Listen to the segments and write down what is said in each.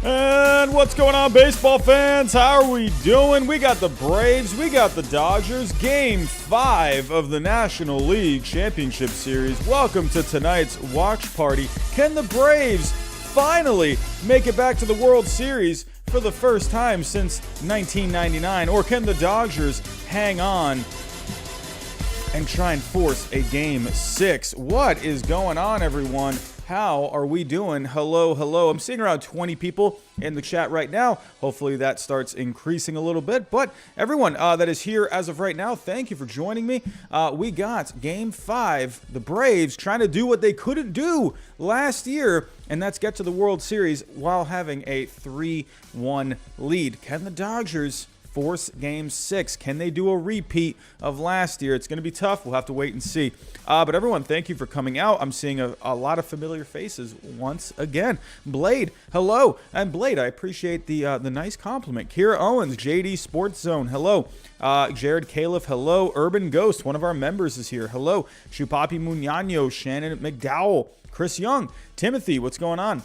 And what's going on, baseball fans? How are we doing? We got the Braves, we got the Dodgers. Game 5 of the National League Championship Series. Welcome to tonight's watch party. Can the Braves finally make it back to the World Series for the first time since 1999? Or can the Dodgers hang on and try and force a Game 6? What is going on, everyone? How are we doing? Hello. I'm seeing around 20 people in the chat right now. Hopefully that starts increasing a little bit. But everyone that is here as of right now, thank you for joining me. We got Game 5, the Braves trying to do what they couldn't do last year, and that's get to the World Series while having a 3-1 lead. Can the Dodgers force Game 6? Can they do a repeat of last year? It's going to be tough. We'll have to wait and see. But everyone, thank you for coming out. I'm seeing a lot of familiar faces once again. Blade, hello. And Blade, I appreciate the nice compliment. Kira Owens, JD Sports Zone, hello. Jared Califf, hello. Urban Ghost, one of our members, is here. Hello. Chupapi Muñano, Shannon McDowell, Chris Young, Timothy, what's going on?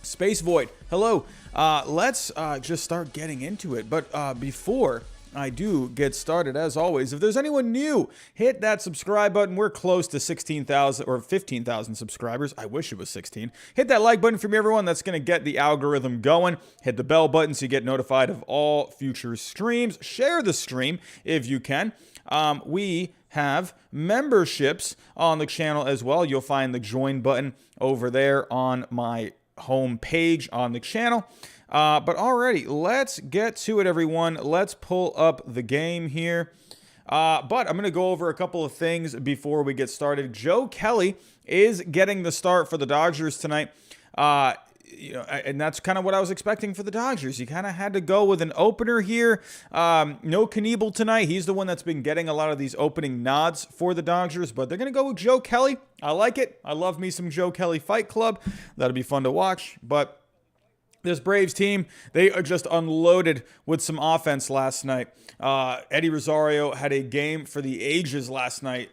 Space Void, hello. Let's just start getting into it. But before I do get started, as always, if there's anyone new, hit that subscribe button. We're close to 16,000 or 15,000 subscribers. I wish it was 16. Hit that like button for me, everyone. That's going to get the algorithm going. Hit the bell button so you get notified of all future streams. Share the stream if you can. We have memberships on the channel as well. You'll find the join button over there on my home page on the channel. But alrighty, let's get to it, everyone. Let's pull up the game here. But I'm going to go over a couple of things before we get started. Joe Kelly is getting the start for the Dodgers tonight. And that's kind of what I was expecting for the Dodgers. You kind of had to go with an opener here. No Knievel tonight. He's the one that's been getting a lot of these opening nods for the Dodgers, but they're going to go with Joe Kelly. I like it. I love me some Joe Kelly Fight Club. That'll be fun to watch. But this Braves team, they are just unloaded with some offense last night. Eddie Rosario had a game for the ages last night,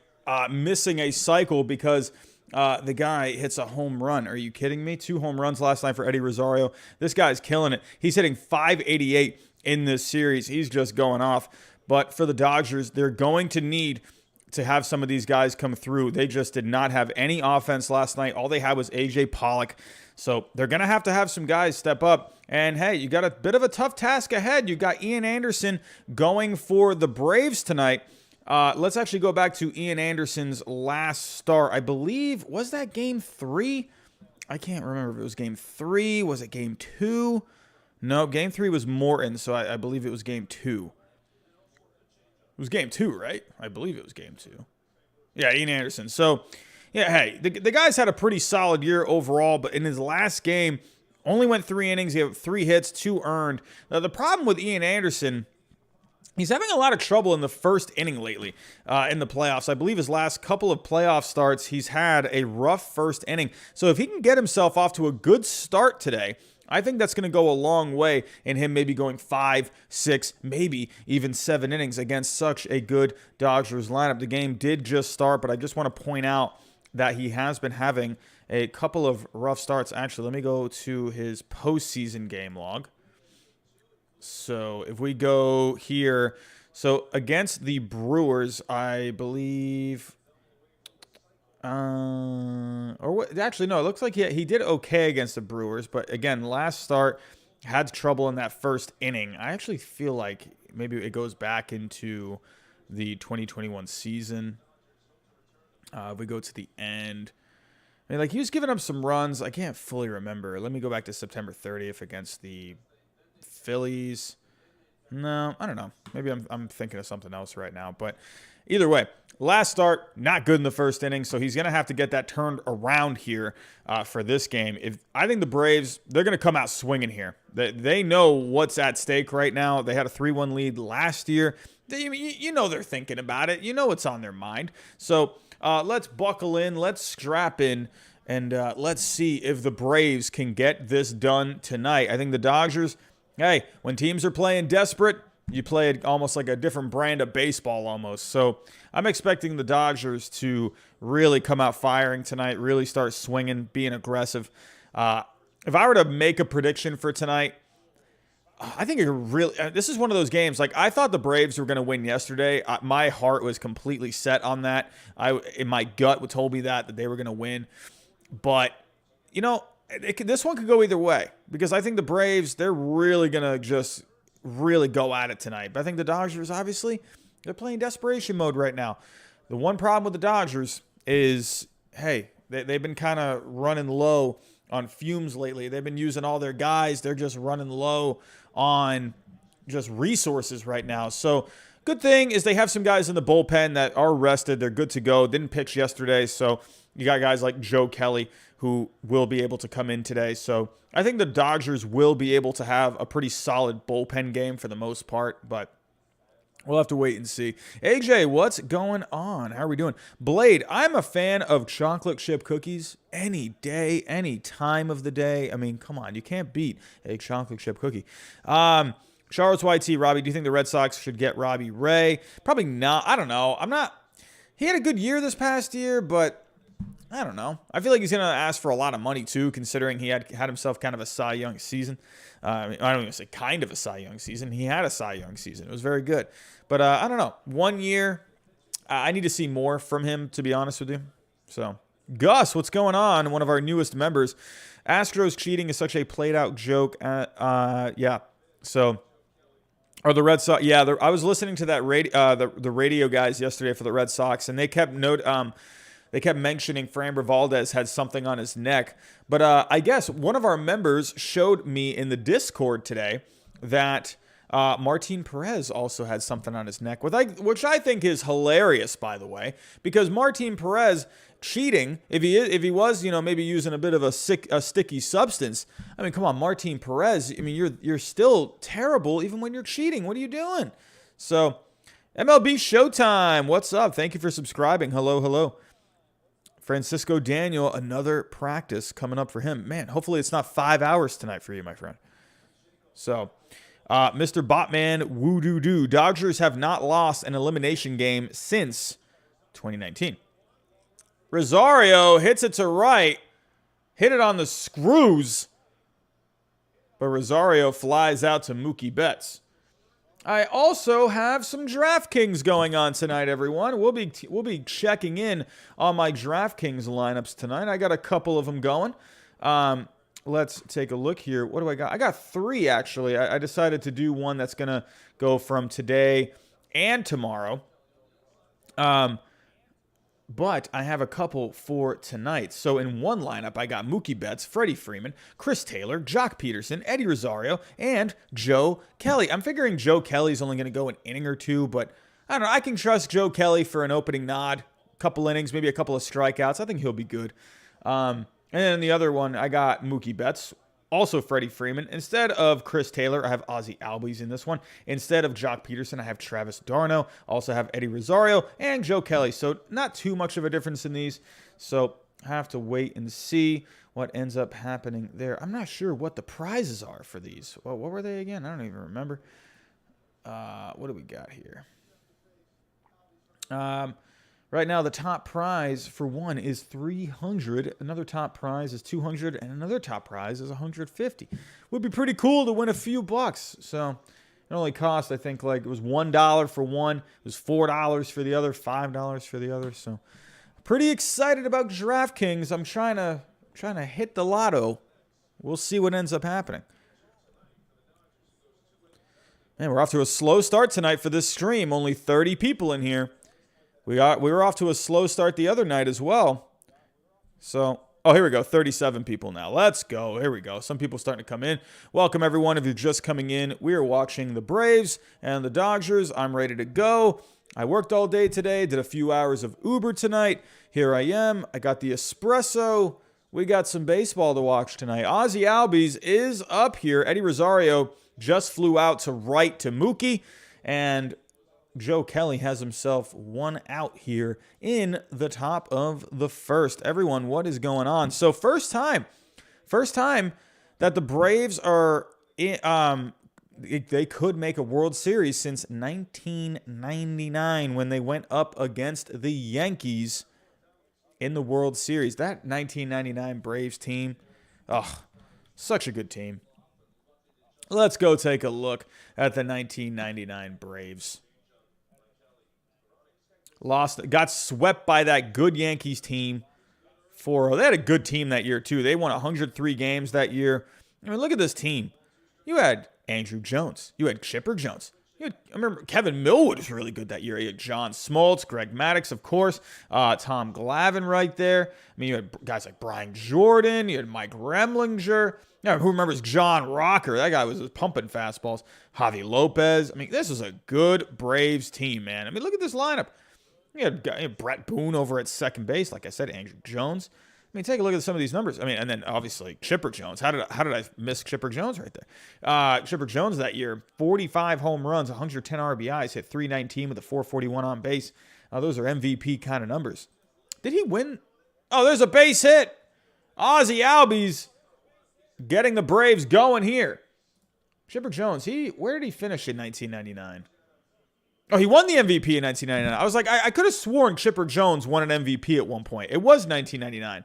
missing a cycle because the guy hits a home run. Are you kidding me? 2 home runs last night for Eddie Rosario. This guy's killing it. He's hitting .588 in this series. He's just going off. But for the Dodgers, they're going to need to have some of these guys come through. They just did not have any offense last night. All they had was A.J. Pollock. So they're going to have some guys step up. And, hey, you got a bit of a tough task ahead. You got Ian Anderson going for the Braves tonight. Let's actually go back to Ian Anderson's last start. I believe, was that Game 3? I can't remember if it was Game 3. Was it Game 2? No, Game 3 was Morton, so I believe it was Game 2. It was Game 2, right? I believe it was Game 2. Yeah, Ian Anderson. So, yeah, hey, the guy's had a pretty solid year overall, but in his last game, only went 3 innings. He had 3 hits, 2 earned. Now, the problem with Ian Anderson, he's having a lot of trouble in the first inning lately in the playoffs. I believe his last couple of playoff starts, he's had a rough first inning. So if he can get himself off to a good start today, I think that's going to go a long way in him maybe going 5, 6, maybe even 7 innings against such a good Dodgers lineup. The game did just start, but I just want to point out that he has been having a couple of rough starts. Actually, let me go to his postseason game log. So if we go here, so against the Brewers, I believe, actually, no, it looks like he did okay against the Brewers, but again, last start had trouble in that first inning. I actually feel like maybe it goes back into the 2021 season. If we go to the end, I mean, like, he was giving up some runs. I can't fully remember. Let me go back to September 30th against the Phillies. No, I don't know. Maybe I'm thinking of something else right now. But either way, last start, not good in the first inning. So he's going to have to get that turned around here for this game. I think the Braves, they're going to come out swinging here. They know what's at stake right now. They had a 3-1 lead last year. You know they're thinking about it. You know what's on their mind. So let's buckle in. Let's strap in. And let's see if the Braves can get this done tonight. I think the Dodgers, hey, when teams are playing desperate, you play it almost like a different brand of baseball almost. So I'm expecting the Dodgers to really come out firing tonight, really start swinging, being aggressive. if I were to make a prediction for tonight, I think this is one of those games. Like, I thought the Braves were going to win yesterday. My heart was completely set on that. In my gut told me that they were going to win. But, this one could go either way, because I think the Braves, they're really going to just really go at it tonight. But I think the Dodgers, obviously, they're playing desperation mode right now. The one problem with the Dodgers is, hey, they've been kind of running low on fumes lately. They've been using all their guys. They're just running low on just resources right now. So good thing is they have some guys in the bullpen that are rested. They're good to go. Didn't pitch yesterday. So you got guys like Joe Kelly who will be able to come in today. So I think the Dodgers will be able to have a pretty solid bullpen game for the most part, but we'll have to wait and see. AJ, what's going on? How are we doing? Blade, I'm a fan of chocolate chip cookies any day, any time of the day. I mean, come on. You can't beat a chocolate chip cookie. Charles YT, Robbie, do you think the Red Sox should get Robbie Ray? Probably not. I don't know. He had a good year this past year, but I don't know. I feel like he's going to ask for a lot of money, too, considering he had himself kind of a Cy Young season. I don't even say kind of a Cy Young season. He had a Cy Young season. It was very good. But I don't know. 1 year, I need to see more from him, to be honest with you. So, Gus, what's going on? One of our newest members. Astros cheating is such a played-out joke. Yeah. So, are the Red Sox? Yeah, I was listening to that the radio guys yesterday for the Red Sox, and they kept mentioning Framber Valdez had something on his neck. But I guess one of our members showed me in the Discord today that Martin Perez also had something on his neck, which I think is hilarious, by the way, because Martin Perez cheating, if he was, maybe using a bit of a sticky substance. I mean, come on, Martin Perez. I mean, you're still terrible even when you're cheating. What are you doing? So, MLB Showtime. What's up? Thank you for subscribing. Hello. Francisco Daniel, another practice coming up for him. Man, hopefully it's not 5 hours tonight for you, my friend. So, Mr. Botman, woo-doo-doo. Dodgers have not lost an elimination game since 2019. Rosario hits it to right. Hit it on the screws. But Rosario flies out to Mookie Betts. I also have some DraftKings going on tonight, everyone. We'll be checking in on my DraftKings lineups tonight. I got a couple of them going. Let's take a look here. What do I got? I got 3, actually. I decided to do one that's going to go from today and tomorrow. But I have a couple for tonight. So in one lineup, I got Mookie Betts, Freddie Freeman, Chris Taylor, Jock Peterson, Eddie Rosario, and Joe Kelly. I'm figuring Joe Kelly's only going to go an inning or two, but I don't know. I can trust Joe Kelly for an opening nod, couple innings, maybe a couple of strikeouts. I think he'll be good. And then the other one, I got Mookie Betts, also Freddie Freeman. Instead of Chris Taylor, I have Ozzie Albies in this one. Instead of Jock Peterson, I have Travis d'Arnaud. Also have Eddie Rosario and Joe Kelly. So not too much of a difference in these. So I have to wait and see what ends up happening there. I'm not sure what the prizes are for these. Well, what were they again? I don't even remember. What do we got here? Right now, the top prize for one is $300. Another top prize is $200, and another top prize is $150. Would be pretty cool to win a few bucks. So it only cost, I think, like it was $1 for one. It was $4 for the other, $5 for the other. So pretty excited about DraftKings. I'm trying to hit the lotto. We'll see what ends up happening. Man, we're off to a slow start tonight for this stream. Only 30 people in here. We were off to a slow start the other night as well. So, here we go. 37 people now. Let's go. Here we go. Some people starting to come in. Welcome, everyone. If you're just coming in, we are watching the Braves and the Dodgers. I'm ready to go. I worked all day today. Did a few hours of Uber tonight. Here I am. I got the espresso. We got some baseball to watch tonight. Ozzie Albies is up here. Eddie Rosario just flew out to right to Mookie. And Joe Kelly has himself one out here in the top of the first. Everyone, what is going on? So first time that the Braves are they could make a World Series since 1999 when they went up against the Yankees in the World Series. That 1999 Braves team, Such a good team. Let's go take a look at the 1999 Braves. Got swept by that good Yankees team. 4-0. They had a good team that year, too. They won 103 games that year. I mean, look at this team. You had Andrew Jones. You had Chipper Jones. I remember Kevin Millwood was really good that year. You had John Smoltz, Greg Maddux, of course, Tom Glavine right there. I mean, you had guys like Brian Jordan. You had Mike Remlinger. Who remembers John Rocker? That guy was pumping fastballs. Javi Lopez. I mean, this is a good Braves team, man. I mean, look at this lineup. You had Brett Boone over at second base. Like I said, Andrew Jones. I mean, take a look at some of these numbers. I mean, and then obviously Chipper Jones. How did I miss Chipper Jones right there? Chipper Jones that year, 45 home runs, 110 RBIs, hit 319 with a 441 on base. Those are MVP kind of numbers. Did he win? Oh, there's a base hit. Ozzie Albies getting the Braves going here. Chipper Jones, where did he finish in 1999? Oh, he won the MVP in 1999. I was like, I could have sworn Chipper Jones won an MVP at one point. It was 1999.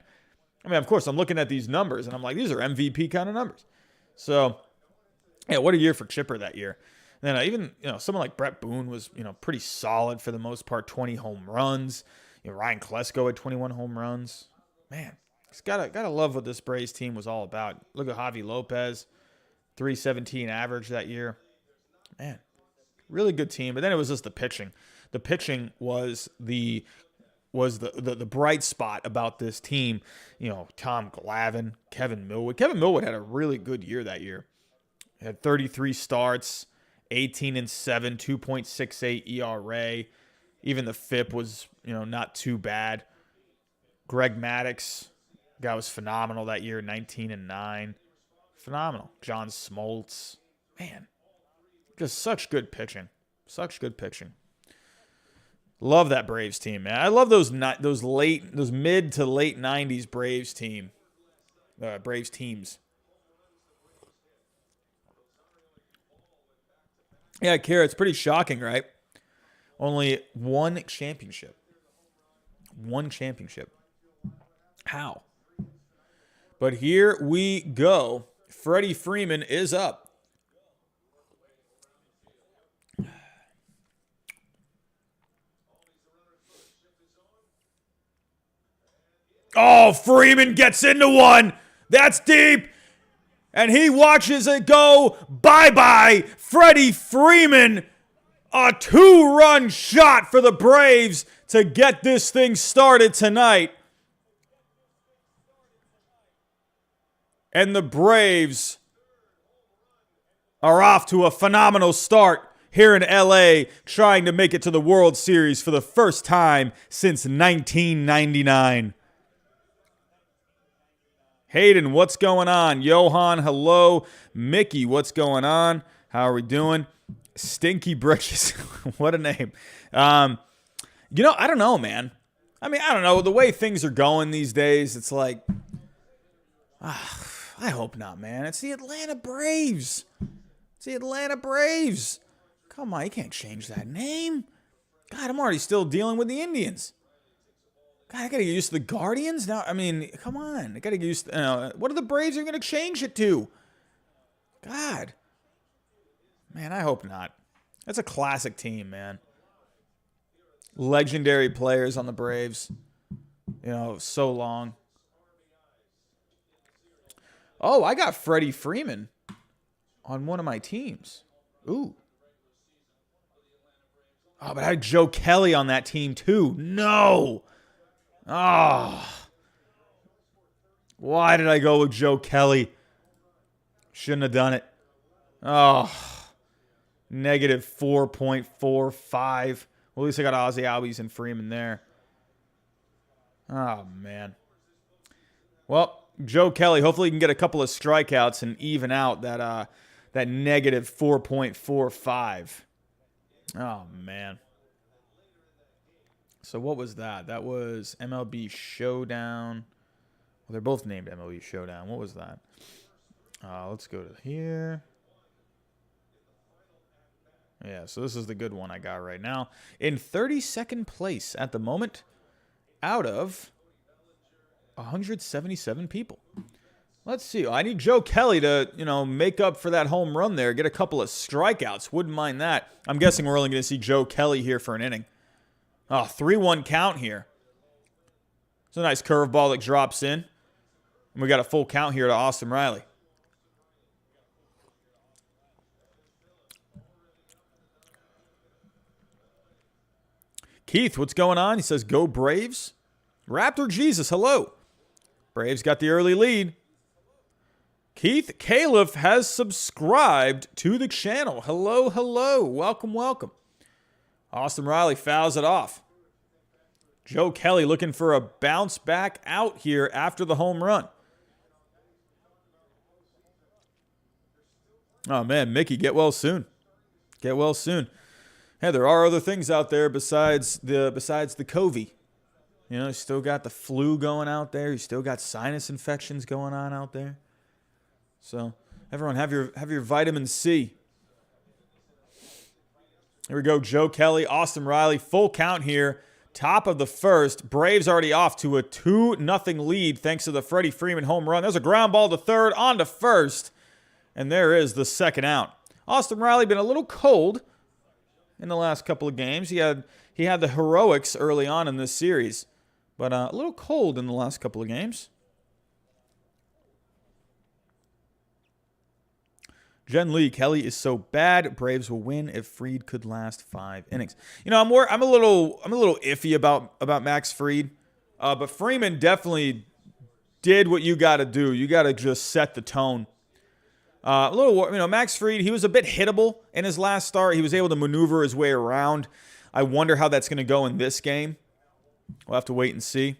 I mean, of course, I'm looking at these numbers, and I'm like, these are MVP kind of numbers. So, yeah, what a year for Chipper that year. And then even, someone like Brett Boone was, pretty solid for the most part, 20 home runs. Ryan Klesko had 21 home runs. Man, he's gotta love what this Braves team was all about. Look at Javi Lopez, 317 average that year. Man, really good team. But then it was just the pitching. The pitching was the bright spot about this team. Tom Glavine, Kevin Millwood. Kevin Millwood had a really good year that year. He had 33 starts, 18-7, 2.68 ERA. Even the FIP was, not too bad. Greg Maddux, guy was phenomenal that year, 19-9. Phenomenal. John Smoltz. Man, just such good pitching. Such good pitching. Love that Braves team, man. I love those mid to late 90s Braves teams. Yeah, Kara, it's pretty shocking, right? Only one championship. One championship. How? But here we go. Freddie Freeman is up. Oh, Freeman gets into one. That's deep. And he watches it go. Bye-bye. Freddie Freeman. A 2-run shot for the Braves to get this thing started tonight. And the Braves are off to a phenomenal start here in LA, trying to make it to the World Series for the first time since 1999. Hayden, what's going on? Johan, hello. Mickey, what's going on? How are we doing? Stinky Britches. What a name. I don't know, man. I mean, I don't know. The way things are going these days, it's like, I hope not, man. It's the Atlanta Braves. It's the Atlanta Braves. Come on, you can't change that name. God, I'm already still dealing with the Indians. God, I got to get used to the Guardians now. I mean, come on. I got to get used to, what are the Braves going to change it to? God. Man, I hope not. That's a classic team, man. Legendary players on the Braves. So long. Oh, I got Freddie Freeman on one of my teams. Ooh. Oh, but I had Joe Kelly on that team too. No. Oh. Why did I go with Joe Kelly? Shouldn't have done it. Oh. Negative 4.45. Well, at least I got Ozzie Albies and Freeman there. Oh, man. Well, Joe Kelly, hopefully he can get a couple of strikeouts and even out that negative 4.45. Oh, man. So what was that? That was MLB Showdown. Well, they're both named MLB Showdown. What was that? Let's go to here. Yeah, so this is the good one I got right now. In 32nd place at the moment, out of 177 people. Let's see. I need Joe Kelly to, make up for that home run there, get a couple of strikeouts. Wouldn't mind that. I'm guessing we're only going to see Joe Kelly here for an inning. Oh, 3-1 count here. It's a nice curveball that drops in. And we got a full count here to Austin Riley. Keith, what's going on? He says, go Braves. Raptor Jesus, hello. Braves got the early lead. Keith Califf has subscribed to the channel. Hello, hello. Welcome, welcome. Austin Riley fouls it off. Joe Kelly looking for a bounce back out here after the home run. Oh, man, Mickey, get well soon. Get well soon. Hey, there are other things out there besides the COVID. You still got the flu going out there. You still got sinus infections going on out there. So, everyone, have your vitamin C. Here we go, Joe Kelly, Austin Riley, full count here. Top of the first. Braves already off to a 2-0 lead thanks to the Freddie Freeman home run. There's a ground ball to third, on to first. And there is the second out. Austin Riley been a little cold in the last couple of games. He had the heroics early on in this series, but a little cold in the last couple of games. Jen Lee, Kelly is so bad. Braves will win if Fried could last 5 innings. I'm a little iffy about Max Fried, but Freeman definitely did what you got to do. You got to just set the tone. Max Fried, he was a bit hittable in his last start. He was able to maneuver his way around. I wonder how that's going to go in this game. We'll have to wait and see.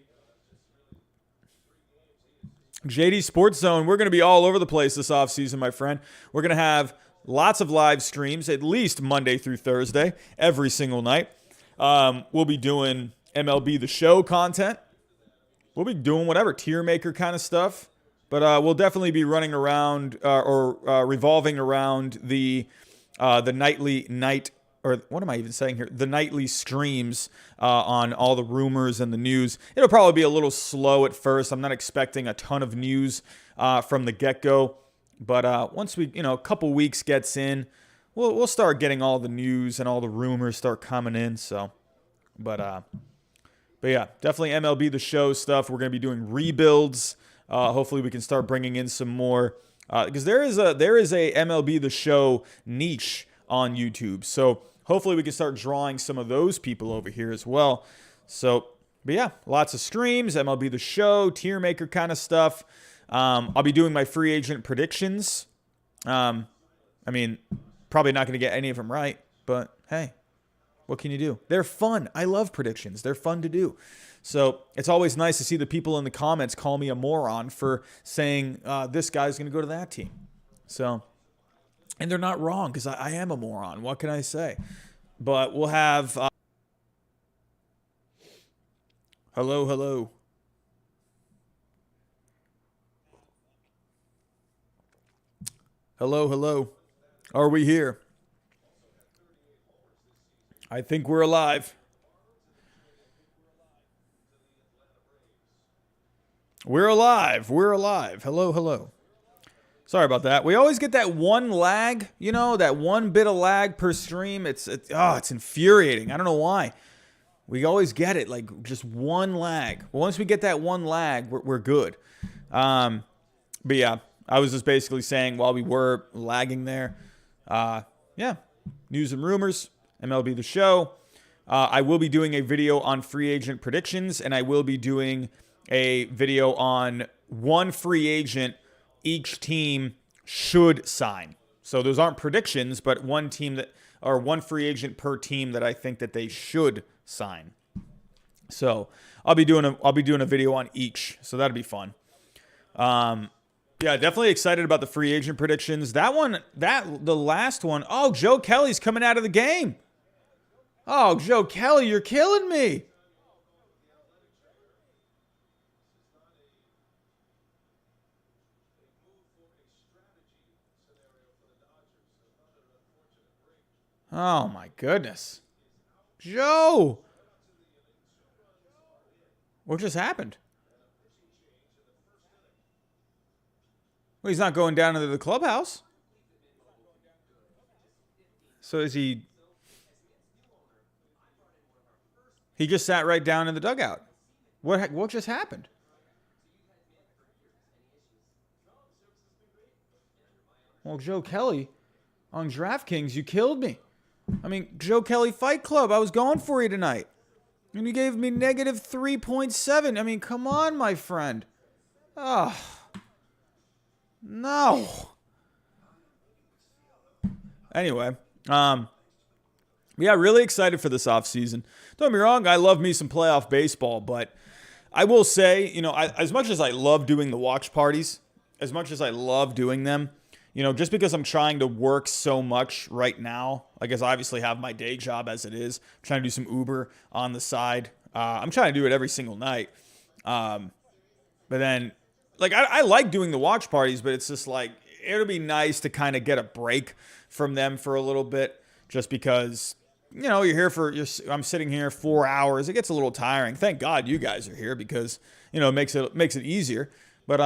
JD Sports Zone, we're going to be all over the place this offseason, my friend. We're going to have lots of live streams, at least Monday through Thursday, every single night. We'll be doing MLB The Show content. We'll be doing whatever, tier maker kind of stuff. But we'll definitely be running around revolving around the nightly streams on all the rumors and the news. It'll probably be a little slow at first. I'm not expecting a ton of news from the get-go. But once we, a couple weeks gets in, we'll start getting all the news and all the rumors start coming in. So, but yeah, definitely MLB The Show stuff. We're going to be doing rebuilds. Hopefully we can start bringing in some more because there is a MLB The Show niche on YouTube. So hopefully we can start drawing some of those people over here as well. So, but yeah, lots of streams, MLB The Show, tier maker kind of stuff. I'll be doing my free agent predictions. Probably not going to get any of them right, but hey, what can you do? They're fun. I love predictions. They're fun to do. So it's always nice to see the people in the comments call me a moron for saying this guy's going to go to that team. So, and they're not wrong because I am a moron. What can I say? But we'll have... Hello, hello. Hello, hello. Are we here? I think we're alive. We're alive. We're alive. Hello, hello. Sorry about that. We always get that one lag, that one bit of lag per stream. It's infuriating. I don't know why. We always get it, like just one lag. Well, once we get that one lag, we're good. But yeah, I was just basically saying while we were lagging there, news and rumors, MLB The Show. I will be doing a video on free agent predictions, and I will be doing a video on one free agent each team should sign. So those aren't predictions, but one free agent per team that I think that they should sign. So I'll be doing a video on each. So that'll be fun. Yeah, definitely excited about the free agent predictions. The last one. Oh, Joe Kelly's coming out of the game. Oh, Joe Kelly, you're killing me. Oh, my goodness. Joe! What just happened? Well, he's not going down into the clubhouse. So is he? He just sat right down in the dugout. What just happened? Well, Joe Kelly on DraftKings, you killed me. I mean, Joe Kelly Fight Club, I was going for you tonight. And you gave me negative 3.7. I mean, come on, my friend. Oh, no. Anyway, yeah, really excited for this offseason. Don't get me wrong, I love me some playoff baseball, but I will say, as much as I love doing the watch parties, as much as I love doing them, just because I'm trying to work so much right now, I guess I obviously have my day job as it is. I'm trying to do some Uber on the side. I'm trying to do it every single night. But then, I like doing the watch parties, but it's just it'll be nice to kind of get a break from them for a little bit, just because, you're here I'm sitting here 4 hours. It gets a little tiring. Thank God you guys are here because, it makes it easier. But,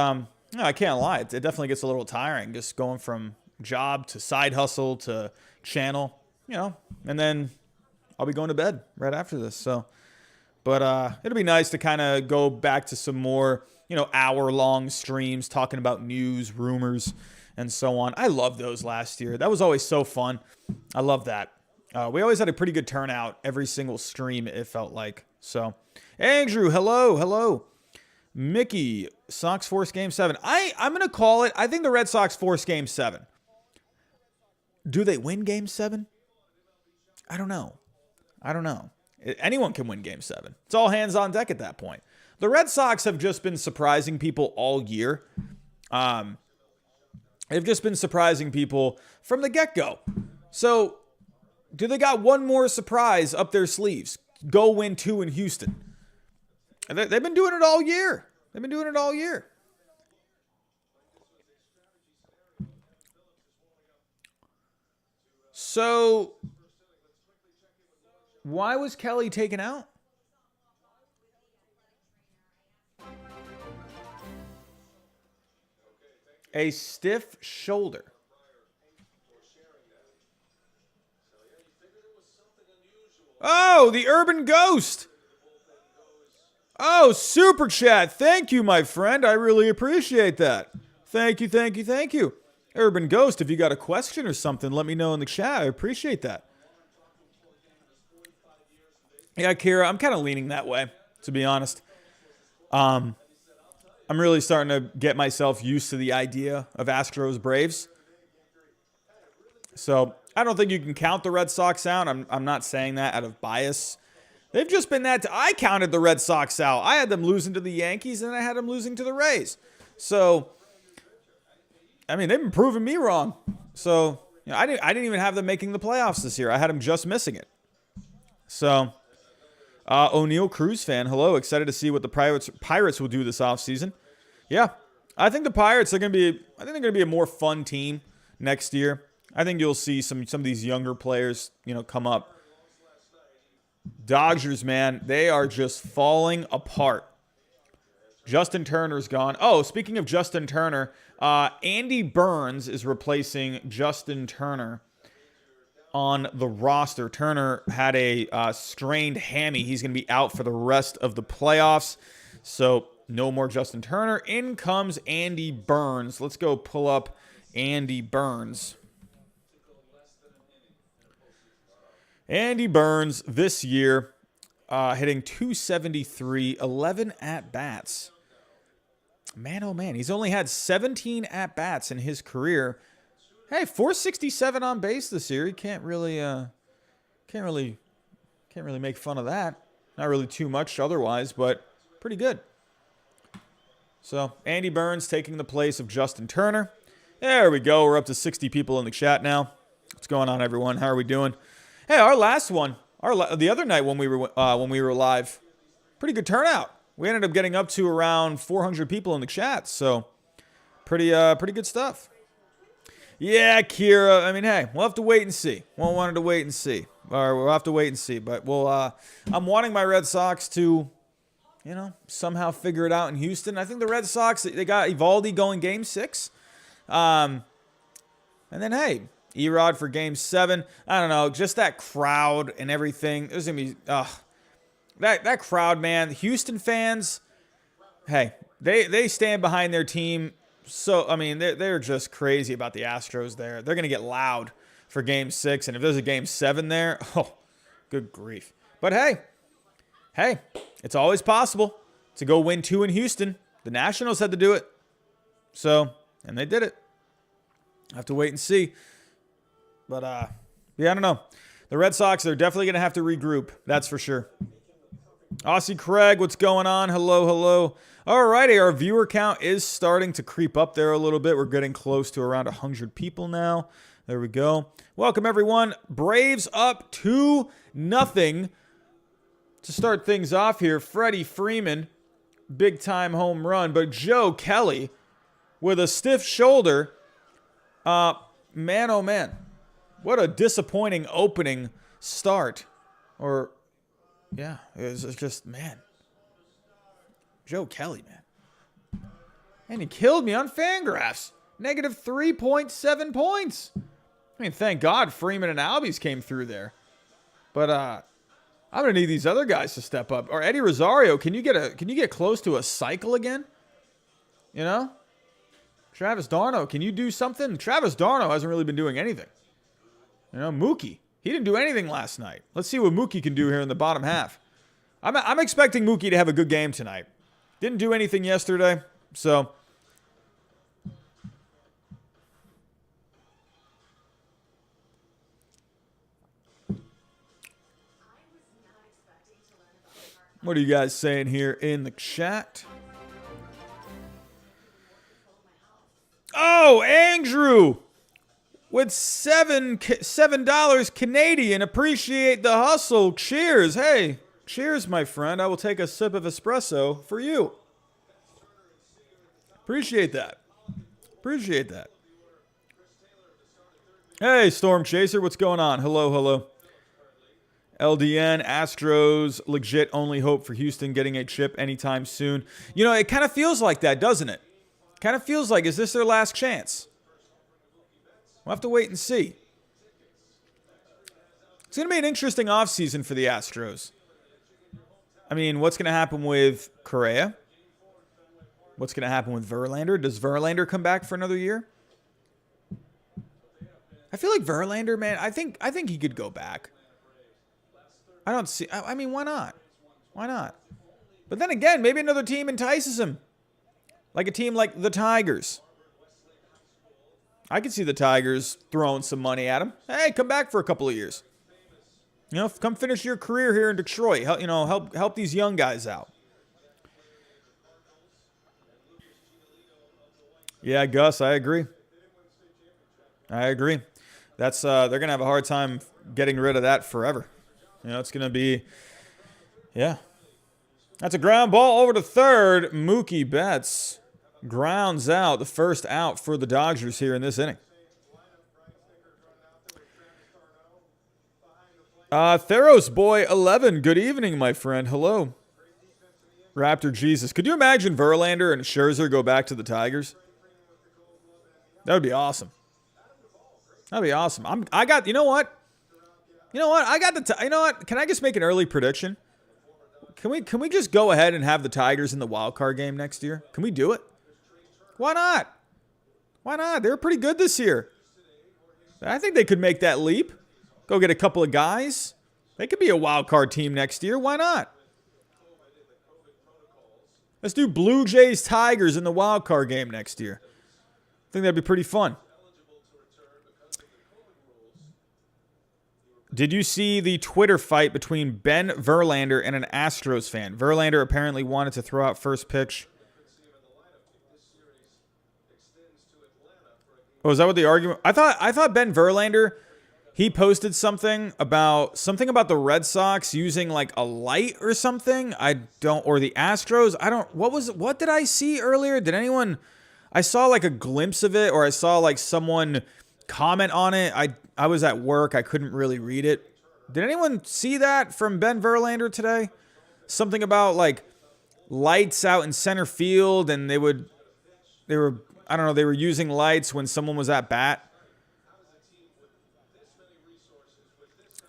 no, I can't lie. It definitely gets a little tiring just going from job to side hustle to channel, and then I'll be going to bed right after this. So, but it'll be nice to kind of go back to some more, hour-long streams talking about news, rumors, and so on. I loved those last year. That was always so fun. I love that. We always had a pretty good turnout every single stream, it felt like. So, Andrew, hello. Mickey, Sox force Game 7. I'm going to call it. I think the Red Sox force Game 7. Do they win Game 7? I don't know. Anyone can win Game 7. It's all hands on deck at that point. The Red Sox have just been surprising people all year. They've just been surprising people from the get-go. So, do they got one more surprise up their sleeves? Go win 2 in Houston. They've been doing it all year. So, why was Kelly taken out? A stiff shoulder. Oh, the Urban Ghost. Oh, Super Chat. Thank you, my friend. I really appreciate that. Thank you. Urban Ghost, if you got a question or something, let me know in the chat. I appreciate that. Yeah, Kira, I'm kind of leaning that way, to be honest. I'm really starting to get myself used to the idea of Astros Braves. So, I don't think you can count the Red Sox out. I'm not saying that out of bias. They've just been that. I counted the Red Sox out. I had them losing to the Yankees, and I had them losing to the Rays. So, I mean, they've been proving me wrong. So, I didn't even have them making the playoffs this year. I had them just missing it. So, O'Neill Cruz fan, hello. Excited to see what the Pirates will do this offseason. Yeah, I think the Pirates are going to be. I think they're going to be a more fun team next year. I think you'll see some of these younger players, come up. Dodgers, man, they are just falling apart. Justin Turner's gone. Oh, speaking of Justin Turner, Andy Burns is replacing Justin Turner on the roster. Turner had a strained hammy. He's going to be out for the rest of the playoffs. So no more Justin Turner. In comes Andy Burns. Let's go pull up Andy Burns. Andy Burns this year hitting 273, 11 at-bats. Man, oh man, he's only had 17 at-bats in his career. Hey, 467 on base this year. He can't really make fun of that. Not really too much otherwise, but pretty good. So, Andy Burns taking the place of Justin Turner. There we go. We're up to 60 people in the chat now. What's going on, everyone? How are we doing? Hey, our last one, the other night when we were live, pretty good turnout. We ended up getting up to around 400 people in the chat, so pretty good stuff. Yeah, Kira. I mean, hey, we'll have to wait and see. We'll have to wait and see. But I'm wanting my Red Sox to, somehow figure it out in Houston. I think the Red Sox, they got Evaldi going Game 6. And then, hey, Erod for Game 7. I don't know, just that crowd and everything. There's going to be, that crowd, man. Houston fans, hey, they stand behind their team. So, I mean, they're just crazy about the Astros there. They're going to get loud for Game 6. And if there's a Game 7 there, oh, good grief. But hey, it's always possible to go win 2 in Houston. The Nationals had to do it. So, and they did it. I have to wait and see. But, yeah, I don't know. The Red Sox, they're definitely going to have to regroup. That's for sure. Aussie Craig, what's going on? Hello. All righty, our viewer count is starting to creep up there a little bit. We're getting close to around 100 people now. There we go. Welcome, everyone. Braves up 2-0 to start things off here. Freddie Freeman, big-time home run. But Joe Kelly with a stiff shoulder. Man, oh, man. What a disappointing opening start. Or, yeah, it was just, man. Joe Kelly, man. And he killed me on Fangraphs. Negative 3.7 points. I mean, thank God Freeman and Albies came through there. But, I'm going to need these other guys to step up. Or Eddie Rosario, can you get close to a cycle again? You know? Travis d'Arnaud, can you do something? Travis d'Arnaud hasn't really been doing anything. You know, Mookie, he didn't do anything last night. Let's see what Mookie can do here in the bottom half. I'm expecting Mookie to have a good game tonight. Didn't do anything yesterday, so. What are you guys saying here in the chat? Oh, Andrew with $7 Canadian. Appreciate the hustle. Cheers. Hey, cheers, my friend. I will take a sip of espresso for you. Appreciate that. Appreciate that. Hey, Storm Chaser. What's going on? Hello. LDN, Astros, legit only hope for Houston getting a chip anytime soon. You know, it kind of feels like that, doesn't it? Kind of feels like, is this their last chance? We'll have to wait and see. It's going to be an interesting offseason for the Astros. I mean, what's going to happen with Correa? What's going to happen with Verlander? Does Verlander come back for another year? I feel like Verlander, man, I think he could go back. I don't see, I mean, why not? Why not? But then again, maybe another team entices him. Like a team like the Tigers. I could see the Tigers throwing some money at him. Hey, come back for a couple of years. You know, come finish your career here in Detroit. Help these young guys out. Yeah, Gus, I agree. That's they're gonna have a hard time getting rid of that forever. You know, it's gonna be, yeah. That's a ground ball over to third. Mookie Betts grounds out the first out for the Dodgers here in this inning. Theros Boy 11, good evening, my friend. Hello. Raptor Jesus. Could you imagine Verlander and Scherzer go back to the Tigers? That would be awesome. That'd be awesome. You know what? Can I just make an early prediction? Can we just go ahead and have the Tigers in the wild card game next year? Can we do it? Why not? Why not? They were pretty good this year. I think they could make that leap. Go get a couple of guys. They could be a wild card team next year. Why not? Let's do Blue Jays Tigers in the wild card game next year. I think that'd be pretty fun. Did you see the Twitter fight between Ben Verlander and an Astros fan? Verlander apparently wanted to throw out first pitch. Oh, is that what the argument? I thought Ben Verlander, he posted something about the Red Sox using like a light or something. Or the Astros. What did I see earlier? I saw like a glimpse of it, or I saw like someone comment on it. I was at work. I couldn't really read it. Did anyone see that from Ben Verlander today? Something about like lights out in center field, and they were, I don't know, they were using lights when someone was at bat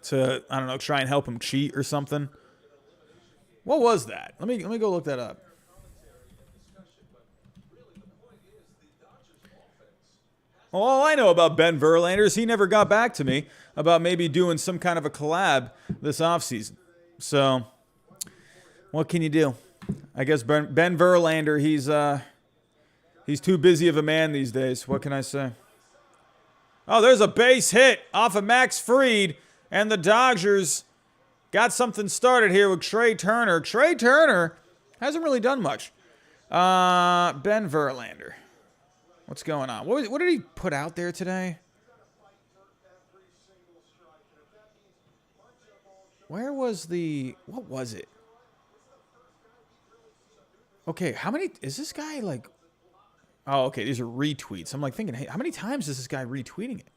to, I don't know, try and help him cheat or something. What was that? Let me go look that up. Well, all I know about Ben Verlander is he never got back to me about maybe doing some kind of a collab this offseason. So, what can you do? I guess Ben Verlander, he's too busy of a man these days. What can I say? Oh, there's a base hit off of Max Fried, and the Dodgers got something started here with Trey Turner. Trey Turner hasn't really done much. Ben Verlander. What's going on? What did he put out there today? Where was the... What was it? Okay, how many... Is this guy like... Oh, okay, these are retweets. I'm like thinking, hey, how many times is this guy retweeting it?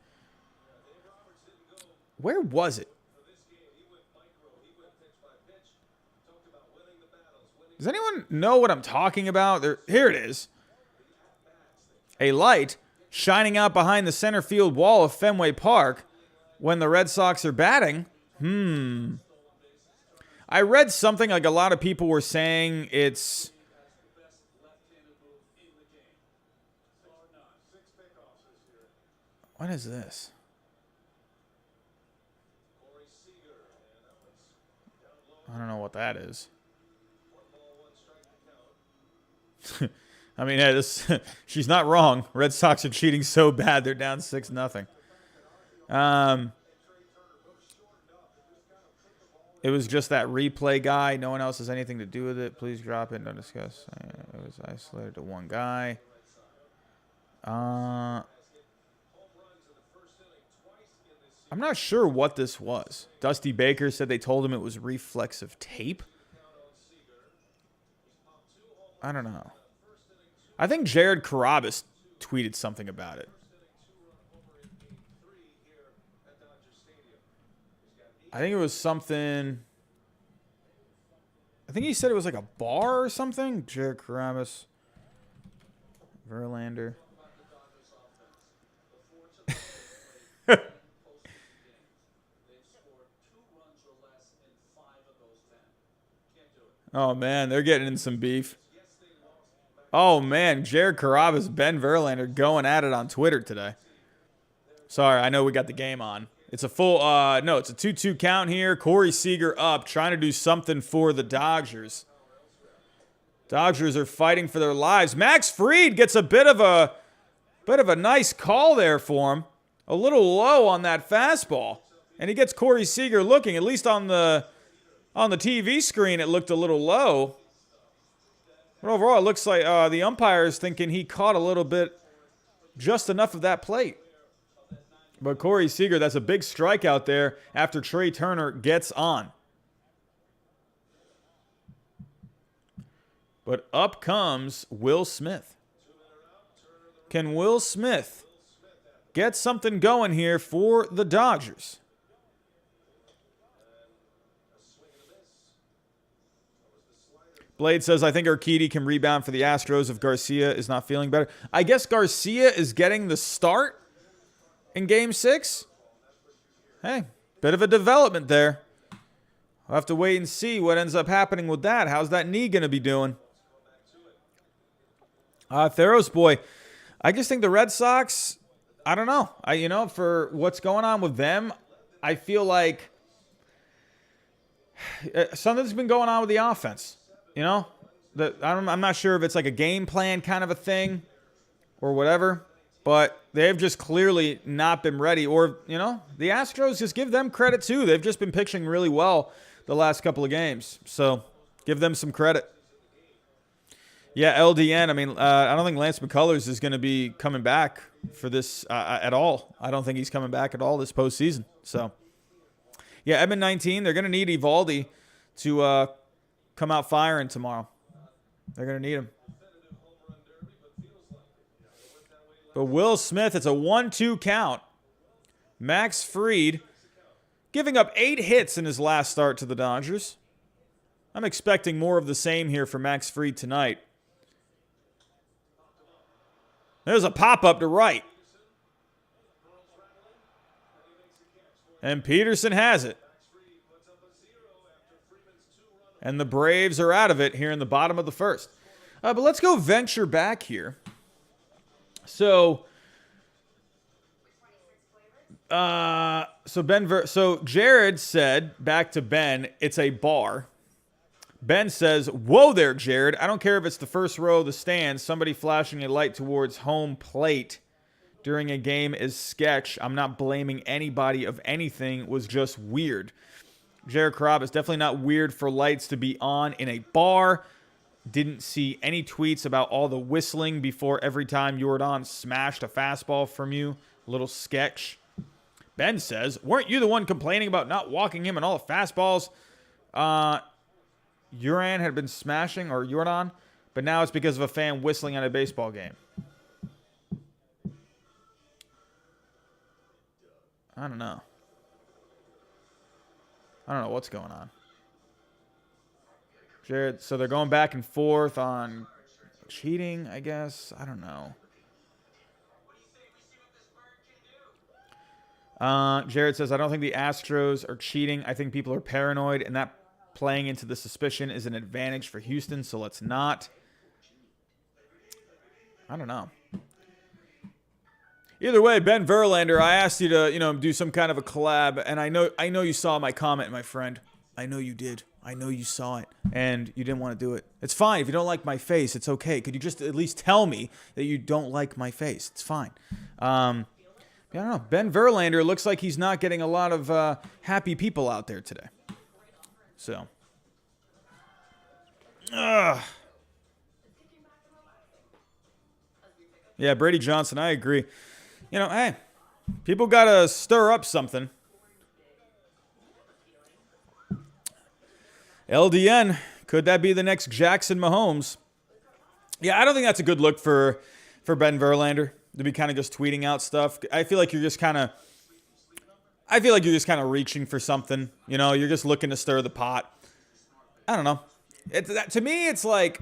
Where was it? Does anyone know what I'm talking about? Here it is. A light shining out behind the center field wall of Fenway Park when the Red Sox are batting. I read something like a lot of people were saying it's... What is this? I don't know what that is. I mean, hey, she's not wrong. Red Sox are cheating so bad they're down 6-0. It was just that replay guy. No one else has anything to do with it. Please drop it. Don't discuss. It was isolated to one guy. I'm not sure what this was. Dusty Baker said they told him it was reflexive tape. I don't know. I think Jared Carabas tweeted something about it. I think it was something... I think he said it was like a bar or something. Jared Carabas. Verlander. Oh, man, they're getting in some beef. Oh, man, Jared Carabas, Ben Verlander going at it on Twitter today. Sorry, I know we got the game on. It's a full, no, it's a 2-2 count here. Corey Seager up, trying to do something for the Dodgers. Dodgers are fighting for their lives. Max Fried gets a bit of a nice call there for him. A little low on that fastball. And he gets Corey Seager looking, at least on the TV screen, it looked a little low. But overall, it looks like the umpire is thinking he caught a little bit, just enough of that plate. But Corey Seager, that's a big strikeout there after Trey Turner gets on. But up comes Will Smith. Can Will Smith get something going here for the Dodgers? Blade says, I think Urquidy can rebound for the Astros if Garcia is not feeling better. I guess Garcia is getting the start in Game 6. Hey, bit of a development there. I'll have to wait and see what ends up happening with that. How's that knee going to be doing? Theros boy, I just think the Red Sox, I don't know. For what's going on with them, I feel like something's been going on with the offense. I'm not sure if it's like a game plan kind of a thing or whatever, but they've just clearly not been ready. Or, the Astros, just give them credit too. They've just been pitching really well the last couple of games. So give them some credit. Yeah, LDN, I don't think Lance McCullers is going to be coming back for this at all. I don't think he's coming back at all this postseason. So, yeah, Edmund 19, they're going to need Evaldi to come out firing tomorrow. They're going to need him. But Will Smith, it's a 1-2 count. Max Fried giving up 8 hits in his last start to the Dodgers. I'm expecting more of the same here for Max Fried tonight. There's a pop-up to right. And Peterson has it. And the Braves are out of it here in the bottom of the first. But let's go venture back here. So Jared said back to Ben, it's a bar. Ben says, whoa there, Jared. I don't care if it's the first row of the stands. Somebody flashing a light towards home plate during a game is sketch. I'm not blaming anybody of anything. It was just weird. Jared Carrab, it's definitely not weird for lights to be on in a bar. Didn't see any tweets about all the whistling before every time Jordan smashed a fastball from you. Little sketch. Ben says, weren't you the one complaining about not walking him on all the fastballs Uran had been smashing, or Jordan, but now it's because of a fan whistling at a baseball game? I don't know. I don't know what's going on. Jared, so they're going back and forth on cheating, I guess. I don't know. Jared says, I don't think the Astros are cheating. I think people are paranoid, and that playing into the suspicion is an advantage for Houston, so let's not. I don't know. Either way, Ben Verlander, I asked you to, do some kind of a collab, and I know you saw my comment, my friend. I know you did. I know you saw it, and you didn't want to do it. It's fine. If you don't like my face, it's okay. Could you just at least tell me that you don't like my face? It's fine. I don't know. Ben Verlander looks like he's not getting a lot of happy people out there today. So. Yeah, Brady Johnson, I agree. Hey, people got to stir up something. LDN, could that be the next Jackson Mahomes? Yeah, I don't think that's a good look for Ben Verlander to be kind of just tweeting out stuff. I feel like you're just kind of reaching for something. You're just looking to stir the pot. I don't know. To me, it's like,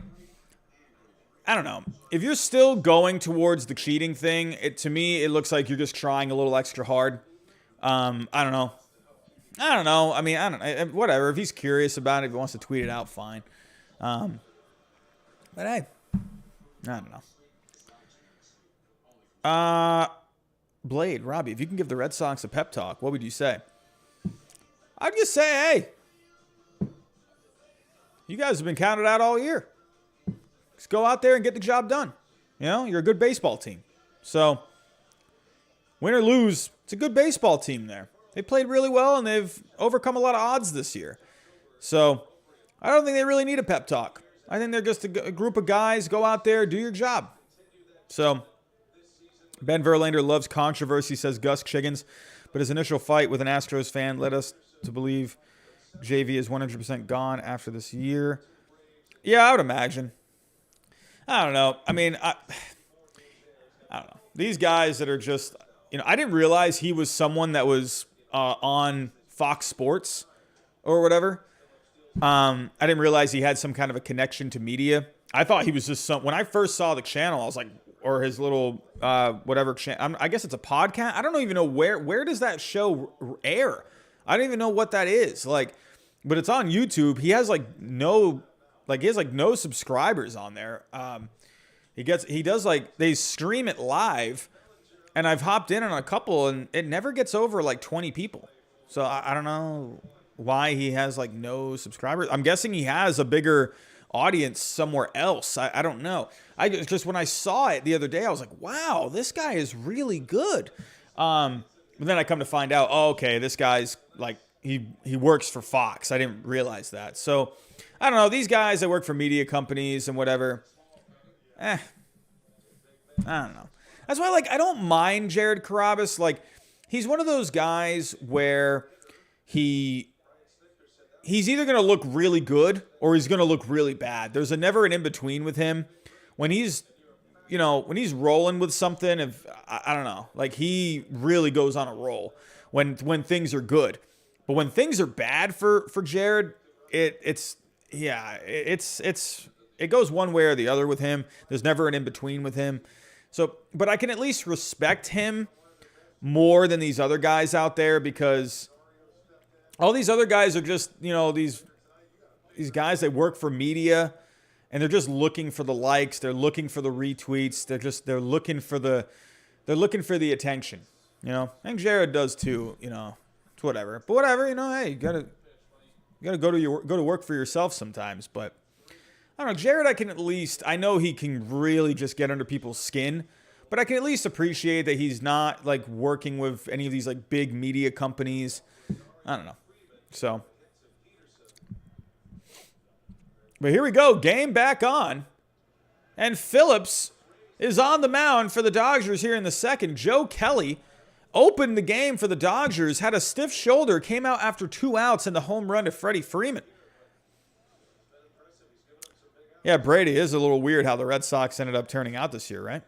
I don't know. If you're still going towards the cheating thing, to me, it looks like you're just trying a little extra hard. I don't know. I mean, whatever. If he's curious about it, if he wants to tweet it out, fine. But hey, I don't know. Blade, Robbie, if you can give the Red Sox a pep talk, what would you say? I'd just say, hey, you guys have been counted out all year. Just go out there and get the job done. You're a good baseball team. So, win or lose, it's a good baseball team there. They played really well, and they've overcome a lot of odds this year. So, I don't think they really need a pep talk. I think they're just a group of guys. Go out there, do your job. So, Ben Verlander loves controversy, says Gus Chiggins, but his initial fight with an Astros fan led us to believe JV is 100% gone after this year. Yeah, I would imagine. I don't know. I mean, I don't know. These guys that are just, I didn't realize he was someone that was on Fox Sports or whatever. I didn't realize he had some kind of a connection to media. I thought he was just when I first saw the channel, I was like, or his little whatever channel. I guess it's a podcast. I don't even know where does that show air. I don't even know what that is. But it's on YouTube. He has no subscribers on there. They stream it live, and I've hopped in on a couple, and it never gets over 20 people. So I don't know why he has no subscribers. I'm guessing he has a bigger audience somewhere else. I don't know. Just when I saw it the other day, I was like, wow, this guy is really good. But then I come to find out, okay, this guy's he works for Fox. I didn't realize that. So I don't know. These guys that work for media companies and whatever, I don't know. That's why I don't mind Jared Carrabis. He's one of those guys where he's either going to look really good or he's going to look really bad. There's never an in-between with him. When he's rolling with something, I don't know, he really goes on a roll when things are good. But when things are bad for Jared, it goes one way or the other with him. There's never an in-between with him. So, but I can at least respect him more than these other guys out there, because all these other guys are just, these guys that work for media, and they're just looking for the likes, they're looking for the retweets, they're looking for the attention. I think Jared does too, it's whatever. But whatever, hey, you gotta go to work for yourself sometimes. But I don't know, Jared, I know he can really just get under people's skin, but I can at least appreciate that he's not like working with any of these like big media companies. I don't know. So, but here we go. Game back on. And Phillips is on the mound for the Dodgers here in the second. Joe Kelly opened the game for the Dodgers, had a stiff shoulder, came out after 2 outs in the home run to Freddie Freeman. Yeah, Brady, is a little weird how the Red Sox ended up turning out this year, right?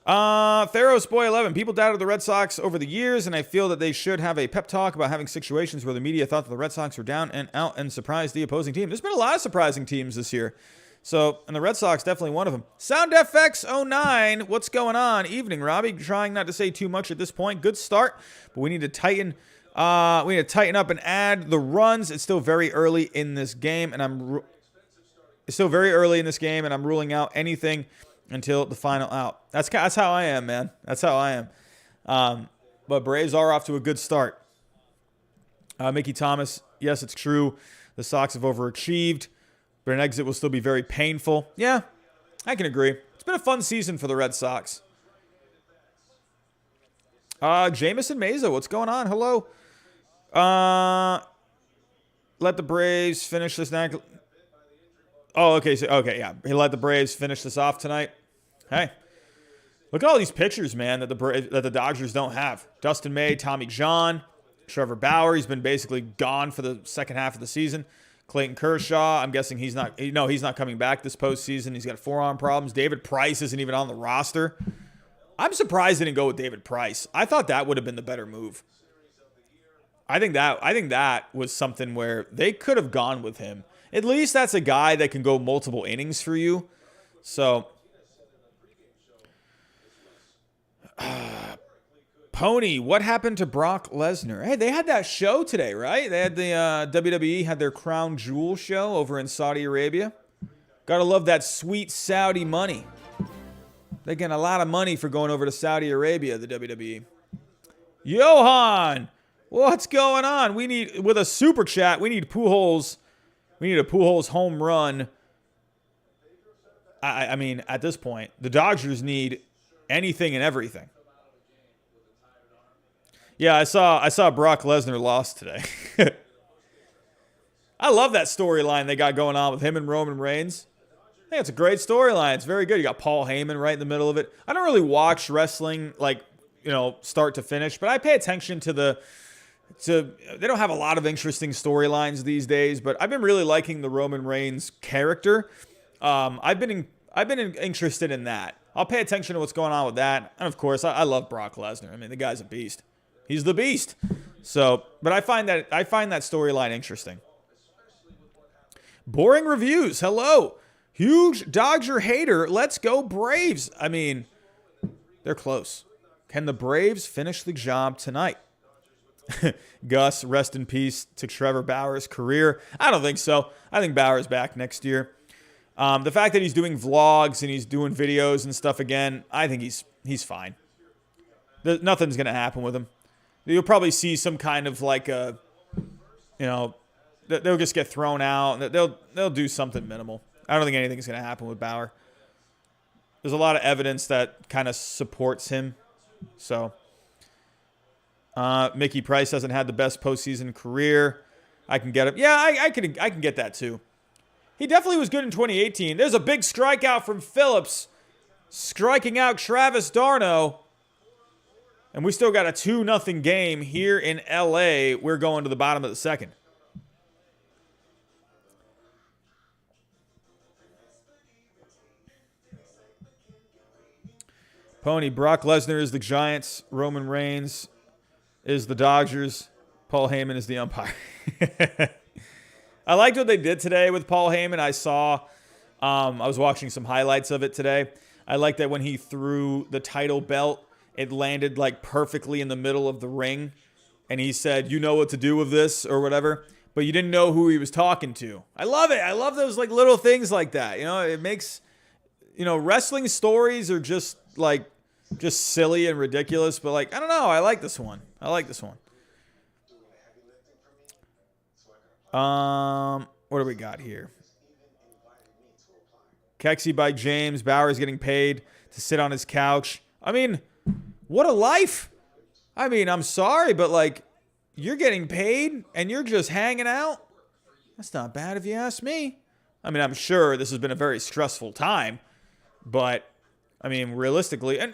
Theros Boy 11. People doubted the Red Sox over the years, and I feel that they should have a pep talk about having situations where the media thought that the Red Sox were down and out and surprised the opposing team. There's been a lot of surprising teams this year. So, and the Red Sox definitely one of them. SoundFX09, what's going on? Evening, Robbie. Trying not to say too much at this point. Good start, but we need to tighten. Up and add the runs. It's still very early in this game, and I'm ruling out anything until the final out. That's how I am, man. That's how I am. But Braves are off to a good start. Mickey Thomas, yes, it's true. The Sox have overachieved, but an exit will still be very painful. Yeah, I can agree. It's been a fun season for the Red Sox. Jameson Meza, what's going on? Hello. Let the Braves finish this next. Oh, okay. Yeah. He let the Braves finish this off tonight. Hey, look at all these pitchers, man, that the Dodgers don't have. Dustin May, Tommy John, Trevor Bauer. He's been basically gone for the second half of the season. Clayton Kershaw, I'm guessing he's not coming back this postseason. He's got forearm problems. David Price isn't even on the roster. I'm surprised they didn't go with David Price. I thought that would have been the better move. I think that was something where they could have gone with him. At least that's a guy that can go multiple innings for you. So, Pony, what happened to Brock Lesnar? Hey, they had that show today, right? They had the WWE had their Crown Jewel show over in Saudi Arabia. Gotta love that sweet Saudi money. They're getting a lot of money for going over to Saudi Arabia, the WWE. Johan, what's going on? With a super chat, we need Pujols. We need a Pujols home run. I mean, at this point, the Dodgers need anything and everything. Yeah, I saw Brock Lesnar lost today. I love that storyline they got going on with him and Roman Reigns. I think it's a great storyline. It's very good. You got Paul Heyman right in the middle of it. I don't really watch wrestling start to finish, but I pay attention to they don't have a lot of interesting storylines these days, but I've been really liking the Roman Reigns character. I've been interested in that. I'll pay attention to what's going on with that. And of course, I love Brock Lesnar. I mean, the guy's a beast. He's the beast. So, but I find that storyline interesting. Boring reviews. Hello. Huge Dodger hater. Let's go Braves. I mean, they're close. Can the Braves finish the job tonight? Gus, rest in peace to Trevor Bauer's career. I don't think so. I think Bauer's back next year. The fact that he's doing vlogs and he's doing videos and stuff again, I think he's fine. Nothing's going to happen with him. You'll probably see some kind of they'll just get thrown out. They'll do something minimal. I don't think anything's going to happen with Bauer. There's a lot of evidence that kind of supports him. So, Mickey Price hasn't had the best postseason career. I can get it. Yeah, I can get that too. He definitely was good in 2018. There's a big strikeout from Phillips, striking out Travis d'Arnaud. And we still got a 2-0 game here in LA. We're going to the bottom of the second. Pony, Brock Lesnar is the Giants. Roman Reigns is the Dodgers. Paul Heyman is the umpire. I liked what they did today with Paul Heyman. I was watching some highlights of it today. I like that when he threw the title belt, it landed like perfectly in the middle of the ring. And he said, you know what to do with this or whatever. But you didn't know who he was talking to. I love it. I love those like little things like that. You know, it makes, wrestling stories are just silly and ridiculous. But like, I don't know. I like this one. What do we got here? Kexy by James. Bauer's getting paid to sit on his couch. I mean, what a life. I mean, I'm sorry, but like, you're getting paid and you're just hanging out. That's not bad if you ask me. I mean, I'm sure this has been a very stressful time, but I mean, realistically, and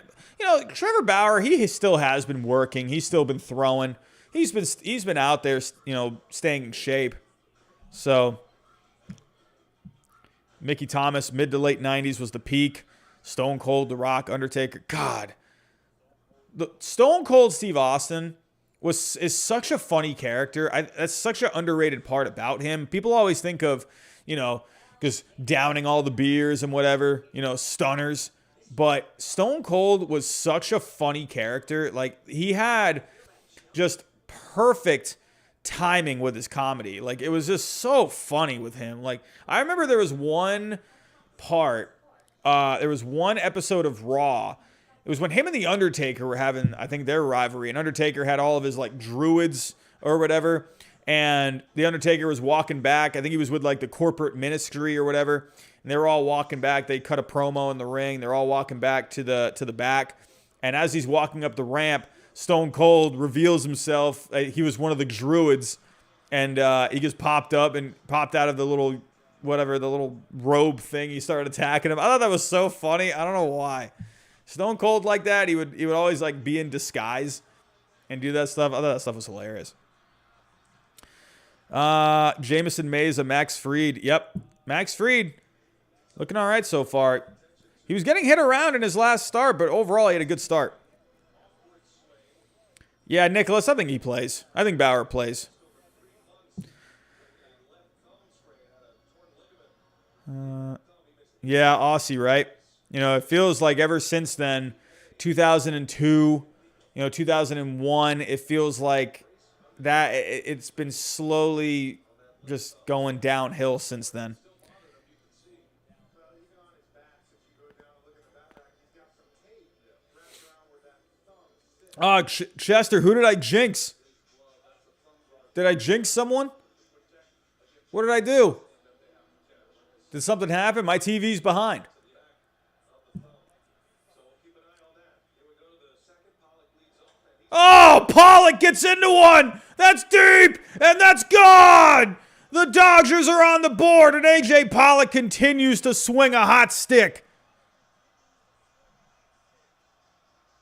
Trevor Bauer, he still has been working. He's still been throwing. He's been out there, staying in shape. So Mickey Thomas, mid to late 90s was the peak. Stone Cold, The Rock, Undertaker. God. The Stone Cold Steve Austin is such a funny character. That's such an underrated part about him. People always think of, just downing all the beers and whatever, stunners. But Stone Cold was such a funny character. Like, he had just perfect timing with his comedy. Like, it was just so funny with him. Like, I remember there was one episode of Raw. It was when him and The Undertaker were having, I think, their rivalry. And Undertaker had all of his, like, druids or whatever. And The Undertaker was walking back. I think he was with, like, the corporate ministry or whatever. And they were all walking back. They cut a promo in the ring. They're all walking back to the back. And as he's walking up the ramp, Stone Cold reveals himself. He was one of the druids. And he just popped up and popped out of the little robe thing. He started attacking him. I thought that was so funny. I don't know why. Stone Cold like that, he would always like be in disguise and do that stuff. I thought that stuff was hilarious. Jamison Meza, Max Fried. Yep, Max Fried looking all right so far. He was getting hit around in his last start, but overall he had a good start. Yeah, Nicholas, I think he plays. I think Bauer plays. Yeah, Aussie, right? It feels like ever since then, 2002, 2001, it feels like that it's been slowly just going downhill since then. Chester, who did I jinx? Did I jinx someone? What did I do? Did something happen? My TV's behind. Oh, Pollock gets into one. That's deep, and that's gone. The Dodgers are on the board, and A.J. Pollock continues to swing a hot stick.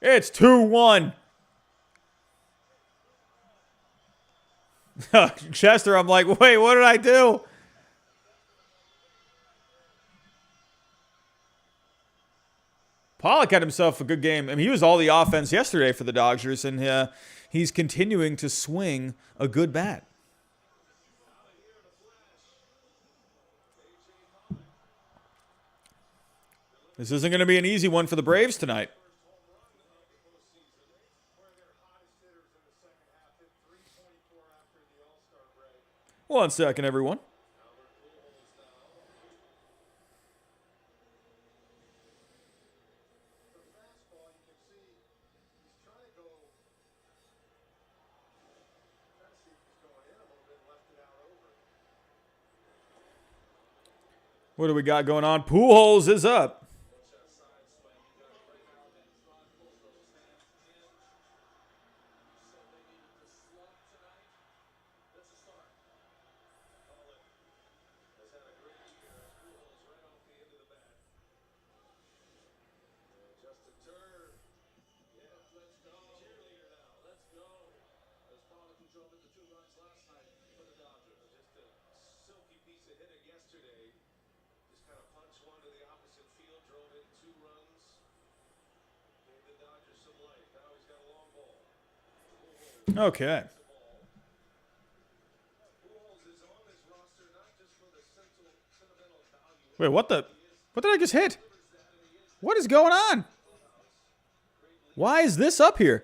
It's 2-1. Chester, I'm like, wait, what did I do? Pollock had himself a good game. I mean, he was all the offense yesterday for the Dodgers, and he's continuing to swing a good bat. This isn't going to be an easy one for the Braves tonight. One second, everyone. What do we got going on? Pujols is up. Okay. Wait, what did I just hit? What is going on? Why is this up here?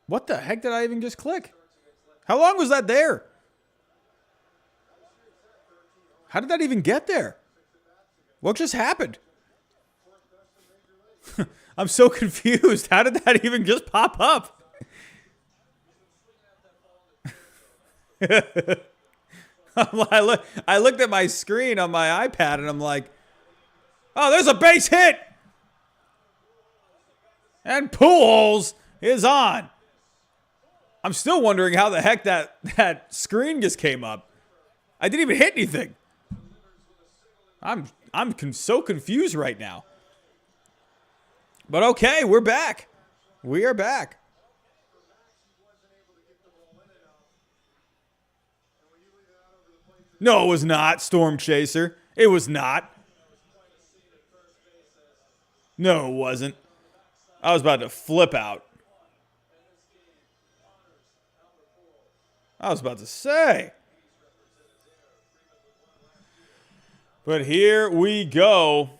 What the heck did I even just click? How long was that there? How did that even get there? What just happened? I'm so confused. How did that even just pop up? I looked at my screen on my iPad and I'm like, oh, there's a base hit. And Pujols is on. I'm still wondering how the heck that screen just came up. I didn't even hit anything. I'm so confused right now. But okay, we're back. We are back. No, it was not, Storm Chaser. It was not. No, it wasn't. I was about to flip out. I was about to say. But here we go.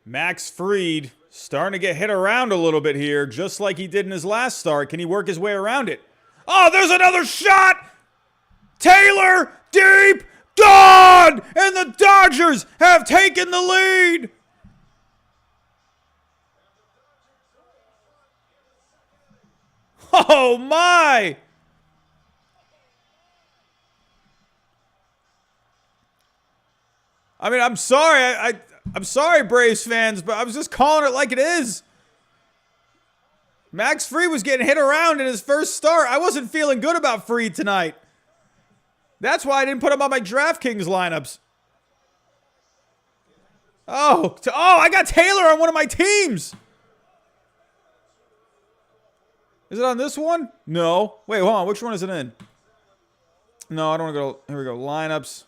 Max Fried starting to get hit around a little bit here, just like he did in his last start. Can he work his way around it? Oh, there's another shot! Taylor, deep, gone! And the Dodgers have taken the lead! Oh, my! I mean, I'm sorry. I'm sorry, Braves fans, but I was just calling it like it is. Max Fried was getting hit around in his first start. I wasn't feeling good about Fried tonight. That's why I didn't put him on my DraftKings lineups. Oh, I got Taylor on one of my teams. Is it on this one? No. Wait, hold on. Which one is it in? No, I don't want to go. Here we go. Lineups.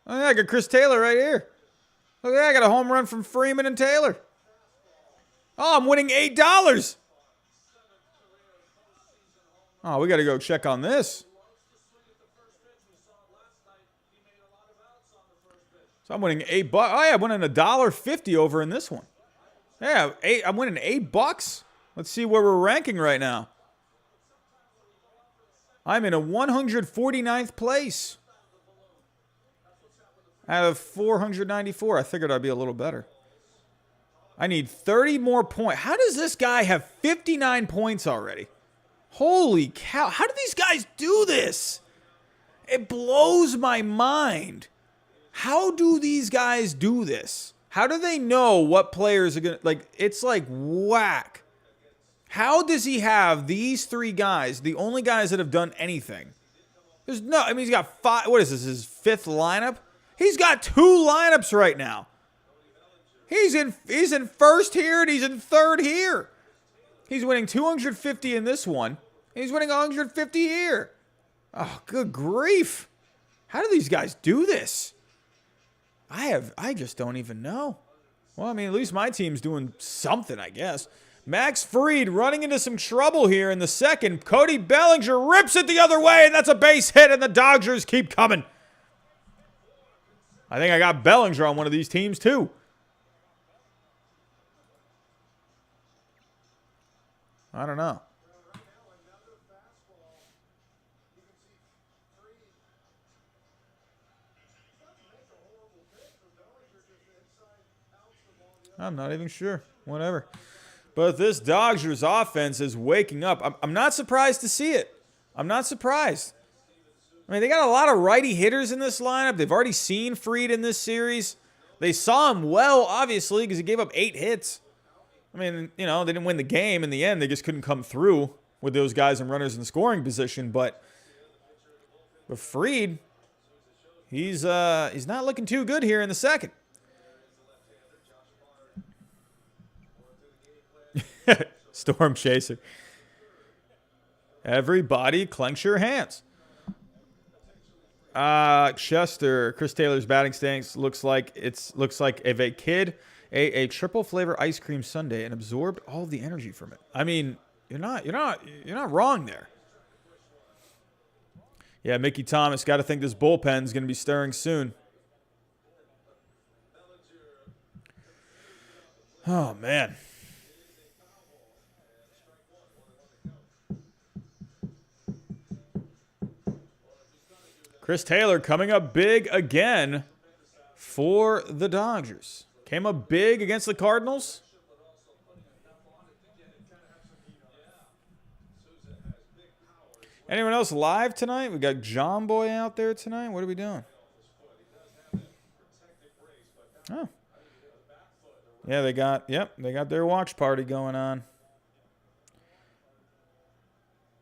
Oh, yeah, I got Chris Taylor right here. Look at that. I got a home run from Freeman and Taylor. Oh, I'm winning $8. Oh, we got to go check on this. So I'm winning $8. Oh, yeah, I'm winning $1.50 over in this one. Yeah, I'm winning $8. Let's see where we're ranking right now. I'm in a 149th place. Out of 494, I figured I'd be a little better. I need 30 more points. How does this guy have 59 points already? Holy cow. How do these guys do this? It blows my mind. How do these guys do this? How do they know what players are going to... Like, it's like whack. How does he have these three guys, the only guys that have done anything? There's no... I mean, he's got five... What is this, his fifth lineup? He's got 2 lineups right now. He's in first here and he's in third here. He's winning 250 in this one. And he's winning 150 here. Oh, good grief. How do these guys do this? I just don't even know. Well, I mean, at least my team's doing something, I guess. Max Fried running into some trouble here in the second. Cody Bellinger rips it the other way, and that's a base hit, and the Dodgers keep coming. I think I got Bellinger on one of these teams, too. I don't know. I'm not even sure. Whatever. But this Dodgers offense is waking up. I'm not surprised to see it. I'm not surprised. I mean, they got a lot of righty hitters in this lineup. They've already seen Fried in this series. They saw him well, obviously, because he gave up 8 hits. I mean, you know, they didn't win the game in the end. They just couldn't come through with those guys and runners in scoring position. But Fried, he's not looking too good here in the second. Storm Chaser. Everybody clench your hands. Chester, Chris Taylor's batting stance looks like if a kid ate a triple flavor ice cream sundae and absorbed all the energy from it. I mean, You're not wrong there. Yeah, Mickey Thomas, got to think this bullpen's going to be stirring soon. Oh, man. Chris Taylor coming up big again for the Dodgers. Came up big against the Cardinals. Anyone else live tonight? We got John Boy out there tonight. What are we doing? Oh. Yeah, they got their watch party going on.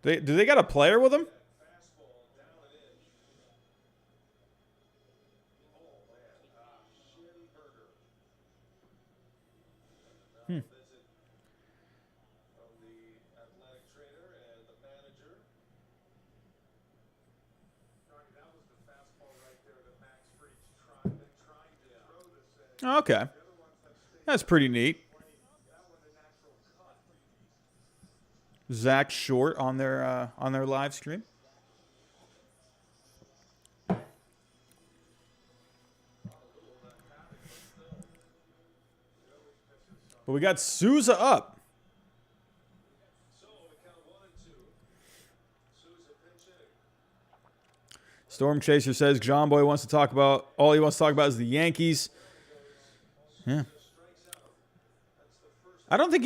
Do they got a player with them? Okay. That's pretty neat. Zach Short on their live stream. But we got Souza up. Storm Chaser says John Boy wants to talk about all he wants to talk about is the Yankees. Yeah. I don't think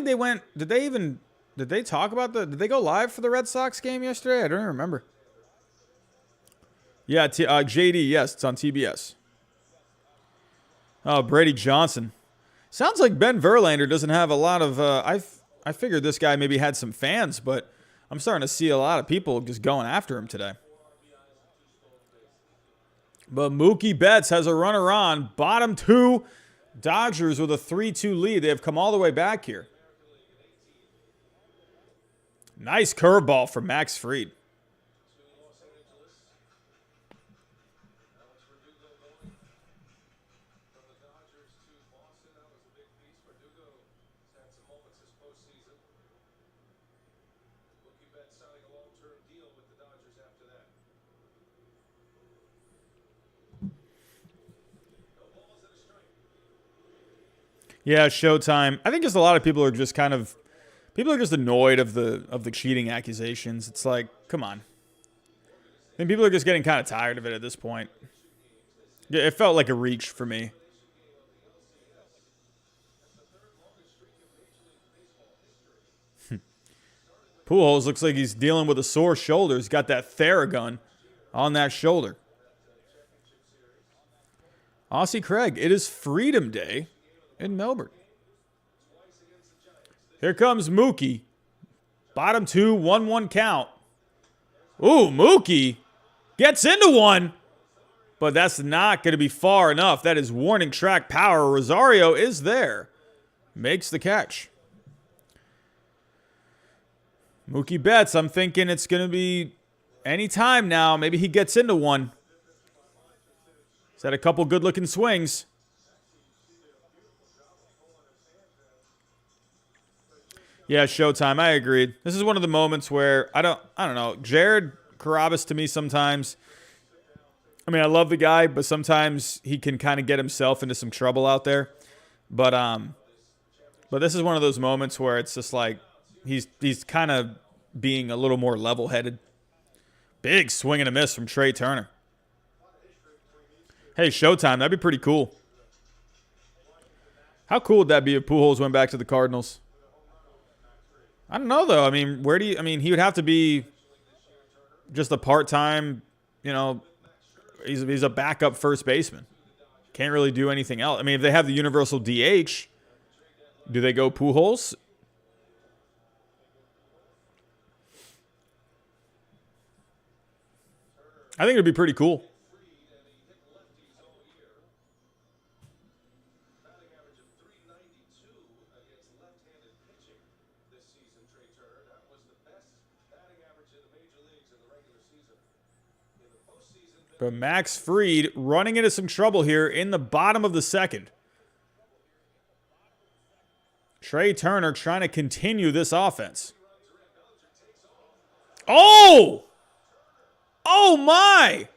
they went. Did they talk about did they go live for the Red Sox game yesterday? I don't even remember. Yeah, JD, yes, it's on TBS. Oh, Brady Johnson. Sounds like Ben Verlander doesn't have a lot of I figured this guy maybe had some fans, but I'm starting to see a lot of people just going after him today. But Mookie Betts has a runner on. Bottom two. Dodgers with a 3-2 lead. They have come all the way back here. Nice curveball from Max Fried. Yeah, Showtime. I think just a lot of people are just annoyed of the cheating accusations. It's like, come on. I think people are just getting kind of tired of it at this point. Yeah, it felt like a reach for me. Pujols looks like he's dealing with a sore shoulder. He's got that Theragun on that shoulder. Aussie Craig, it is Freedom Day in Melbourne. Here comes Mookie. Bottom two, 1-1 count. Ooh, Mookie gets into one. But that's not going to be far enough. That is warning track power. Rosario is there. Makes the catch. Mookie Betts, I'm thinking it's going to be any time now. Maybe he gets into one. He's had a couple good-looking swings. Yeah, Showtime. I agreed. This is one of the moments where I don't know. Jared Carabas to me sometimes. I mean, I love the guy, but sometimes he can kind of get himself into some trouble out there. But this is one of those moments where it's just like he's kind of being a little more level-headed. Big swing and a miss from Trey Turner. Hey, Showtime. That'd be pretty cool. How cool would that be if Pujols went back to the Cardinals? I don't know, though. I mean, he would have to be just a part-time, he's a backup first baseman. Can't really do anything else. I mean, if they have the universal DH, do they go Pujols? I think it would be pretty cool. But Max Fried running into some trouble here in the bottom of the second. Trey Turner trying to continue this offense. Oh! Oh, my!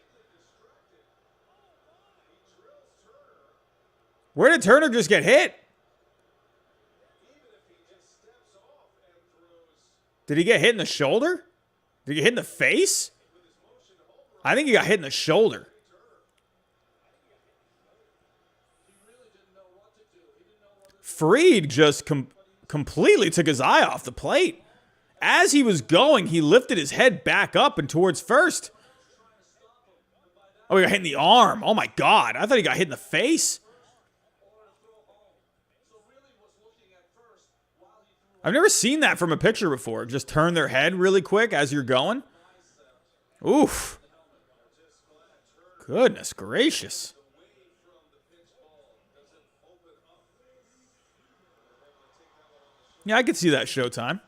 Where did Turner just get hit? Did he get hit in the shoulder? Did he get hit in the face? I think he got hit in the shoulder. Fried just completely took his eye off the plate. As he was going, he lifted his head back up and towards first. Oh, he got hit in the arm. Oh, my God. I thought he got hit in the face. I've never seen that from a pitcher before. Just turn their head really quick as you're going. Oof. Goodness gracious. Yeah, I could see that Showtime.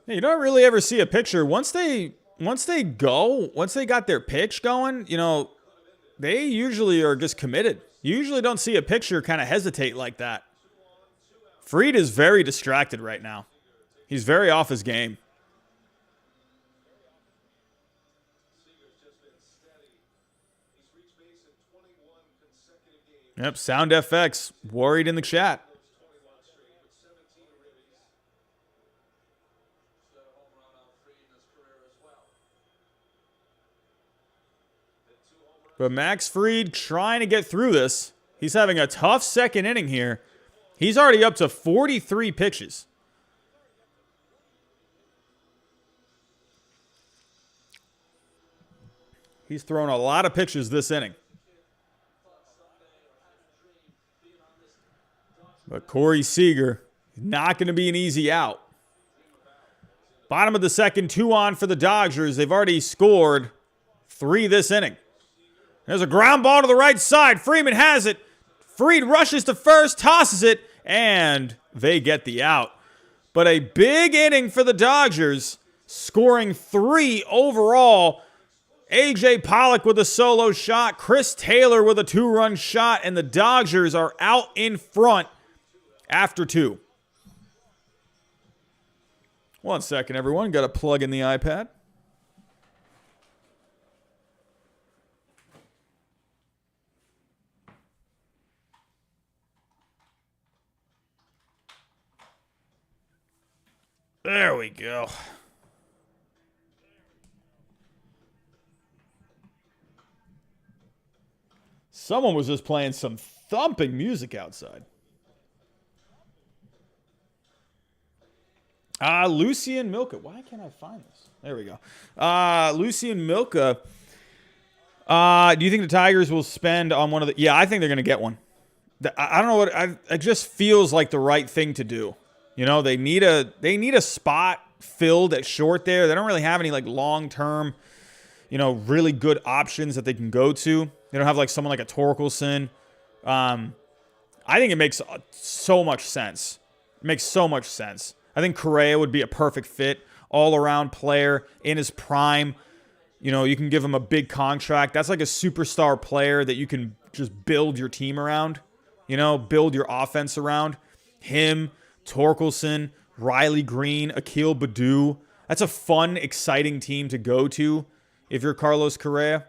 Yeah, you don't really ever see a pitcher once they got their pitch going, they usually are just committed. You usually don't see a pitcher kind of hesitate like that. Fried is very distracted right now. He's very off his game. Yep, Sound FX worried in the chat. But Max Fried trying to get through this. He's having a tough second inning here. He's already up to 43 pitches. He's thrown a lot of pitches this inning. But Corey Seager, not going to be an easy out. Bottom of the second, 2 on for the Dodgers. They've already scored 3 this inning. There's a ground ball to the right side. Freeman has it. Fried rushes to first, tosses it, and they get the out. But a big inning for the Dodgers, scoring 3 overall. A.J. Pollock with a solo shot, Chris Taylor with a 2-run shot, and the Dodgers are out in front after 2. 1 second, everyone. Got to plug in the iPad. There we go. Someone was just playing some thumping music outside. Lucian Milka. Why can't I find this? There we go. Lucian Milka. Do you think the Tigers will spend on one of the... Yeah, I think they're going to get one. I don't know what... It just feels like the right thing to do. They need a spot filled at short there. They don't really have any long-term, really good options that they can go to. They don't have someone like a Torkelson. I think it makes so much sense. It makes so much sense. I think Correa would be a perfect fit, all-around player in his prime. You can give him a big contract. That's like a superstar player that you can just build your team around, build your offense around. Him, Torkelson, Riley Green, Akil Baddoo. That's a fun, exciting team to go to if you're Carlos Correa.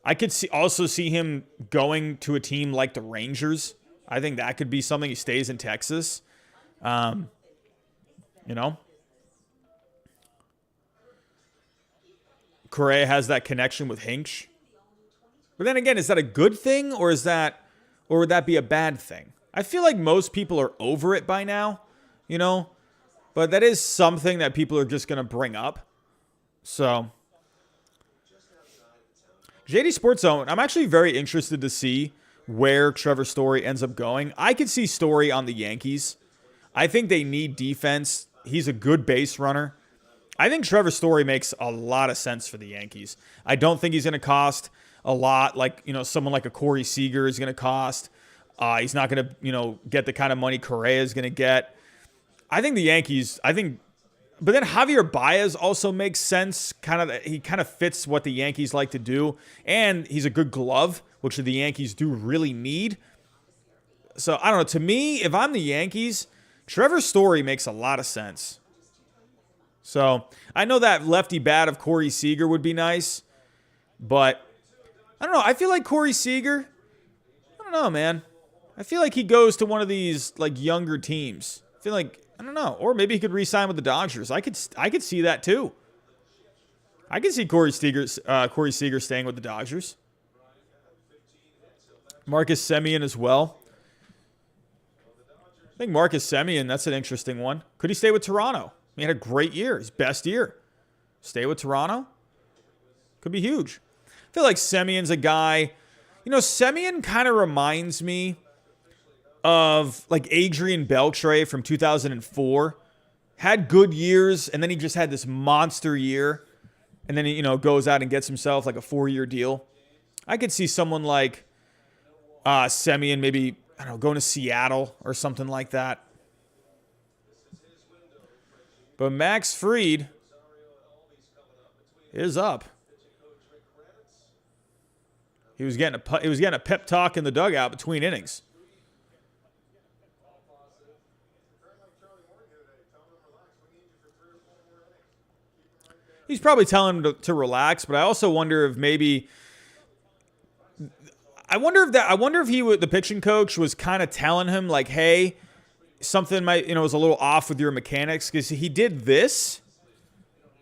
I could also see him going to a team like the Rangers. I think that could be something. He stays in Texas. Correa has that connection with Hinch. But then again, is that a good thing or would that be a bad thing? I feel like most people are over it by now, but that is something that people are just going to bring up. So, JD Sports Zone, I'm actually very interested to see where Trevor Story ends up going. I could see Story on the Yankees. I think they need defense. He's a good base runner. I think Trevor Story makes a lot of sense for the Yankees. I don't think he's going to cost a lot like, someone like a Corey Seager is going to cost. He's not going to, get the kind of money Correa is going to get. I think the Yankees, But then Javier Baez also makes sense. He kind of fits what the Yankees like to do. And he's a good glove, which the Yankees do really need. So, I don't know. To me, if I'm the Yankees, Trevor Story makes a lot of sense. So, I know that lefty bat of Corey Seager would be nice. But, I don't know. I feel like Corey Seager, I don't know, man. I feel like he goes to one of these, like, younger teams. I feel like, I don't know. Or maybe he could re-sign with the Dodgers. I could see that, too. I could see Corey Seager staying with the Dodgers. Marcus Semien as well. I think Marcus Semien, that's an interesting one. Could he stay with Toronto? He had a great year, his best year. Stay with Toronto? Could be huge. I feel like Semien's a guy. Semien kind of reminds me of like Adrian Beltre from 2004. Had good years, and then he just had this monster year. And then he, goes out and gets himself like a 4-year deal. I could see someone like Semien maybe, I don't know, going to Seattle or something like that. But Max Fried is up. He was getting a pep talk in the dugout between innings. He's probably telling him to relax, but I also wonder if maybe the pitching coach was kind of telling him like, hey, something was a little off with your mechanics because he did this.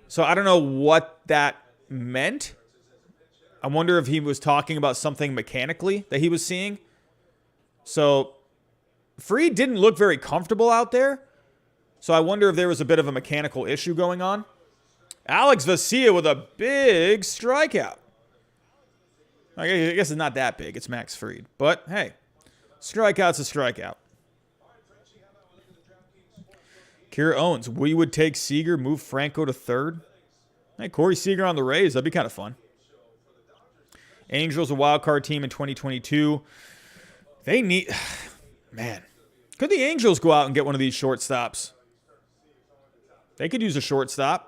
So I don't know what that meant. I wonder if he was talking about something mechanically that he was seeing. So Fried didn't look very comfortable out there. So I wonder if there was a bit of a mechanical issue going on. Alex Vesia with a big strikeout. I guess it's not that big. It's Max Fried. But, hey, strikeout's a strikeout. Kira Owens, we would take Seager, move Franco to third. Hey, Corey Seager on the Rays. That'd be kind of fun. Angels, a wild card team in 2022. They need... Man. Could the Angels go out and get one of these shortstops? They could use a shortstop.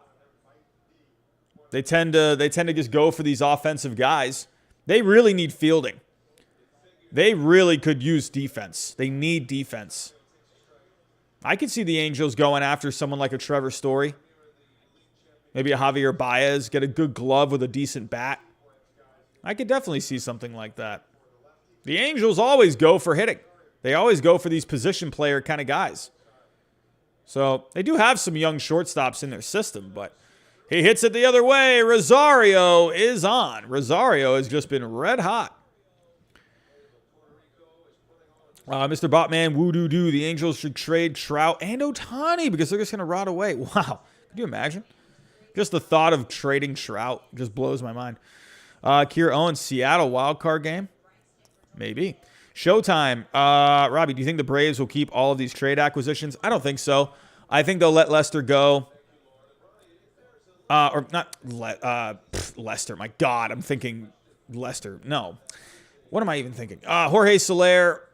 They tend to just go for these offensive guys. They really need fielding. They really could use defense. They need defense. I could see the Angels going after someone like a Trevor Story. Maybe a Javier Baez, get a good glove with a decent bat. I could definitely see something like that. The Angels always go for hitting. They always go for these position player kind of guys. So they do have some young shortstops in their system, but he hits it the other way. Rosario is on. Rosario has just been red hot. Mr. Botman, woo-doo-doo. The Angels should trade Trout and Ohtani because they're just going to rot away. Wow. Could you imagine? Just the thought of trading Trout just blows my mind. Kira Owens, Seattle wildcard game? Maybe. Showtime. Robbie, do you think the Braves will keep all of these trade acquisitions? I don't think so. I think they'll let Lester go. Or not Lester. My God, I'm thinking Lester. No. What am I even thinking? Jorge Soler.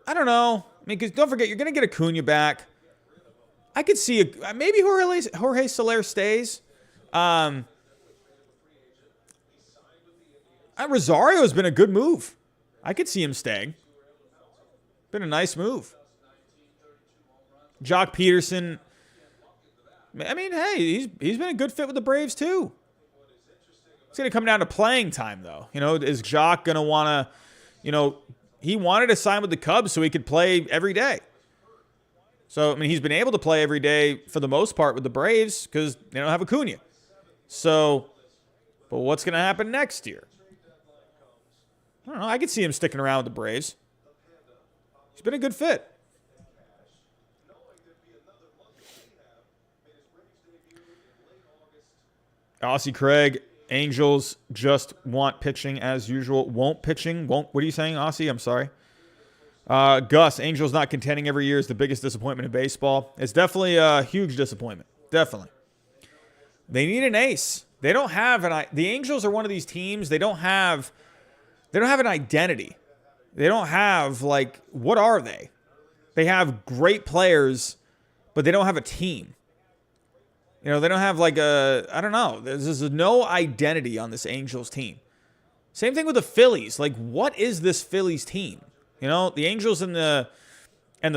I don't know. I mean, because don't forget, you're going to get Acuna back. I could see maybe Jorge Soler stays. Rosario has been a good move. I could see him staying. Been a nice move. Jock Peterson. I mean, hey, he's been a good fit with the Braves too. It's going to come down to playing time, though. Is Jock going to want to, he wanted to sign with the Cubs so he could play every day. So, I mean, he's been able to play every day for the most part with the Braves because they don't have Acuna. So, but what's going to happen next year? I don't know. I could see him sticking around with the Braves. He's been a good fit. Aussie Craig, Angels just want pitching as usual. What are you saying, Aussie? I'm sorry. Gus, Angels not contending every year is the biggest disappointment in baseball. It's definitely a huge disappointment. Definitely. They need an ace. They don't have the Angels are one of these teams. They don't have an identity. They don't have, what are they? They have great players, but they don't have a team. You know, they don't have like a, I don't know. There's no identity on this Angels team. Same thing with the Phillies. Like, what is this Phillies team? You know, the Angels and the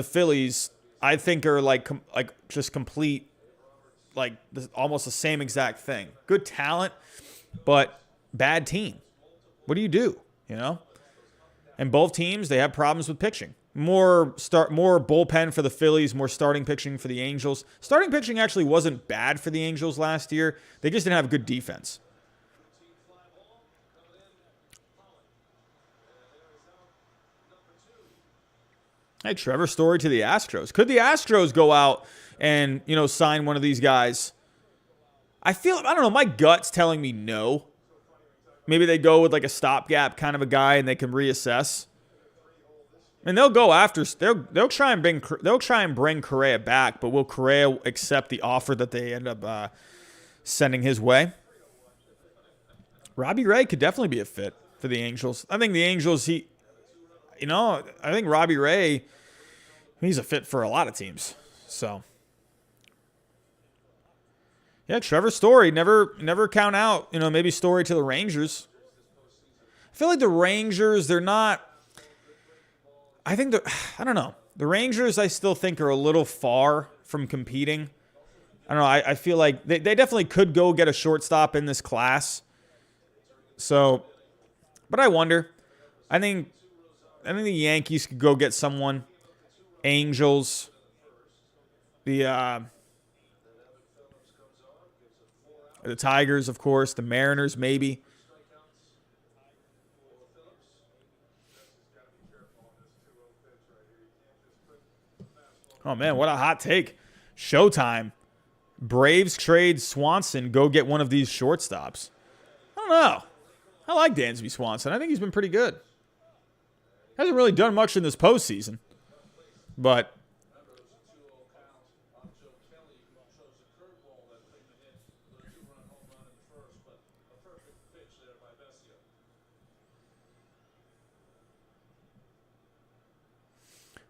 Phillies, I think, are like just complete, like almost the same exact thing. Good talent, but bad team. What do? You know? And both teams, they have problems with pitching. More bullpen for the Phillies, more starting pitching for the Angels. Starting pitching actually wasn't bad for the Angels last year. They just didn't have good defense. Hey, Trevor Story to the Astros. Could the Astros go out and, you know, sign one of these guys? I don't know, my gut's telling me no. Maybe they go with like a stopgap kind of a guy and they can reassess. And they'll go after. They'll try and bring Correa back, but will Correa accept the offer that they end up sending his way? Robbie Ray could definitely be a fit for the Angels. I think the Angels. I think Robbie Ray. He's a fit for a lot of teams. So, yeah, Trevor Story never count out. You know, maybe Story to the Rangers. I feel like the Rangers. They're not. I don't know. The Rangers, I still think, are a little far from competing. I don't know. I feel like they definitely could go get a shortstop in this class. So, but I wonder. I think the Yankees could go get someone. Angels. The Tigers, of course. The Mariners, maybe. Oh, man, what a hot take. Showtime. Braves trade Swanson, go get one of these shortstops. I don't know. I like Dansby Swanson. I think he's been pretty good. Hasn't really done much in this postseason. But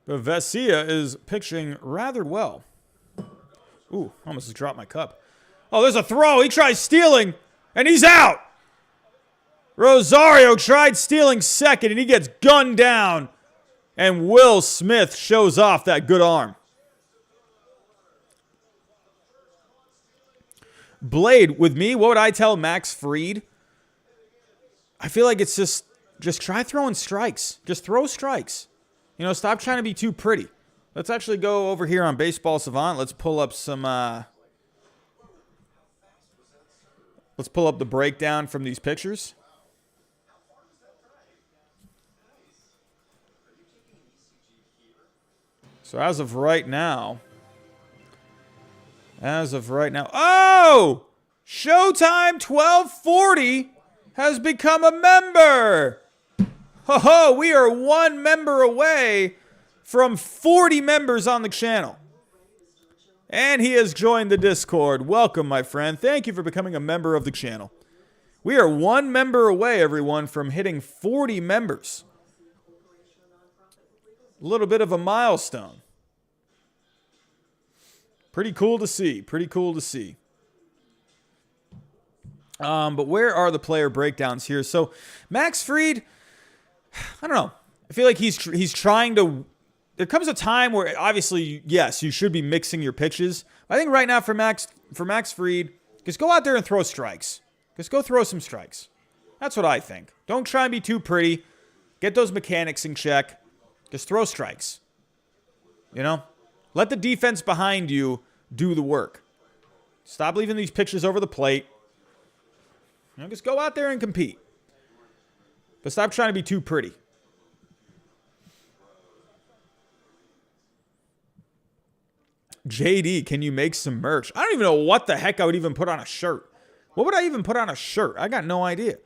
Vesia is pitching rather well. Ooh, almost just dropped my cup. Oh, there's a throw. He tries stealing, and he's out. Rosario tried stealing second, and he gets gunned down. And Will Smith shows off that good arm. Blade, with me, what would I tell Max Fried? I feel like it's just try throwing strikes. Just throw strikes. You know, stop trying to be too pretty. Let's actually go over here on Baseball Savant. Let's pull up some. Let's pull up the breakdown from these pictures. So as of right now, oh! Showtime 1240 has become a member. Ho ho, we are one member away from 40 members on the channel. And he has joined the Discord. Welcome, my friend. Thank you for becoming a member of the channel. We are one member away, everyone, from hitting 40 members. A little bit of a milestone. Pretty cool to see. Pretty cool to see. But where are the player breakdowns here? So Max Fried, I don't know. I feel like he's trying to. There comes a time where obviously, yes, you should be mixing your pitches. I think right now for Max Fried, just go out there and throw strikes. Just go throw some strikes. That's what I think. Don't try and be too pretty. Get those mechanics in check. Just throw strikes. You know? Let the defense behind you do the work. Stop leaving these pitches over the plate. You know, just go out there and compete. But stop trying to be too pretty. JD, can you make some merch? I don't even know what the heck I would even put on a shirt. What would I even put on a shirt? I got no idea.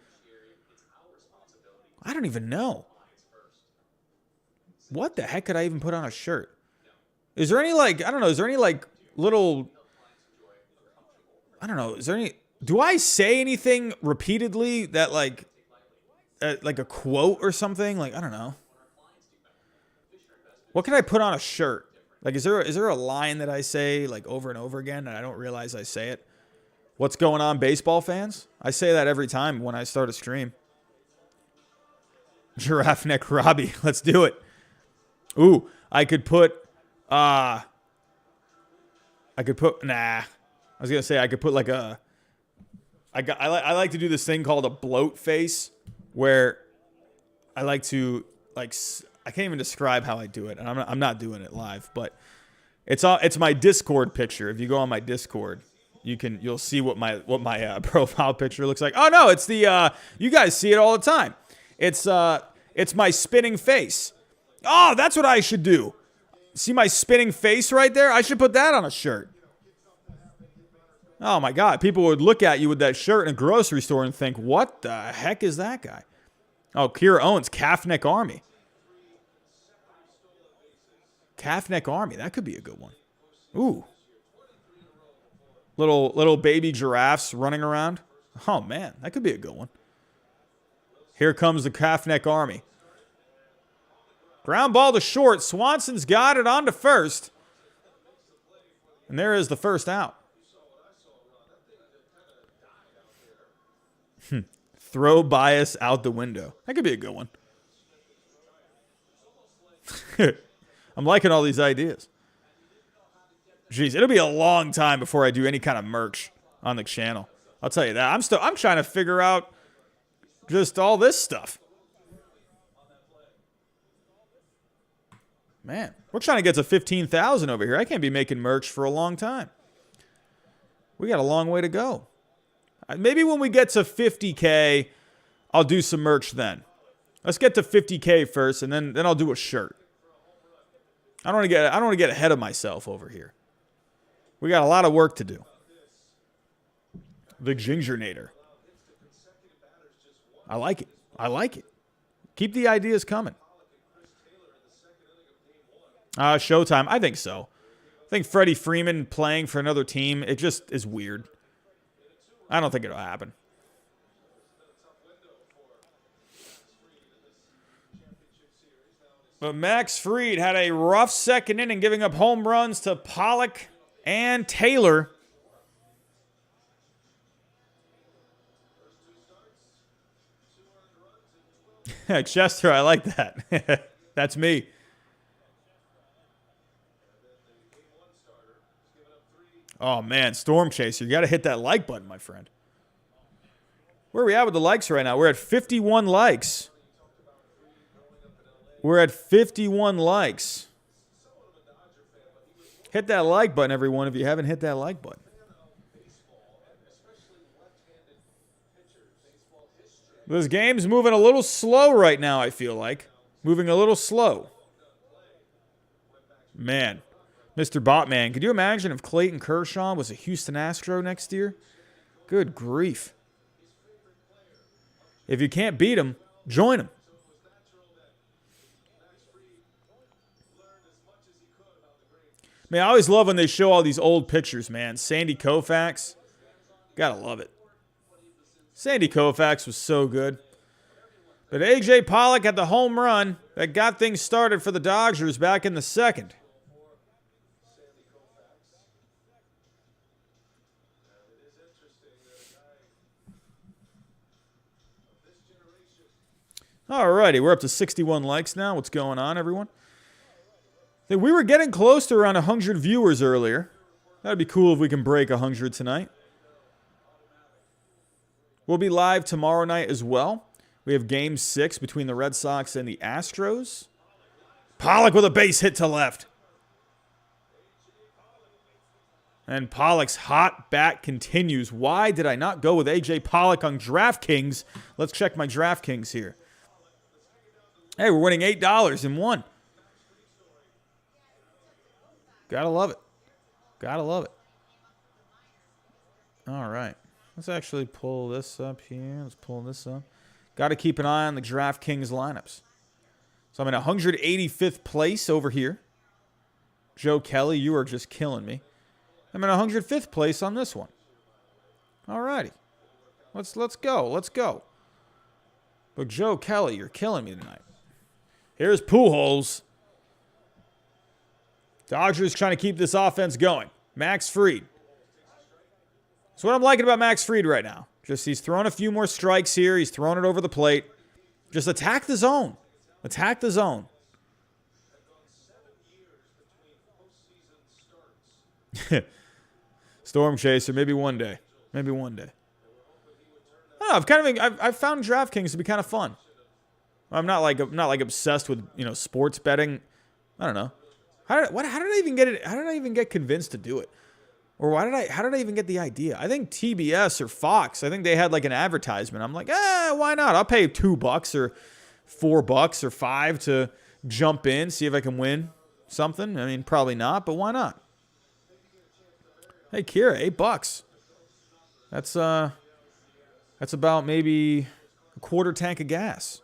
I don't even know. What the heck could I even put on a shirt? Is there any like, I don't know, is there any like little, I don't know, is there any, do I say anything repeatedly that like a quote or something? Like, I don't know. What can I put on a shirt? Like, is there a line that I say, like, over and over again and I don't realize I say it? What's going on, baseball fans? I say that every time when I start a stream. Giraffe neck Robbie. Let's do it. Ooh, I could put, nah. I was going to say I could put like a, I like to do this thing called a bloat face where I like to, like, I can't even describe how I do it, and I'm not doing it live, but it's my Discord picture. If you go on my Discord, you'll see what my profile picture looks like. Oh no, it's the you guys see it all the time. It's my spinning face. Oh, that's what I should do. See my spinning face right there? I should put that on a shirt. Oh my God, people would look at you with that shirt in a grocery store and think, "What the heck is that guy?" Oh, Kira Owens, calf neck army. Calf neck army, that could be a good one. Ooh. Little baby giraffes running around. Oh man, that could be a good one. Here comes the calf neck army. Ground ball to short. Swanson's got it on to first. And there is the first out. Throw bias out the window. That could be a good one. I'm liking all these ideas. Jeez, it'll be a long time before I do any kind of merch on the channel. I'll tell you that. I'm trying to figure out just all this stuff. Man, we're trying to get to 15,000 over here. I can't be making merch for a long time. We got a long way to go. Maybe when we get to 50K, I'll do some merch then. Let's get to 50K first, and then I'll do a shirt. I don't want to get ahead of myself over here. We got a lot of work to do. The Gingernator. I like it. I like it. Keep the ideas coming. Showtime. I think so. I think Freddie Freeman playing for another team, it just is weird. I don't think it'll happen. But Max Fried had a rough second inning, giving up home runs to Pollock and Taylor. Chester, I like that. That's me. Oh, man, Storm Chaser. You got to hit that like button, my friend. Where are we at with the likes right now? We're at 51 likes. We're at 51 likes. Hit that like button, everyone, if you haven't hit that like button. This game's moving a little slow right now, I feel like. Moving a little slow. Man. Mr. Botman, could you imagine if Clayton Kershaw was a Houston Astro next year? Good grief. If you can't beat him, join him. Man, I always love when they show all these old pictures, man. Sandy Koufax. Gotta love it. Sandy Koufax was so good. But A.J. Pollock had the home run that got things started for the Dodgers back in the second. Alrighty, we're up to 61 likes now. What's going on, everyone? I think we were getting close to around 100 viewers earlier. That'd be cool if we can break 100 tonight. We'll be live tomorrow night as well. We have Game 6 between the Red Sox and the Astros. Pollock with a base hit to left. And Pollock's hot bat continues. Why did I not go with A.J. Pollock on DraftKings? Let's check my DraftKings here. Hey, we're winning $8 in one. Gotta love it. Gotta love it. All right. Let's actually pull this up here. Let's pull this up. Got to keep an eye on the DraftKings lineups. So I'm in 185th place over here. Joe Kelly, you are just killing me. I'm in 105th place on this one. All righty. Let's go. Let's go. But Joe Kelly, you're killing me tonight. Here's Pujols. Dodgers trying to keep this offense going. Max Fried. That's what I'm liking about Max Fried right now. Just he's throwing a few more strikes here. He's throwing it over the plate. Just attack the zone. Attack the zone. Storm Chaser, maybe one day. Maybe one day. I don't know, I've found DraftKings to be kind of fun. I'm not like obsessed with, sports betting. I don't know. How did I even get it? How did I even get convinced to do it? Or how did I even get the idea? I think TBS or Fox, I think they had like an advertisement. I'm like, why not? I'll pay $2 or $4 or $5 to jump in, see if I can win something. I mean, probably not, but why not? Hey, Kira, $8. That's about maybe a quarter tank of gas.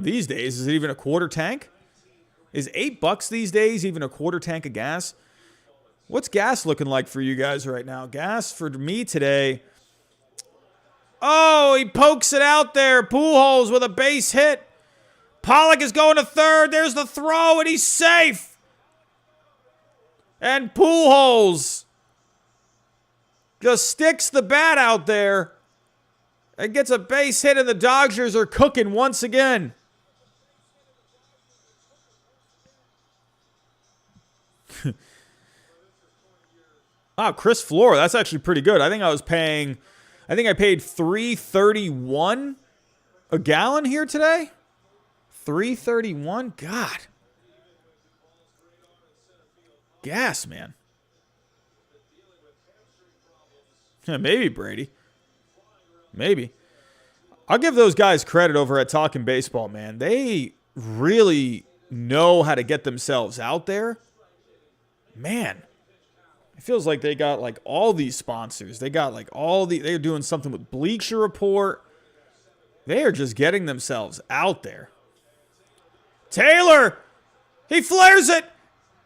These days, is it even a quarter tank? Is $8 these days even a quarter tank of gas? What's gas looking like for you guys right now? Gas for me today. Oh, he pokes it out there. Pujols with a base hit. Pollock is going to third. There's the throw, and he's safe. And Pujols just sticks the bat out there and gets a base hit, and the Dodgers are cooking once again. Wow, Chris Flora, that's actually pretty good. I think I paid $3.31 a gallon here today. $3.31? God. Gas, man. Maybe, Brady. Maybe. I'll give those guys credit over at Talking Baseball, man. They really know how to get themselves out there. Man. It feels like they got like all these sponsors. They got like they're doing something with Bleacher Report. They are just getting themselves out there. Taylor, he flares it.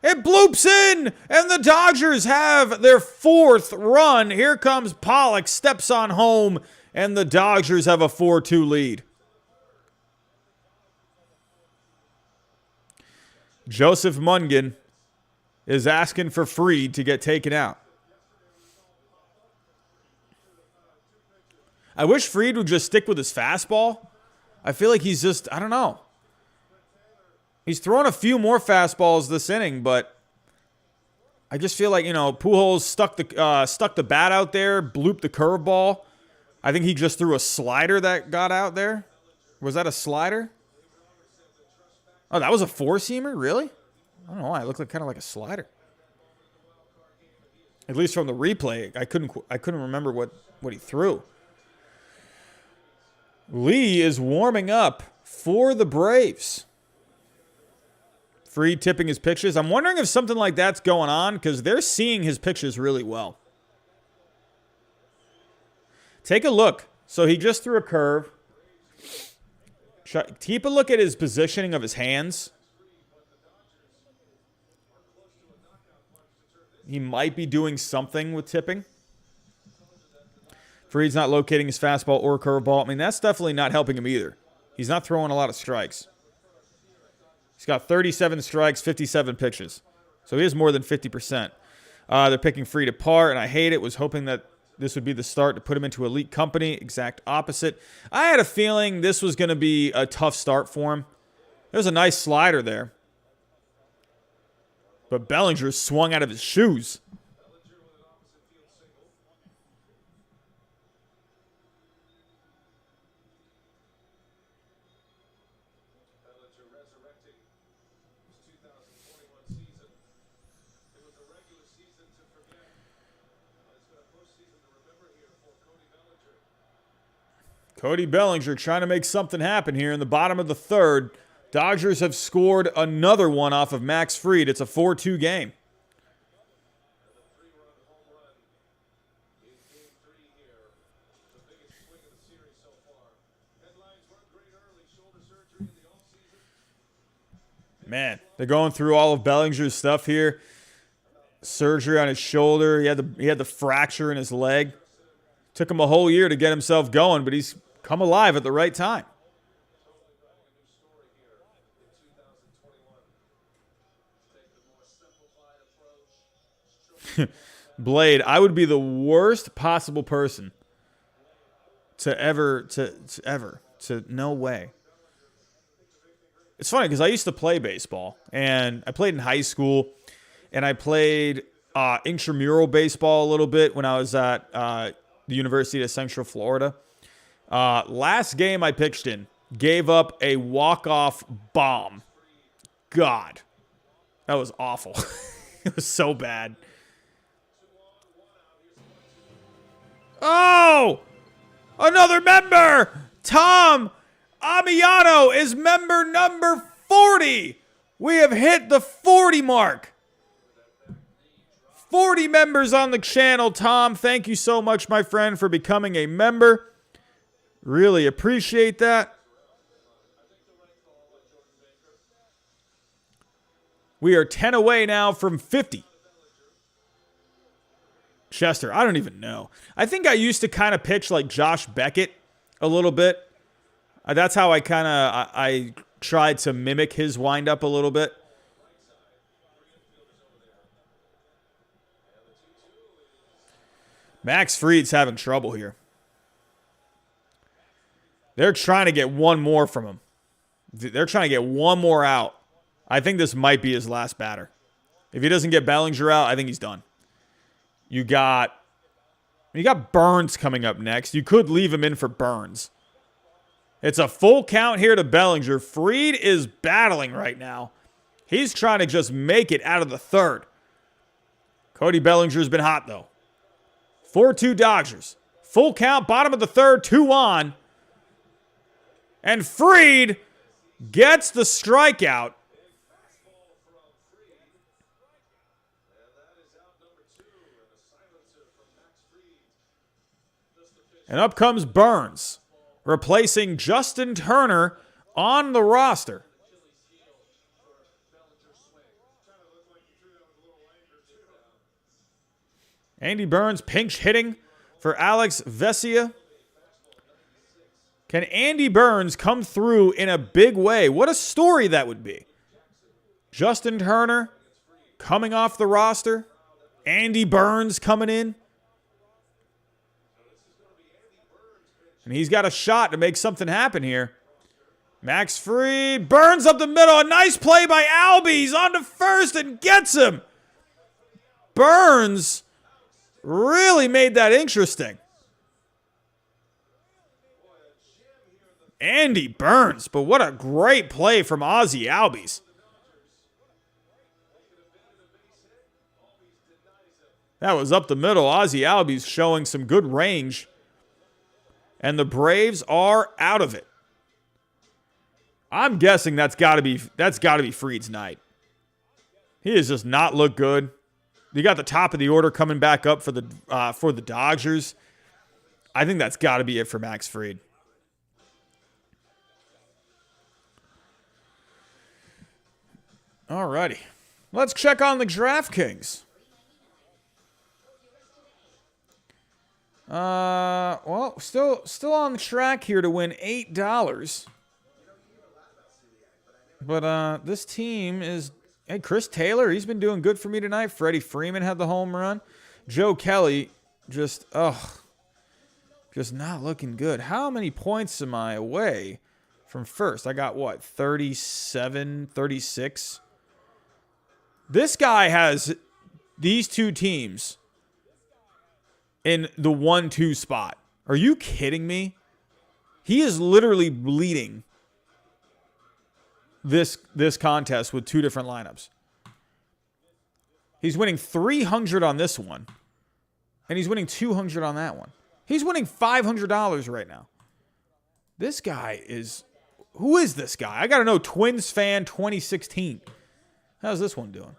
It bloops in, and the Dodgers have their 4th run. Here comes Pollock, steps on home, and the Dodgers have a 4-2 lead. Joseph Mungan is asking for Fried to get taken out. I wish Fried would just stick with his fastball. I feel like he's just, I don't know. He's thrown a few more fastballs this inning, but I just feel like, Pujols stuck the bat out there, blooped the curveball. I think he just threw a slider that got out there. Was that a slider? Oh, that was a 4-seamer? Really? I don't know why. It looked kind of like a slider. At least from the replay, I couldn't remember what he threw. Lee is warming up for the Braves. Fried tipping his pitches. I'm wondering if something like that's going on because they're seeing his pitches really well. Take a look. So he just threw a curve. Keep a look at his positioning of his hands. He might be doing something with tipping. Fried's not locating his fastball or curveball. I mean, that's definitely not helping him either. He's not throwing a lot of strikes. He's got 37 strikes, 57 pitches. So he is more than 50%. They're picking Fried apart, and I hate it. Was hoping that this would be the start to put him into elite company. Exact opposite. I had a feeling this was going to be a tough start for him. There's a nice slider there. But Bellinger swung out of his shoes. Cody Bellinger trying to make something happen here in the bottom of the 3rd. Dodgers have scored another one off of Max Fried. It's a 4-2 game. Man, they're going through all of Bellinger's stuff here. Surgery on his shoulder. He had the fracture in his leg. Took him a whole year to get himself going, but he's come alive at the right time. Blade, I would be the worst possible person to no way. It's funny because I used to play baseball, and I played in high school, and I played intramural baseball a little bit when I was at the University of Central Florida. Last game I pitched in, gave up a walk-off bomb. God, that was awful. It was so bad. Oh, another member. Tom Amiano is member number 40. We have hit the 40 mark. 40 members on the channel. Tom, thank you so much, my friend, for becoming a member. Really appreciate that. We are 10 away now from 50. Chester, I don't even know. I think I used to kind of pitch like Josh Beckett a little bit. That's how I tried to mimic his windup a little bit. Max Fried's having trouble here. They're trying to get one more from him. They're trying to get one more out. I think this might be his last batter. If he doesn't get Bellinger out, I think he's done. You got Burns coming up next. You could leave him in for Burns. It's a full count here to Bellinger. Fried is battling right now. He's trying to just make it out of the third. Cody Bellinger's been hot, though. 4-2 Dodgers. Full count, bottom of the third, 2 on. And Fried gets the strikeout. And up comes Burns, replacing Justin Turner on the roster. Andy Burns pinch hitting for Alex Vesia. Can Andy Burns come through in a big way? What a story that would be. Justin Turner coming off the roster. Andy Burns coming in. And he's got a shot to make something happen here. Max Fried, Burns up the middle. A nice play by Albies on to first and gets him. Burns really made that interesting. Andy Burns, but what a great play from Ozzie Albies. That was up the middle. Ozzie Albies showing some good range. And the Braves are out of it. I'm guessing that's got to be Fried's night. He has just not looked good. You got the top of the order coming back up for the Dodgers. I think that's got to be it for Max Fried. Alrighty. Let's check on the DraftKings. Well, still on the track here to win $8. But this team is... Hey, Chris Taylor, he's been doing good for me tonight. Freddie Freeman had the home run. Joe Kelly just not looking good. How many points am I away from first? I got, what, 37, 36? This guy has these two teams in the 1-2 spot. Are you kidding me? He is literally leading this contest with two different lineups. He's winning 300 on this one, and he's winning 200 on that one. He's winning $500 right now. This guy is... Who is this guy? I got to know. Twins fan 2016. How's this one doing?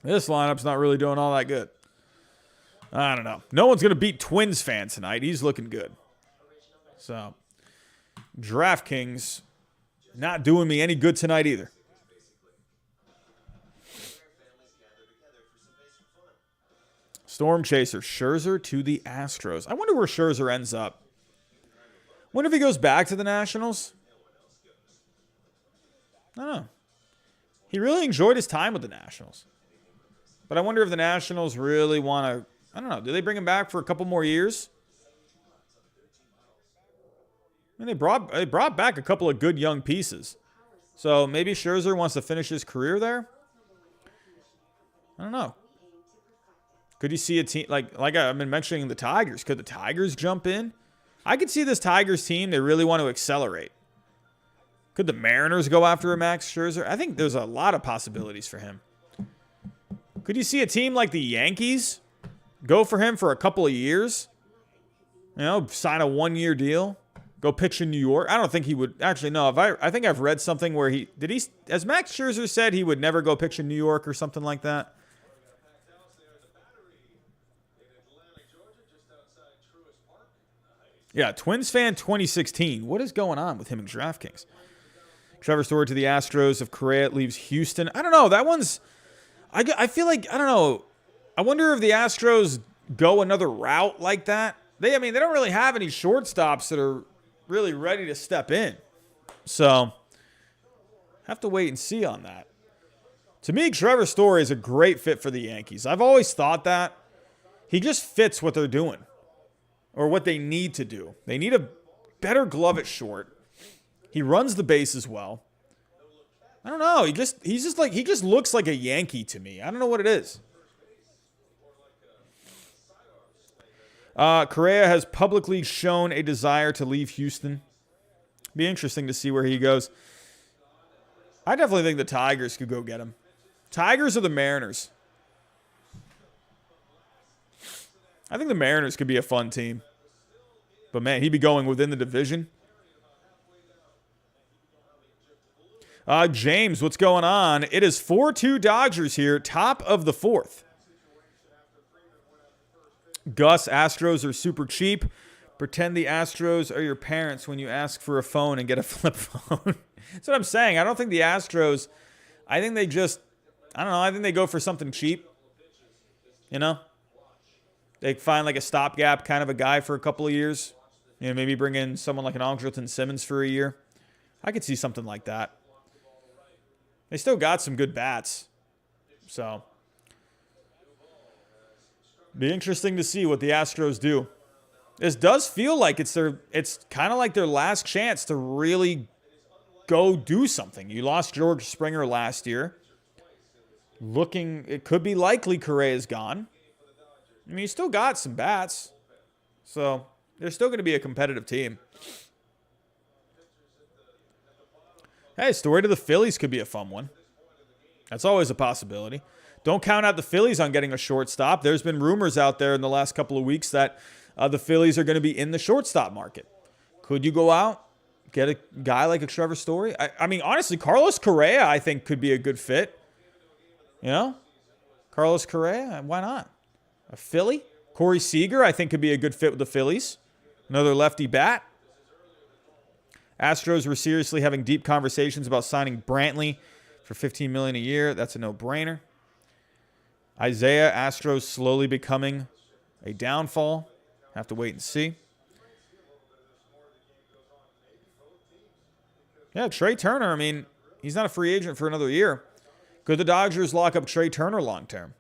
This lineup's not really doing all that good. I don't know. No one's going to beat Twins fan tonight. He's looking good. So, DraftKings not doing me any good tonight either. Storm Chaser, Scherzer to the Astros. I wonder where Scherzer ends up. Wonder if he goes back to the Nationals. I don't know. He really enjoyed his time with the Nationals. But I wonder if the Nationals really want to, I don't know, do they bring him back for a couple more years? I mean, they brought back a couple of good young pieces. So maybe Scherzer wants to finish his career there? I don't know. Could you see a team, like I've been mentioning the Tigers, could the Tigers jump in? I could see this Tigers team, they really want to accelerate. Could the Mariners go after a Max Scherzer? I think there's a lot of possibilities for him. Could you see a team like the Yankees go for him for a couple of years? You know, sign a 1-year deal? Go pitch in New York? I don't think he would. Actually, no. I think I've read something where has Max Scherzer said he would never go pitch in New York or something like that? Yeah, Twins fan 2016. What is going on with him in DraftKings? Trevor Story to the Astros. If Correa leaves Houston, I don't know. That one's. I feel like, I don't know. I wonder if the Astros go another route like that. They don't really have any shortstops that are really ready to step in. So, have to wait and see on that. To me, Trevor Story is a great fit for the Yankees. I've always thought that. He just fits what they're doing. Or what they need to do. They need a better glove at short. He runs the bases well. I don't know. He just looks like a Yankee to me. I don't know what it is. Correa has publicly shown a desire to leave Houston. Be interesting to see where he goes. I definitely think the Tigers could go get him. Tigers or the Mariners? I think the Mariners could be a fun team. But, man, he'd be going within the division. James, what's going on? It is 4-2 Dodgers here, top of the 4th. Gus, Astros are super cheap. Pretend the Astros are your parents when you ask for a phone and get a flip phone. That's what I'm saying. I don't think the Astros, I think they go for something cheap. You know? They find like a stopgap kind of a guy for a couple of years. You know, maybe bring in someone like an Andrelton Simmons for a year. I could see something like that. They still got some good bats. So, be interesting to see what the Astros do. This does feel like it's kind of like their last chance to really go do something. You lost George Springer last year. It could be likely Correa is gone. I mean, you still got some bats. So, they're still going to be a competitive team. Hey, Story to the Phillies could be a fun one. That's always a possibility. Don't count out the Phillies on getting a shortstop. There's been rumors out there in the last couple of weeks that the Phillies are going to be in the shortstop market. Could you go out, get a guy like a Trevor Story? I mean, honestly, Carlos Correa, I think, could be a good fit. You know? Carlos Correa, why not? A Philly? Corey Seager, I think, could be a good fit with the Phillies. Another lefty bat. Astros were seriously having deep conversations about signing Brantley for $15 million a year. That's a no-brainer. Isaiah, Astros slowly becoming a downfall. Have to wait and see. Yeah, Trey Turner, I mean, he's not a free agent for another year. Could the Dodgers lock up Trey Turner long-term?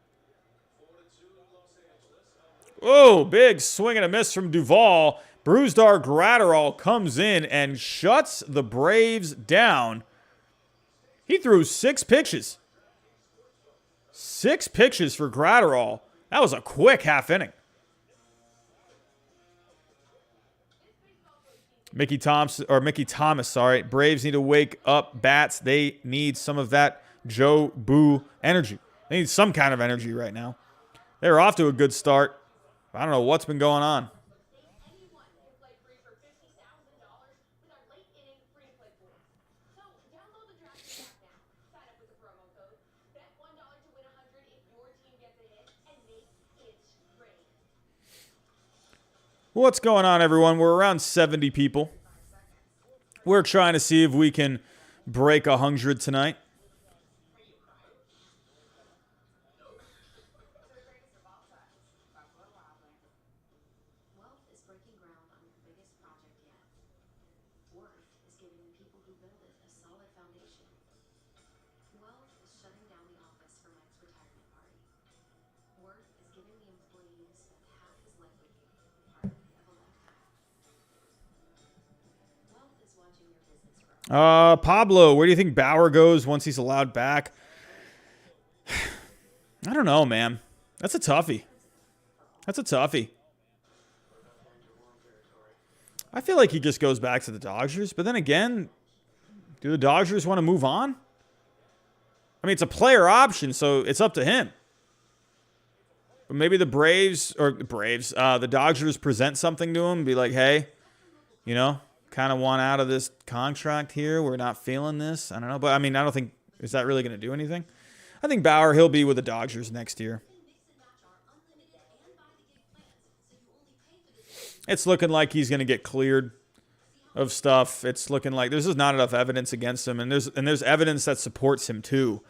Oh, big swing and a miss from Duvall. Brusdar Graterol comes in and shuts the Braves down. He threw 6 pitches. 6 pitches for Graterol. That was a quick half inning. Mickey Thomas, Braves need to wake up bats. They need some of that Joe Boo energy. They need some kind of energy right now. They're off to a good start. I don't know what's been going on. What's going on, everyone? We're around 70 people. We're trying to see if we can break 100 tonight. Pablo, where do you think Bauer goes once he's allowed back? I don't know, man. That's a toughie. That's a toughie. I feel like he just goes back to the Dodgers. But then again, do the Dodgers want to move on? I mean, it's a player option, so it's up to him. But maybe the the Dodgers present something to him, be like, hey, you know, kind of want out of this contract here. We're not feeling this. I don't know. But, I mean, I don't think, is that really going to do anything? I think Bauer, he'll be with the Dodgers next year. It's looking like he's going to get cleared of stuff. It's looking like there's just not enough evidence against him, and there's evidence that supports him too.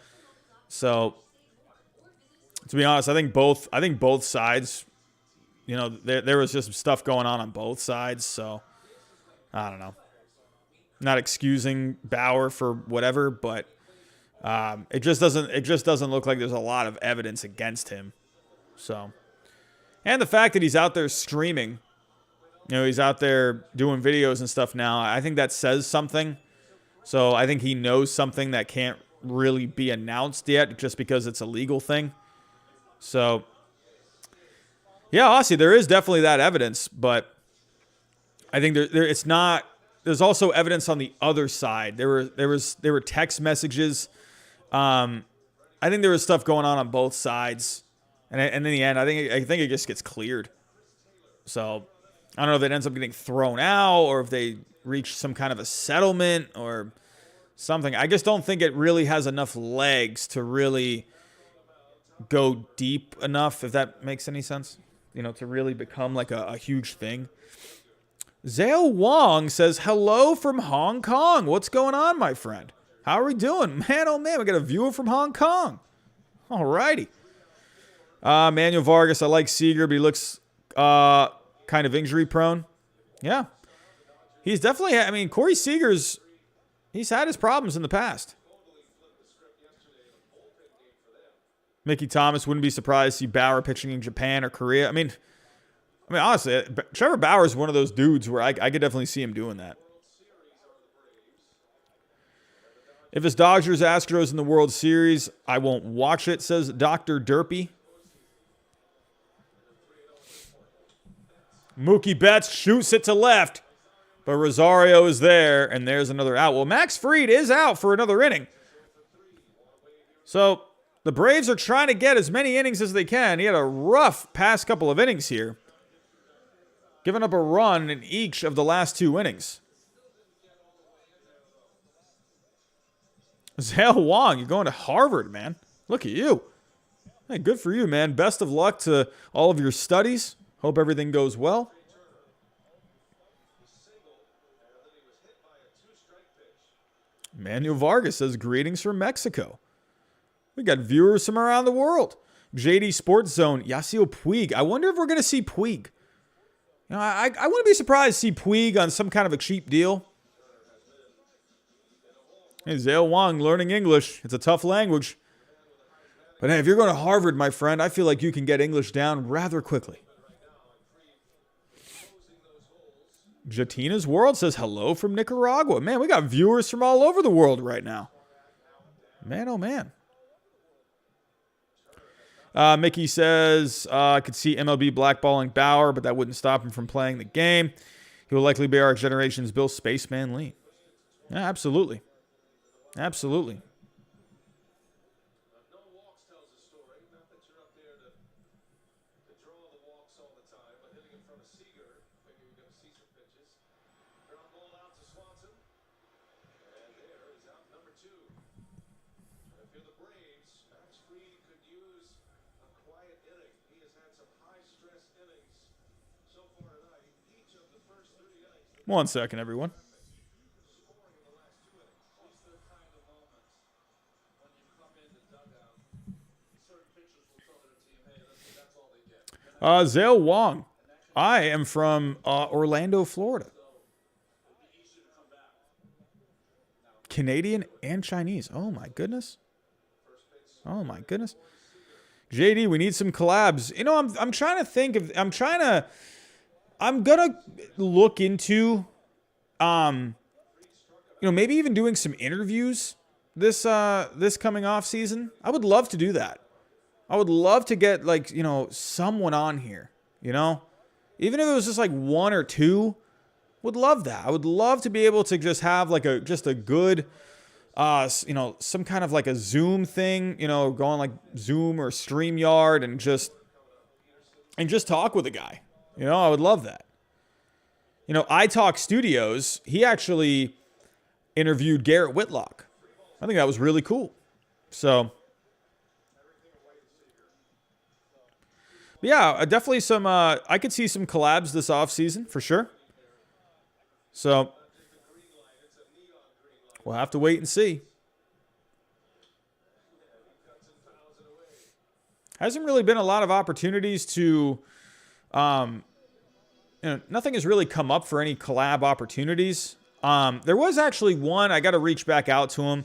So, to be honest, I think both sides, you know, there was just some stuff going on both sides. So, I don't know. Not excusing Bauer for whatever, but it just doesn't look like there's a lot of evidence against him. So, and the fact that he's out there streaming. You know, he's out there doing videos and stuff now. I think that says something. So I think he knows something that can't really be announced yet just because it's a legal thing. So, yeah, honestly, there is definitely that evidence. But I think it's not. There's also evidence on the other side. There were text messages. I think there was stuff going on both sides. And in the end, I think it just gets cleared. So I don't know if it ends up getting thrown out or if they reach some kind of a settlement or something. I just don't think it really has enough legs to really go deep enough, if that makes any sense, you know, to really become like a huge thing. Zale Wong says, hello from Hong Kong. What's going on, my friend? How are we doing? Man, oh man, we got a viewer from Hong Kong. All righty. Manuel Vargas, I like Seager, but he looks kind of injury prone. Yeah. He's definitely, I mean, Corey Seager's, he's had his problems in the past. Mickey Thomas, wouldn't be surprised to see Bauer pitching in Japan or Korea. I mean, honestly, Trevor Bauer is one of those dudes where I could definitely see him doing that. If it's Dodgers Astros in the World Series, I won't watch it, says Dr. Derpy. Mookie Betts shoots it to left, but Rosario is there, and there's another out. Well, Max Fried is out for another inning. So the Braves are trying to get as many innings as they can. He had a rough past couple of innings here, giving up a run in each of the last two innings. Zale Wong, you're going to Harvard, man. Look at you. Hey, good for you, man. Best of luck to all of your studies. Hope everything goes well. Manuel Vargas says, greetings from Mexico. We got viewers from around the world. JD Sports Zone, Yasiel Puig. I wonder if we're going to see Puig. You know, I wouldn't be surprised to see Puig on some kind of a cheap deal. Hey, Zale Wong learning English. It's a tough language. But hey, if you're going to Harvard, my friend, I feel like you can get English down rather quickly. Jatina's World says hello from Nicaragua. Man, we got viewers from all over the world right now. Man, oh man. Mickey says, I could see MLB blackballing Bauer, but that wouldn't stop him from playing the game. He will likely be our generation's Bill Spaceman Lee. Yeah, absolutely. Absolutely. One second, everyone. Zale Wong. I am from Orlando, Florida. Canadian and Chinese. Oh, my goodness. Oh, my goodness. JD, we need some collabs. You know, I'm trying to think of... I'm going to look into maybe even doing some interviews this coming off season. I would love to do that. I would love to get someone on here, even if it was just like one or two. Would love that. I would love to be able to just have just a good, some kind of like a Zoom thing, going like Zoom or StreamYard and just talk with a guy. I would love that. iTalk Studios, he actually interviewed Garrett Whitlock. I think that was really cool. So, yeah, definitely some, I could see some collabs this offseason for sure. So, we'll have to wait and see. Hasn't really been a lot of opportunities to, nothing has really come up for any collab opportunities. There was actually one. I got to reach back out to him.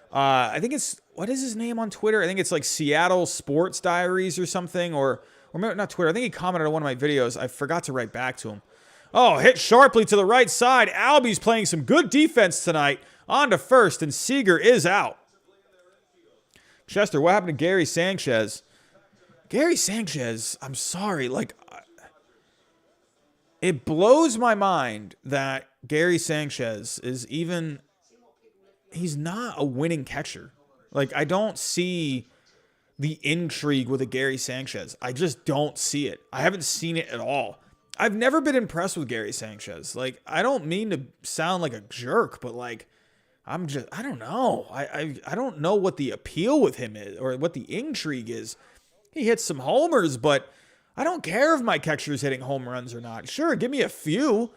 I think what is his name on Twitter? I think it's like Seattle Sports Diaries or something, or not Twitter. I think he commented on one of my videos. I forgot to write back to him. Oh, hit sharply to the right side. Albie's playing some good defense tonight. On to first, and Seager is out. Chester, what happened to Gary Sanchez? Gary Sanchez, I'm sorry. It blows my mind that Gary Sanchez he's not a winning catcher. I don't see the intrigue with a Gary Sanchez. I just don't see it. I haven't seen it at all. I've never been impressed with Gary Sanchez. I don't mean to sound like a jerk, but I don't know. I don't know what the appeal with him is or what the intrigue is. He hits some homers, but I don't care if my catcher is hitting home runs or not. Sure, give me a few.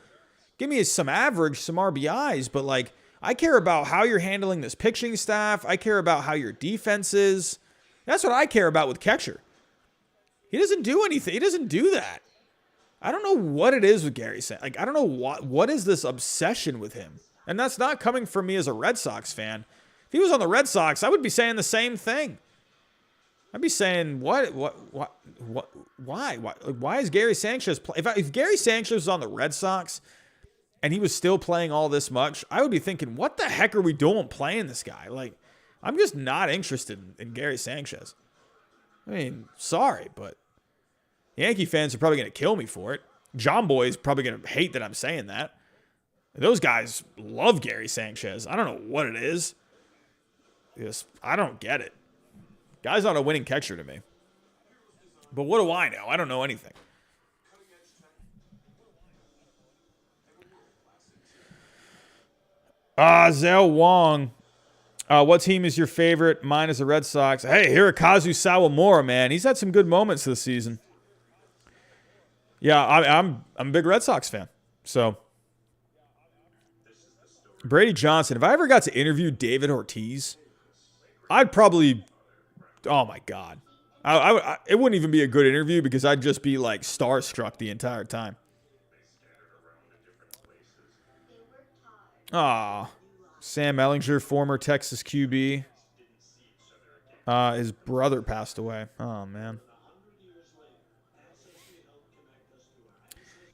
Give me some average, some RBIs, but I care about how you're handling this pitching staff. I care about how your defense is. That's what I care about with catcher. He doesn't do anything. He doesn't do that. I don't know what it is with Gary Sanchez. I don't know what is this obsession with him. And that's not coming from me as a Red Sox fan. If he was on the Red Sox, I would be saying the same thing. I'd be saying, why is Gary Sanchez if Gary Sanchez was on the Red Sox and he was still playing all this much, I would be thinking, what the heck are we doing playing this guy? I'm just not interested in Gary Sanchez. I mean, sorry, but Yankee fans are probably going to kill me for it. John Boy is probably going to hate that I'm saying that. Those guys love Gary Sanchez. I don't know what it is. I don't get it. Guy's not a winning catcher to me. But what do I know? I don't know anything. Zell Wong. What team is your favorite? Mine is the Red Sox. Hey, Hirokazu Sawamura, man. He's had some good moments this season. Yeah, I'm a big Red Sox fan. So, Brady Johnson. If I ever got to interview David Ortiz, I'd probably, oh my God. It wouldn't even be a good interview because I'd just be starstruck the entire time. Sam Ellinger, former Texas QB. His brother passed away. Oh, man.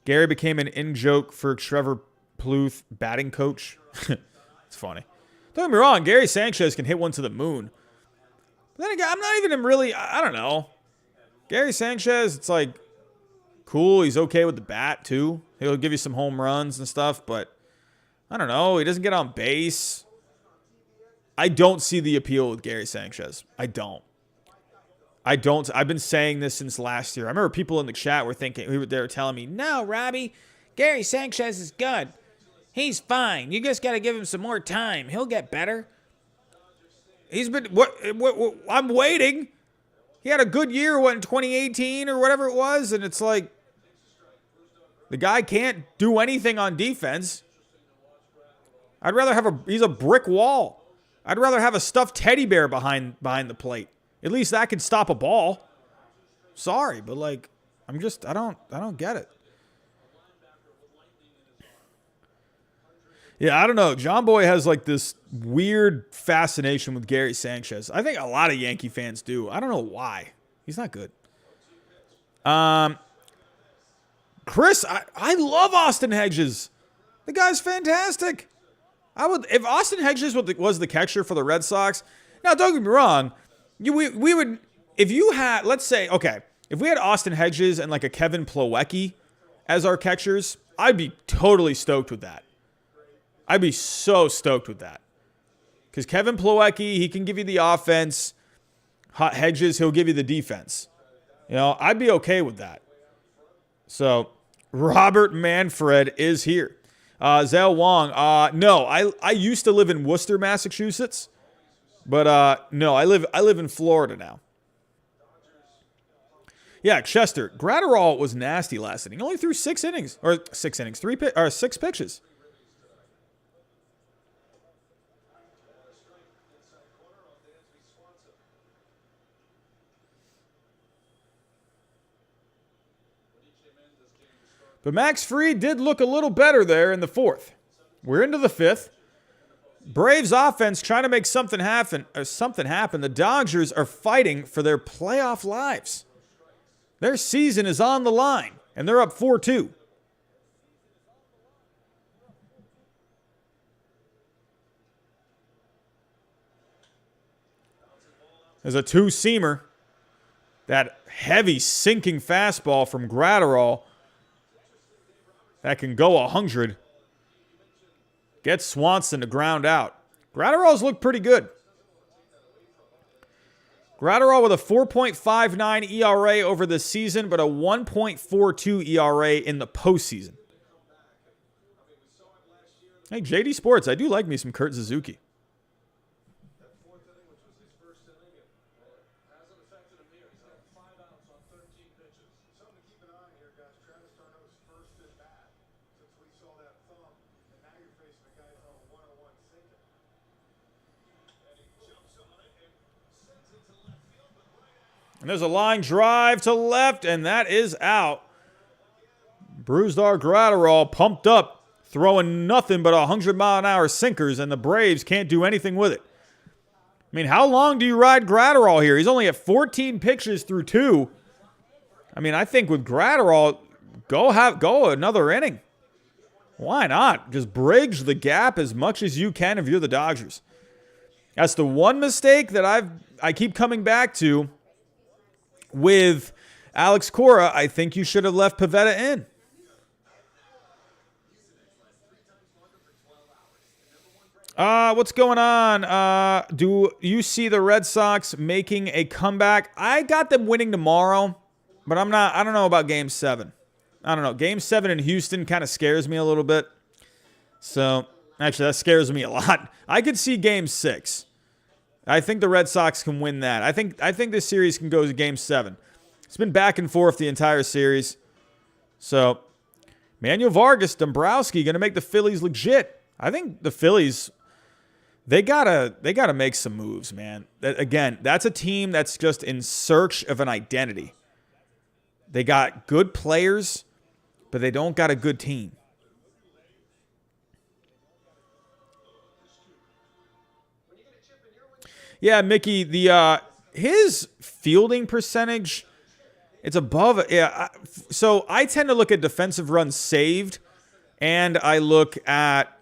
Gary became an in-joke for Trevor Plouffe batting coach. It's funny. Don't get me wrong, Gary Sanchez can hit one to the moon. But then again, I'm not even really, I don't know. Gary Sanchez, it's cool. He's okay with the bat, too. He'll give you some home runs and stuff, but I don't know. He doesn't get on base. I don't see the appeal with Gary Sanchez. I don't. I've been saying this since last year. I remember people in the chat they were telling me, no, Robbie, Gary Sanchez is good. He's fine. You just got to give him some more time. He'll get better. He's been, I'm waiting. He had a good year, in 2018 or whatever it was, and it's the guy can't do anything on defense. I'd rather he's a brick wall. I'd rather have a stuffed teddy bear behind the plate. At least that can stop a ball. Sorry, but I don't get it. Yeah, I don't know. John Boy has this weird fascination with Gary Sanchez. I think a lot of Yankee fans do. I don't know why. He's not good. Chris, I love Austin Hedges. The guy's fantastic. I would, if Austin Hedges was the catcher for the Red Sox. Now, don't get me wrong. We would, if you had, let's say, okay, if we had Austin Hedges and like a Kevin Plawecki as our catchers, I'd be totally stoked with that. I'd be so stoked with that. Because Kevin Plawecki, he can give you the offense. Hedges, he'll give you the defense. I'd be okay with that. So, Robert Manfred is here. Zell Wong, no, I used to live in Worcester, Massachusetts. But no, I live in Florida now. Yeah, Chester. Gratterall was nasty last inning. He only threw 6 innings. Or 6 innings. 6 pitches. But Max Fried did look a little better there in the 4th. We're into the 5th. Braves offense trying to make something happen. The Dodgers are fighting for their playoff lives. Their season is on the line, and they're up 4-2. There's a 2-seamer. That heavy sinking fastball from Gratterall that can go 100. Gets Swanson to ground out. Gratterall's looked pretty good. Gratterall with a 4.59 ERA over the season, but a 1.42 ERA in the postseason. Hey, JD Sports, I do like me some Kurt Suzuki. And there's a line drive to left, and that is out. Brusdar Gratterall pumped up, throwing nothing but 100-mile-an-hour sinkers, and the Braves can't do anything with it. I mean, how long do you ride Gratterall here? He's only at 14 pitches through 2. I mean, I think with Gratterall, go another inning. Why not? Just bridge the gap as much as you can if you're the Dodgers. That's the one mistake that I keep coming back to. With Alex Cora, I think you should have left Pivetta in. What's going on? Do you see the Red Sox making a comeback? I got them winning tomorrow, but I don't know about Game 7. I don't know. Game 7 in Houston kind of scares me a little bit. So, actually, that scares me a lot. I could see Game 6. I think the Red Sox can win that. I think this series can go to Game 7. It's been back and forth the entire series. So, Manuel Vargas, Dombrowski going to make the Phillies legit. I think the Phillies, they gotta make some moves, man. Again, that's a team that's just in search of an identity. They got good players, but they don't got a good team. Yeah, Mickey, his fielding percentage, it's above. Yeah, so I tend to look at defensive runs saved, and I look at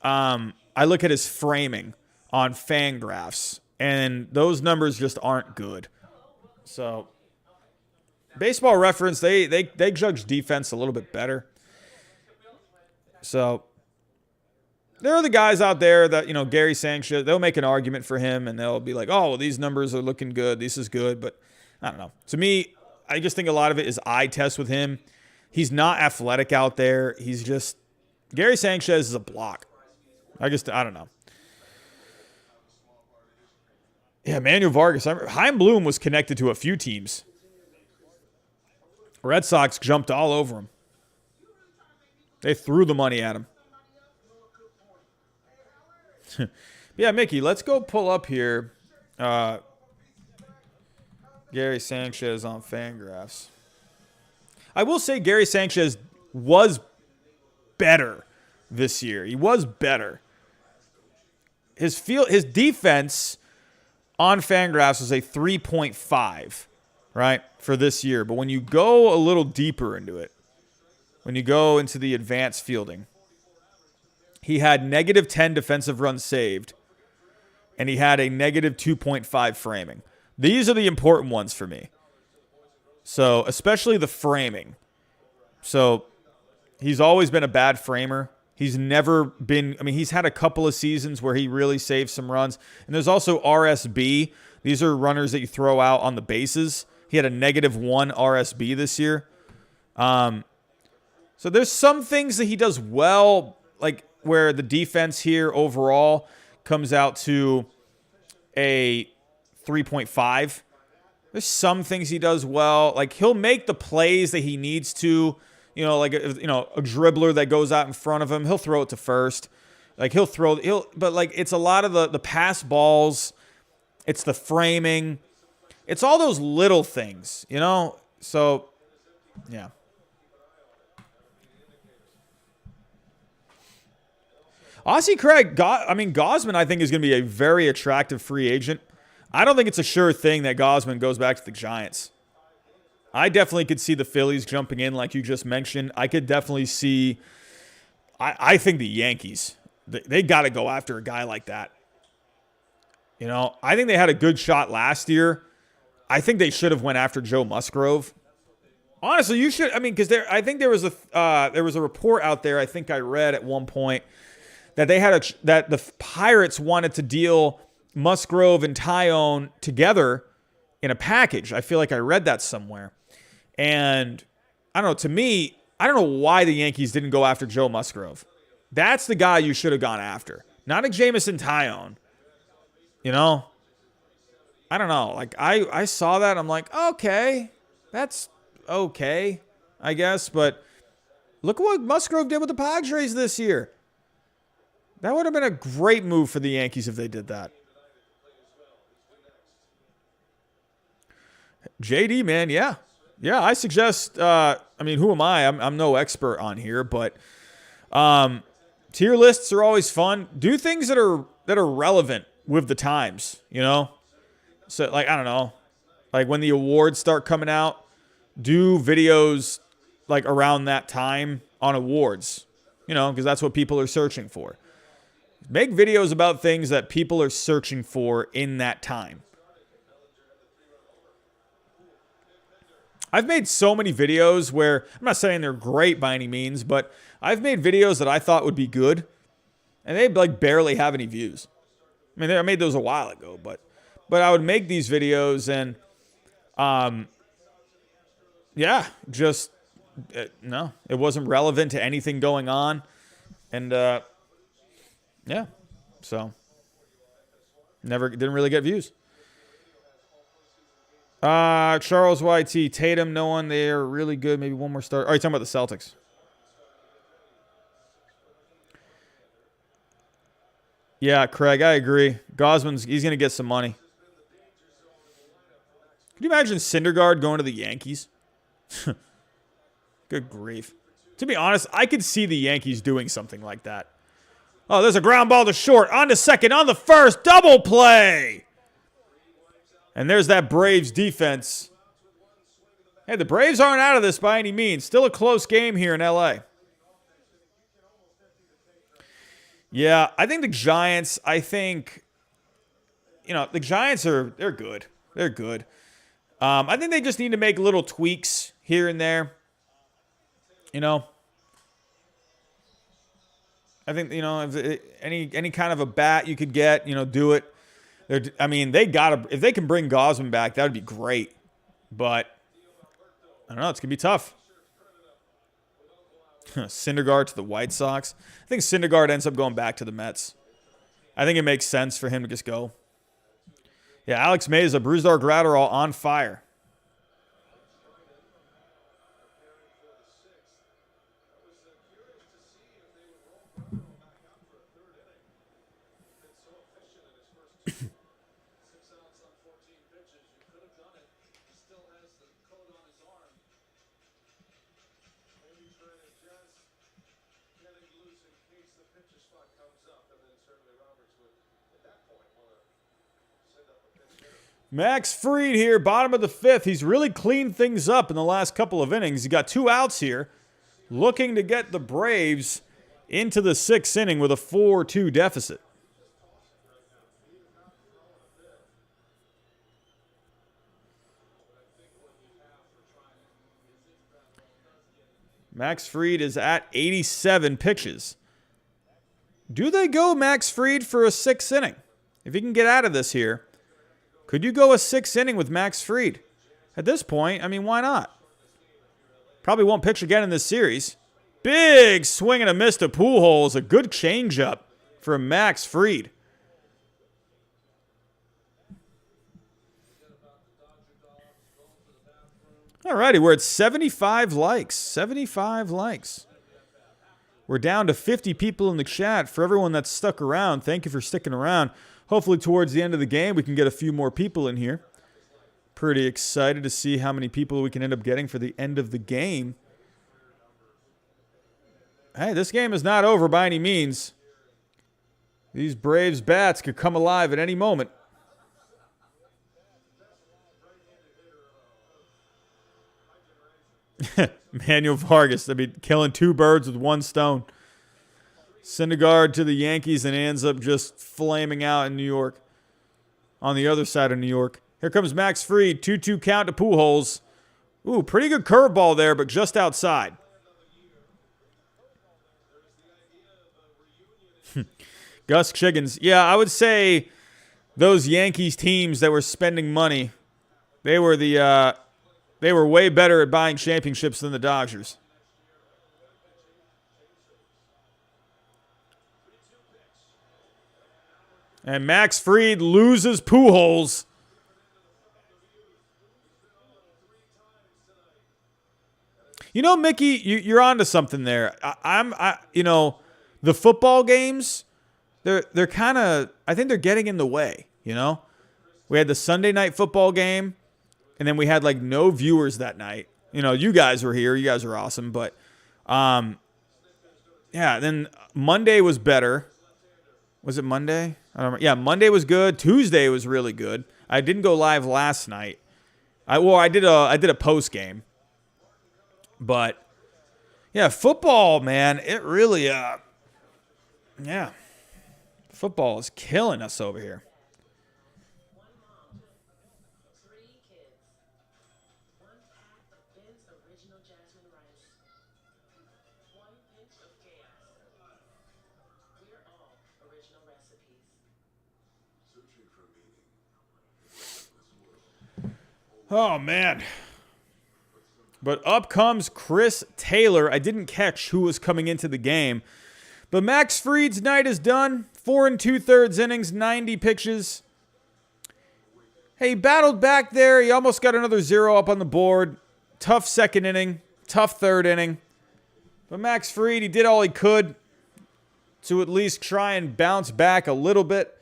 his framing on Fangraphs, and those numbers just aren't good. So, Baseball Reference, they judge defense a little bit better. So, there are the guys out there that, Gary Sanchez, they'll make an argument for him, and they'll be like, oh, well, these numbers are looking good. This is good. But I don't know. To me, I just think a lot of it is eye test with him. He's not athletic out there. He's just, Gary Sanchez is a block. I don't know. Yeah, Manuel Vargas. Chaim Bloom was connected to a few teams. Red Sox jumped all over him. They threw the money at him. Yeah, Mickey, let's go pull up here Gary Sanchez on Fangraphs. I will say Gary Sanchez was better this year. He was better. His defense on Fangraphs was a 3.5, right, for this year. But when you go a little deeper into it, when you go into the advanced fielding, he had negative 10 defensive runs saved, and he had a negative 2.5 framing. These are the important ones for me. So, especially the framing. So, he's always been a bad framer. He's never been, I mean, he's had a couple of seasons where he really saved some runs. And there's also RSB. These are runners that you throw out on the bases. He had a negative 1 RSB this year. So there's some things that he does well, like where the defense here overall comes out to a 3.5. There's some things he does well. Like he'll make the plays that he needs to. Like a dribbler that goes out in front of him, he'll throw it to first. Like but like it's a lot of the pass balls. It's the framing. It's all those little things, So, yeah. Aussie Craig, Gausman, I think, is going to be a very attractive free agent. I don't think it's a sure thing that Gausman goes back to the Giants. I definitely could see the Phillies jumping in like you just mentioned. I could definitely see I think the Yankees, they got to go after a guy like that. I think they had a good shot last year. I think they should have went after Joe Musgrove. Honestly, you should. Because I think there was a report out there. I think I read at one point that that the Pirates wanted to deal Musgrove and Tyone together in a package. I feel like I read that somewhere. And I don't know, to me, I don't know why the Yankees didn't go after Joe Musgrove. That's the guy you should have gone after. Not a Jameson Tyone. I don't know. Like, I saw that. I'm like, okay, that's okay, I guess. But look at what Musgrove did with the Padres this year. That would have been a great move for the Yankees if they did that. JD, man, yeah. Yeah, I suggest, who am I? I'm no expert on here, but tier lists are always fun. Do things that are relevant with the times, So, like, I don't know. Like, when the awards start coming out, do videos, like, around that time on awards, because that's what people are searching for. Make videos about things that people are searching for in that time. I've made so many videos where, I'm not saying they're great by any means, but I've made videos that I thought would be good, and they like barely have any views. I made those a while ago, but I would make these videos and, no, it wasn't relevant to anything going on, and so didn't really get views. Charles YT, Tatum, no one. They are really good. Maybe one more start. Oh, you're talking about the Celtics. Yeah, Craig, I agree. He's going to get some money. Could you imagine Syndergaard going to the Yankees? Good grief. To be honest, I could see the Yankees doing something like that. Oh, there's a ground ball to short. On to second. On the first. Double play. And there's that Braves defense. Hey, the Braves aren't out of this by any means. Still a close game here in LA. Yeah, I think the Giants, the Giants they're good. They're good. I think they just need to make little tweaks here and there. I think, if any kind of a bat you could get, do it. If they can bring Gausman back, that would be great. But, I don't know, it's going to be tough. Syndergaard to the White Sox. I think Syndergaard ends up going back to the Mets. I think it makes sense for him to just go. Yeah, Alex Meza, Brusdar Graterol on fire. Max Fried here, bottom of the fifth. He's really cleaned things up in the last couple of innings. He got 2 outs here, looking to get the Braves into the 6th inning with a 4-2 deficit. Max Fried is at 87 pitches. Do they go Max Fried for a 6th inning? If he can get out of this here, could you go a 6th inning with Max Fried? At this point, I mean, why not? Probably won't pitch again in this series. Big swing and a miss to Pujols. A good changeup for Max Fried. Alrighty, we're at 75 likes. 75 likes. We're down to 50 people in the chat. For everyone that's stuck around, thank you for sticking around. Hopefully towards the end of the game, we can get a few more people in here. Pretty excited to see how many people we can end up getting for the end of the game. Hey, this game is not over by any means. These Braves bats could come alive at any moment. Manuel Vargas, I mean, killing 2 birds with 1 stone. Syndergaard to the Yankees and ends up just flaming out in New York. On the other side of New York. Here comes Max Fried. 2-2 count to Pujols. Ooh, pretty good curveball there, but just outside. Gus Chiggins. Yeah, I would say those Yankees teams that were spending money, they were way better at buying championships than the Dodgers. And Max Fried loses Pujols. You know, Mickey, you're onto something there. The football games, they're kind of, I think they're getting in the way, you know? We had the Sunday night football game, and then we had, like, no viewers that night. You know, you guys were here. You guys are awesome. But, yeah, then Monday was better. Was it Monday? I don't remember. Yeah, Monday was good. Tuesday was really good. I didn't go live last night. I did a post game. But, yeah, football, man, it really, yeah. Football is killing us over here. Oh, man. But up comes Chris Taylor. I didn't catch who was coming into the game. But Max Fried's night is done. 4 2/3 innings, 90 pitches. Hey, he battled back there. He almost got another 0 up on the board. Tough 2nd inning. Tough 3rd inning. But Max Fried, he did all he could to at least try and bounce back a little bit.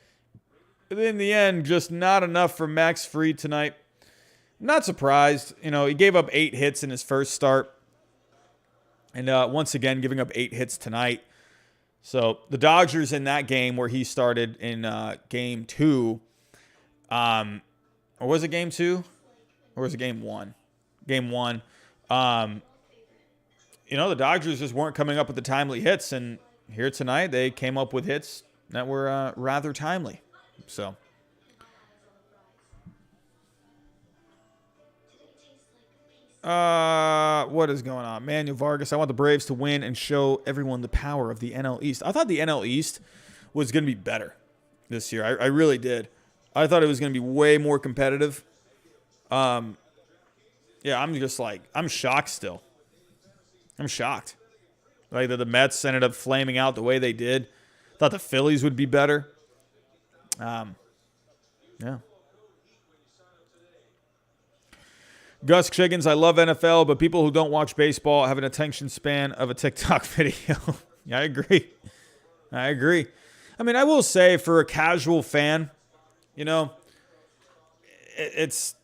But in the end, just not enough for Max Fried tonight. I'm not surprised. You know, he gave up 8 hits in his first start. And once again, giving up 8 hits tonight. So the Dodgers in that game where he started in game 2. Or was it game 2? Or was it game 1? Game 1. You know, the Dodgers just weren't coming up with the timely hits. And here tonight, they came up with hits that were rather timely. So... what is going on? Manuel Vargas, I want the Braves to win and show everyone the power of the NL East. I thought the NL East was going to be better this year. I really did. I thought it was going to be way more competitive. Yeah, I'm just like, I'm shocked still. I'm shocked. Like that the Mets ended up flaming out the way they did. Thought the Phillies would be better. Yeah. Gus Chiggins, I love NFL, but people who don't watch baseball have an attention span of a TikTok video. Yeah, I agree. I mean, I will say for a casual fan, you know, it's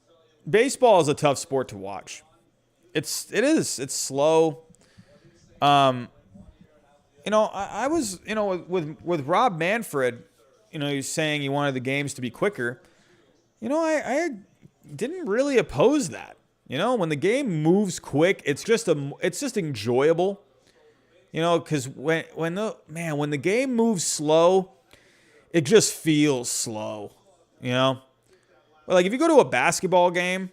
baseball is a tough sport to watch. It is. It's slow. You know, I was, you know, with Rob Manfred, you know, he's saying he wanted the games to be quicker. You know, I didn't really oppose that. You know, when the game moves quick, it's just enjoyable. You know, because when the game moves slow, it just feels slow. You know, like if you go to a basketball game,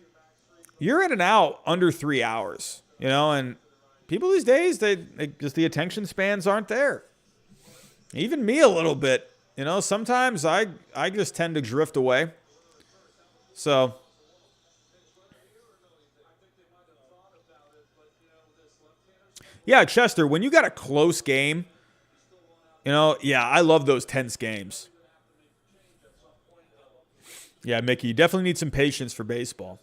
you're in and out under 3 hours. You know, and people these days, they just the attention spans aren't there. Even me a little bit. You know, sometimes I just tend to drift away. So. Yeah, Chester, when you got a close game, you know, yeah, I love those tense games. Yeah, Mickey, you definitely need some patience for baseball.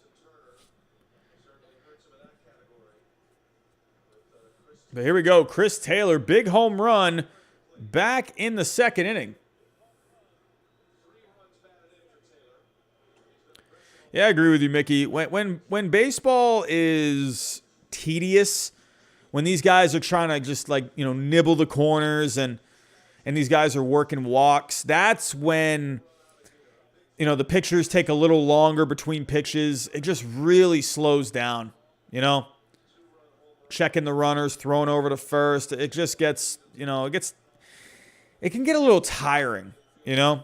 But here we go. Chris Taylor, big home run back in the second inning. Yeah, I agree with you, Mickey. When baseball is tedious, when these guys are trying to just nibble the corners and these guys are working walks, that's when, the pitchers take a little longer between pitches. It just really slows down, checking the runners, throwing over to first. It just gets, it can get a little tiring, That's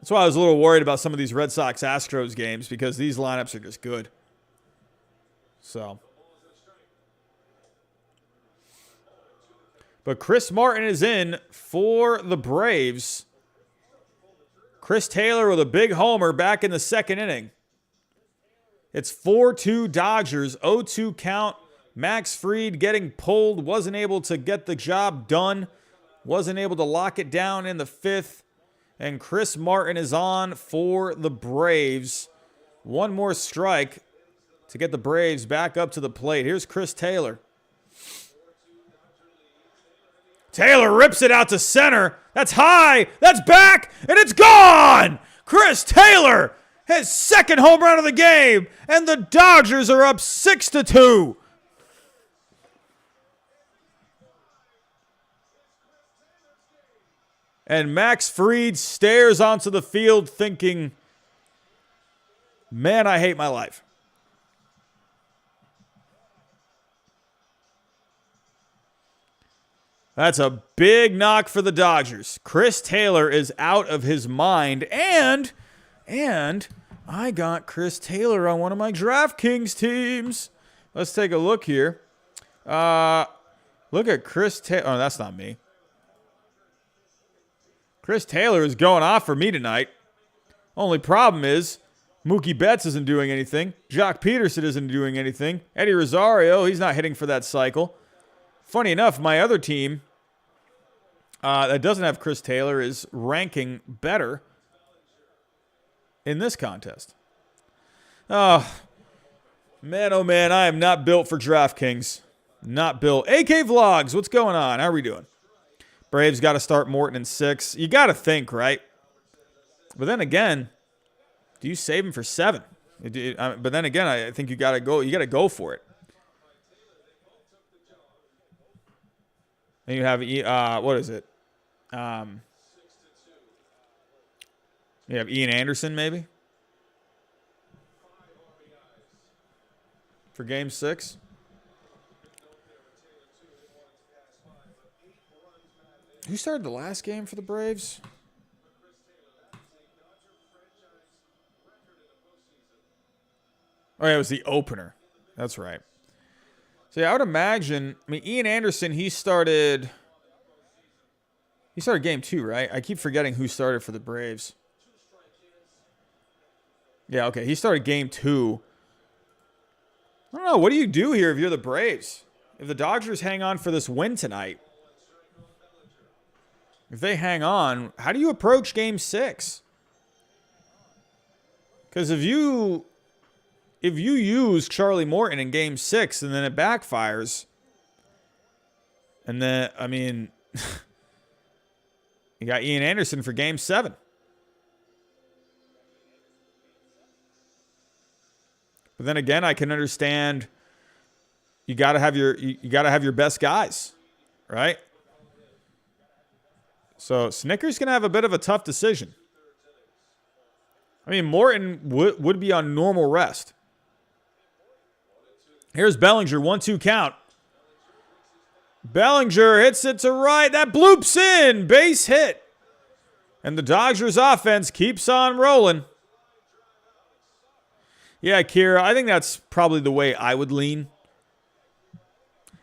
why I was a little worried about some of these Red Sox Astros games because these lineups are just good. So. But Chris Martin is in for the Braves. Chris Taylor with a big homer back in the second inning. It's 4-2 Dodgers, 0-2 count. Max Fried getting pulled, wasn't able to get the job done, wasn't able to lock it down in the fifth. And Chris Martin is on for the Braves. One more strike to get the Braves back up to the plate. Here's Chris Taylor. Taylor rips it out to center. That's high. That's back. And it's gone. Chris Taylor, his second home run of the game. And the Dodgers are up 6-2. And Max Fried stares onto the field thinking, man, I hate my life. That's a big knock for the Dodgers. Chris Taylor is out of his mind. And I got Chris Taylor on one of my DraftKings teams. Let's take a look here. Look at Chris Taylor. Oh, that's not me. Chris Taylor is going off for me tonight. Only problem is Mookie Betts isn't doing anything. Jock Peterson isn't doing anything. Eddie Rosario, he's not hitting for that cycle. Funny enough, my other team that doesn't have Chris Taylor is ranking better in this contest. Oh, man, I am not built for DraftKings. Not built. AK Vlogs, what's going on? How are we doing? Braves got to start Morton in 6. You got to think, right? But then again, do you save him for 7? But then again, I think you got to go. You got to go for it. And you have, what is it? You have Ian Anderson, maybe? For Game 6? Who started the last game for the Braves? Oh, yeah, it was the opener. That's right. So, yeah, I would imagine, Ian Anderson, he started Game 2, right? I keep forgetting who started for the Braves. Yeah, okay, he started Game 2. I don't know, what do you do here if you're the Braves? If the Dodgers hang on for this win tonight, if they hang on, how do you approach Game 6? Because if you use Charlie Morton in Game 6 and then it backfires, and then, you got Ian Anderson for Game 7. But then again, I can understand you got to have your best guys, right? So Snicker's going to have a bit of a tough decision. Morton would be on normal rest. Here's Bellinger, 1-2 count. Bellinger hits it to right. That bloops in. Base hit. And the Dodgers offense keeps on rolling. Yeah, Kira, I think that's probably the way I would lean.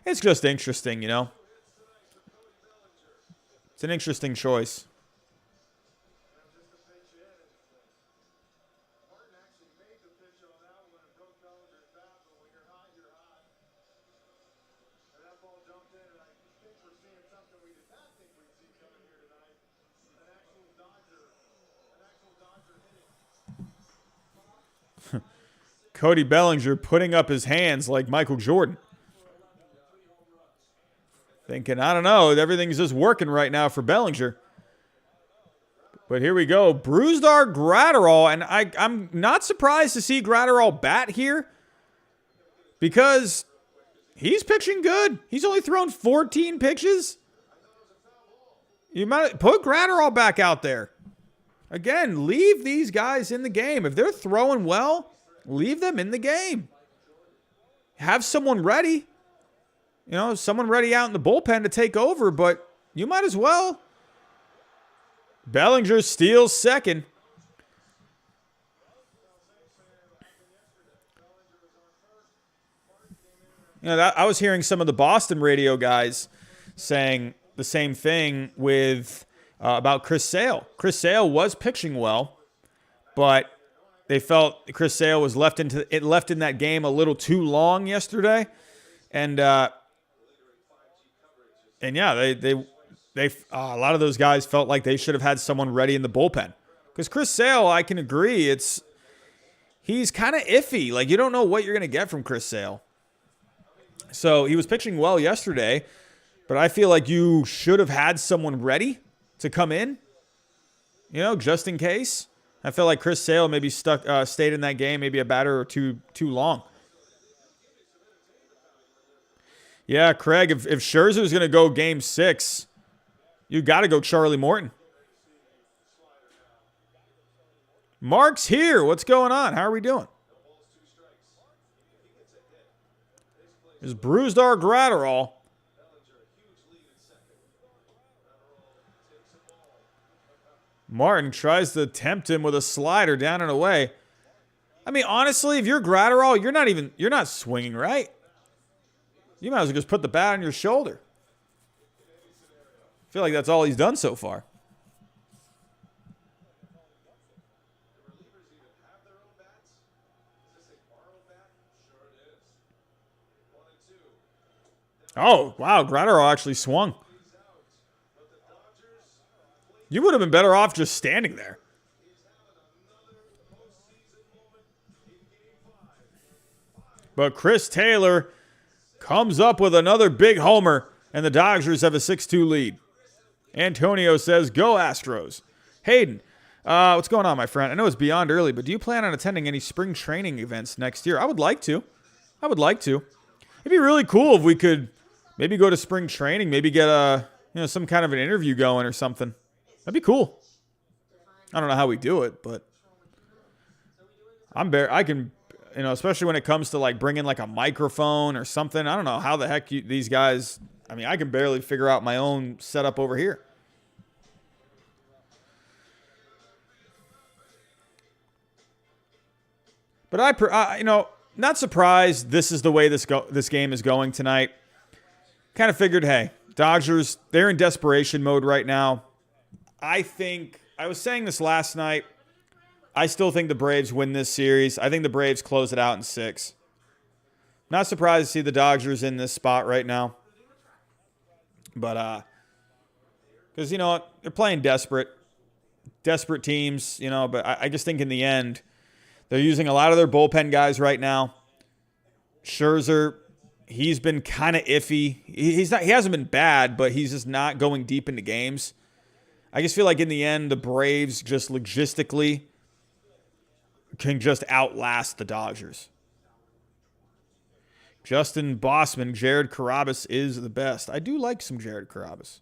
It's just interesting, you know. It's an interesting choice. Cody Bellinger putting up his hands like Michael Jordan. Thinking, I don't know, everything's just working right now for Bellinger. But here we go. Brusdar Graterol, and I'm not surprised to see Graterol bat here because he's pitching good. He's only thrown 14 pitches. You might put Graterol back out there. Again, leave these guys in the game. If they're throwing well, leave them in the game. Have someone ready. You know, someone ready out in the bullpen to take over, but you might as well. Bellinger steals second. You know, I was hearing some of the Boston radio guys saying the same thing with about Chris Sale. Chris Sale was pitching well, but they felt Chris Sale was left in that game a little too long yesterday, and yeah, they a lot of those guys felt like they should have had someone ready in the bullpen. Because Chris Sale, I can agree, he's kind of iffy. Like, you don't know what you're going to get from Chris Sale. So he was pitching well yesterday, but I feel like you should have had someone ready to come in, you know, just in case. I feel like Chris Sale maybe stayed in that game, maybe a batter or two too long. Yeah, Craig, if Scherzer is going to go game 6, you got to go Charlie Morton. Mark's here. What's going on? How are we doing? There's Brusdar Graterol. Martin tries to tempt him with a slider down and away. I mean, honestly, if you're Graterol, you're not swinging, right? You might as well just put the bat on your shoulder. I feel like that's all he's done so far. Oh, wow, Graterol actually swung. You would have been better off just standing there. But Chris Taylor comes up with another big homer, and the Dodgers have a 6-2 lead. Antonio says, go Astros. Hayden, what's going on, my friend? I know it's beyond early, but do you plan on attending any spring training events next year? I would like to. It'd be really cool if we could maybe go to spring training, maybe get some kind of an interview going or something. That'd be cool. I don't know how we do it, but I can, especially when it comes to like bringing like a microphone or something. I don't know how the heck these guys. I mean, I can barely figure out my own setup over here. But not surprised this is the way this game is going tonight. Kind of figured, hey, Dodgers, they're in desperation mode right now. I was saying this last night. I still think the Braves win this series. I think the Braves close it out in 6. Not surprised to see the Dodgers in this spot right now. But, because, they're playing desperate teams, but I just think in the end, they're using a lot of their bullpen guys right now. Scherzer, he's been kind of iffy. He hasn't been bad, but he's just not going deep into games. I just feel like in the end, the Braves just logistically can just outlast the Dodgers. Justin Bossman, Jared Carrabis is the best. I do like some Jared Carrabis.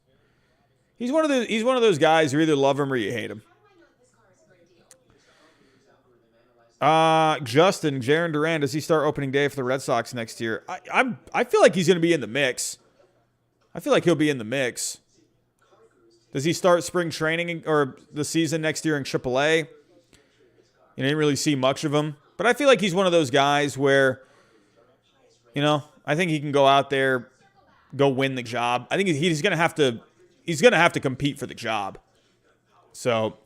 He's one of those guys you either love him or you hate him. Justin, Jarren Duran, does he start opening day for the Red Sox next year? I feel like he's going to be in the mix. I feel like he'll be in the mix. Does he start spring training or the season next year in AAA? You didn't really see much of him. But I feel like he's one of those guys where, I think he can go out there, go win the job. I think he's going to have to compete for the job. So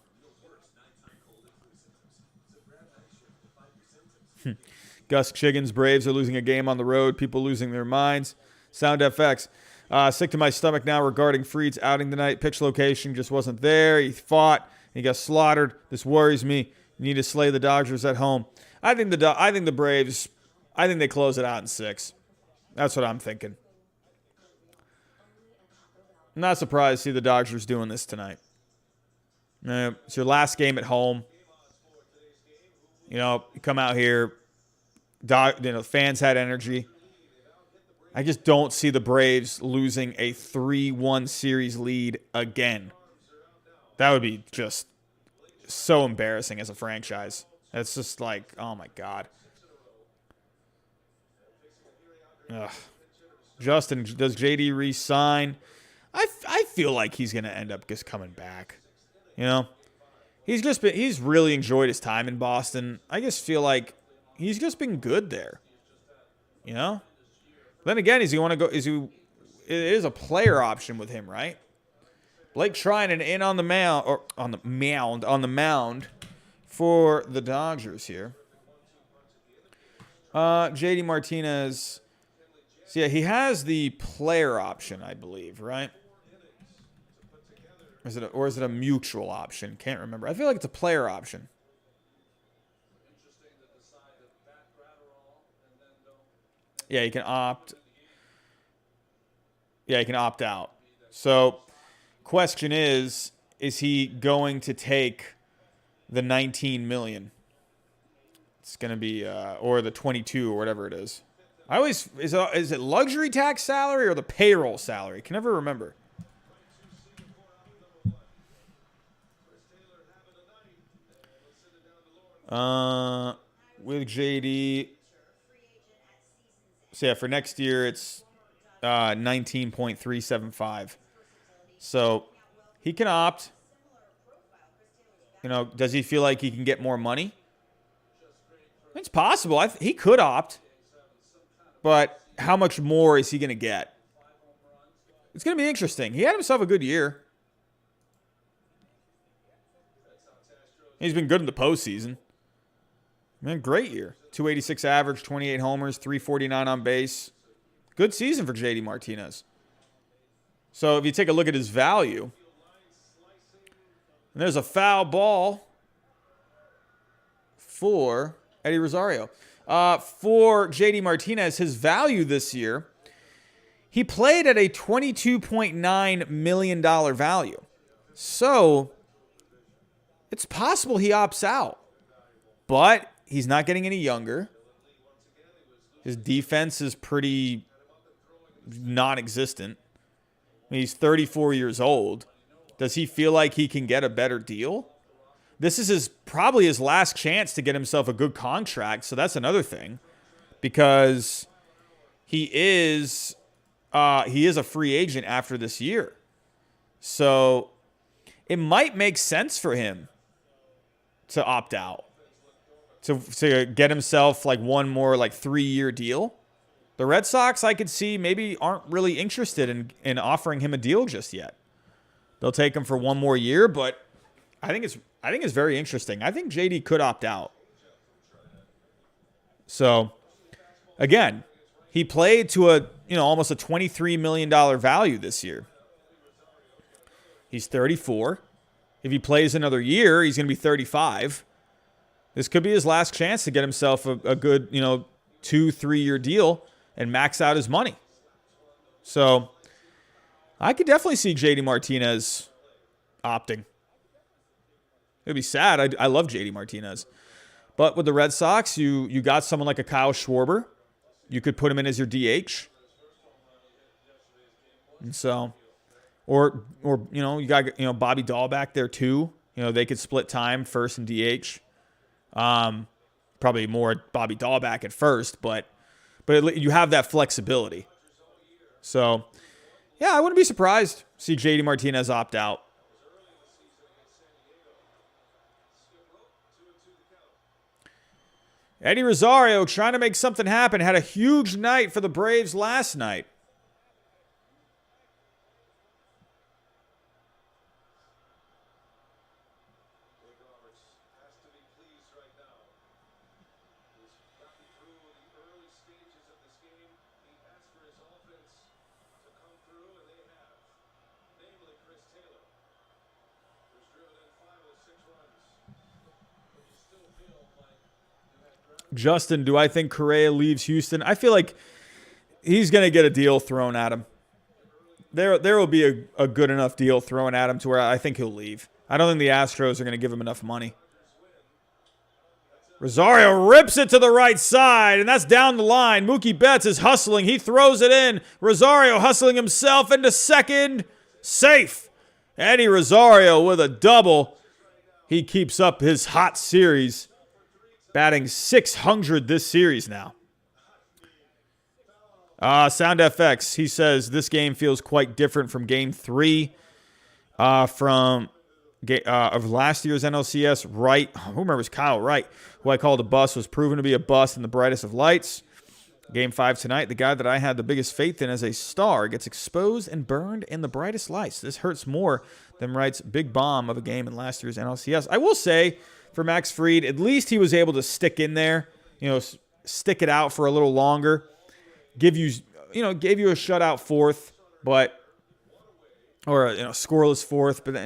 Gus Chiggins, Braves are losing a game on the road. People losing their minds. Sound FX. Sick to my stomach now regarding Fried's outing tonight. Pitch location just wasn't there. He fought. He got slaughtered. This worries me. You need to slay the Dodgers at home. I think the Braves, I think they close it out in 6. That's what I'm thinking. I'm not surprised to see the Dodgers doing this tonight. It's your last game at home. You come out here. Fans had energy. I just don't see the Braves losing a 3-1 series lead again. That would be just so embarrassing as a franchise. It's just like, oh my God. Ugh. Justin, does JD re-sign? I feel like he's going to end up just coming back. He's really enjoyed his time in Boston. I just feel like he's just been good there. Then again, is he want to go? It is a player option with him, right? Blake Treinen in on the mound for the Dodgers here. JD Martinez. So yeah, he has the player option, I believe, right? Or is it a mutual option? Can't remember. I feel like it's a player option. Yeah, you can opt. Yeah, you can opt out. So, question is he going to take the $19 million? It's going to be, or the 22 or whatever it is. Is it luxury tax salary or the payroll salary? I can never remember. With JD. So yeah, for next year it's 19.375. So he can opt. Does he feel like he can get more money? It's possible. He could opt. But how much more is he going to get? It's going to be interesting. He had himself a good year. He's been good in the postseason. Man, great year. 286 average, 28 homers, 349 on base. Good season for JD Martinez. So if you take a look at his value, and there's a foul ball for Eddie Rosario. For JD Martinez, his value this year, he played at a $22.9 million value. So it's possible he opts out. But he's not getting any younger. His defense is pretty non-existent. He's 34 years old. Does he feel like he can get a better deal? This is probably his last chance to get himself a good contract, so that's another thing. Because he is a free agent after this year. So it might make sense for him to opt out. To get himself like one more 3-year deal. The Red Sox, I could see, maybe aren't really interested in offering him a deal just yet. They'll take him for one more year, but I think it's very interesting. I think JD could opt out. So again, he played to almost a $23 million value this year. He's 34. If he plays another year, he's going to be 35. This could be his last chance to get himself a good, 2-3 year deal and max out his money. So I could definitely see JD Martinez opting. It'd be sad. I love JD Martinez. But with the Red Sox, you got someone like a Kyle Schwarber. You could put him in as your DH. And so, or you got Bobby Dahl back there too. They could split time first and DH. Probably more Bobby Dahl back at first, but you have that flexibility. So, Yeah, I wouldn't be surprised to see JD Martinez opt out. Eddie Rosario trying to make something happen. Had a huge night for the Braves last night. Justin, do I think Correa leaves Houston? I feel like he's going to get a deal thrown at him. There will be a good enough deal thrown at him to where I think he'll leave. I don't think the Astros are going to give him enough money. Rosario rips it to the right side, and that's down the line. Mookie Betts is hustling. He throws it in. Rosario hustling himself into second. Safe. Eddie Rosario with a double. He keeps up his hot series. Batting .600 this series now. Sound FX, he says this game feels quite different from Game 3 of last year's NLCS. Wright, who remembers Kyle Wright, who I called a bust, was proven to be a bust in the brightest of lights. Game 5 tonight, the guy that I had the biggest faith in as a star gets exposed and burned in the brightest lights. This hurts more than Wright's big bomb of a game in last year's NLCS. I will say, for Max Fried, at least he was able to stick in there, stick it out for a little longer, gave you a shutout fourth, or scoreless fourth, but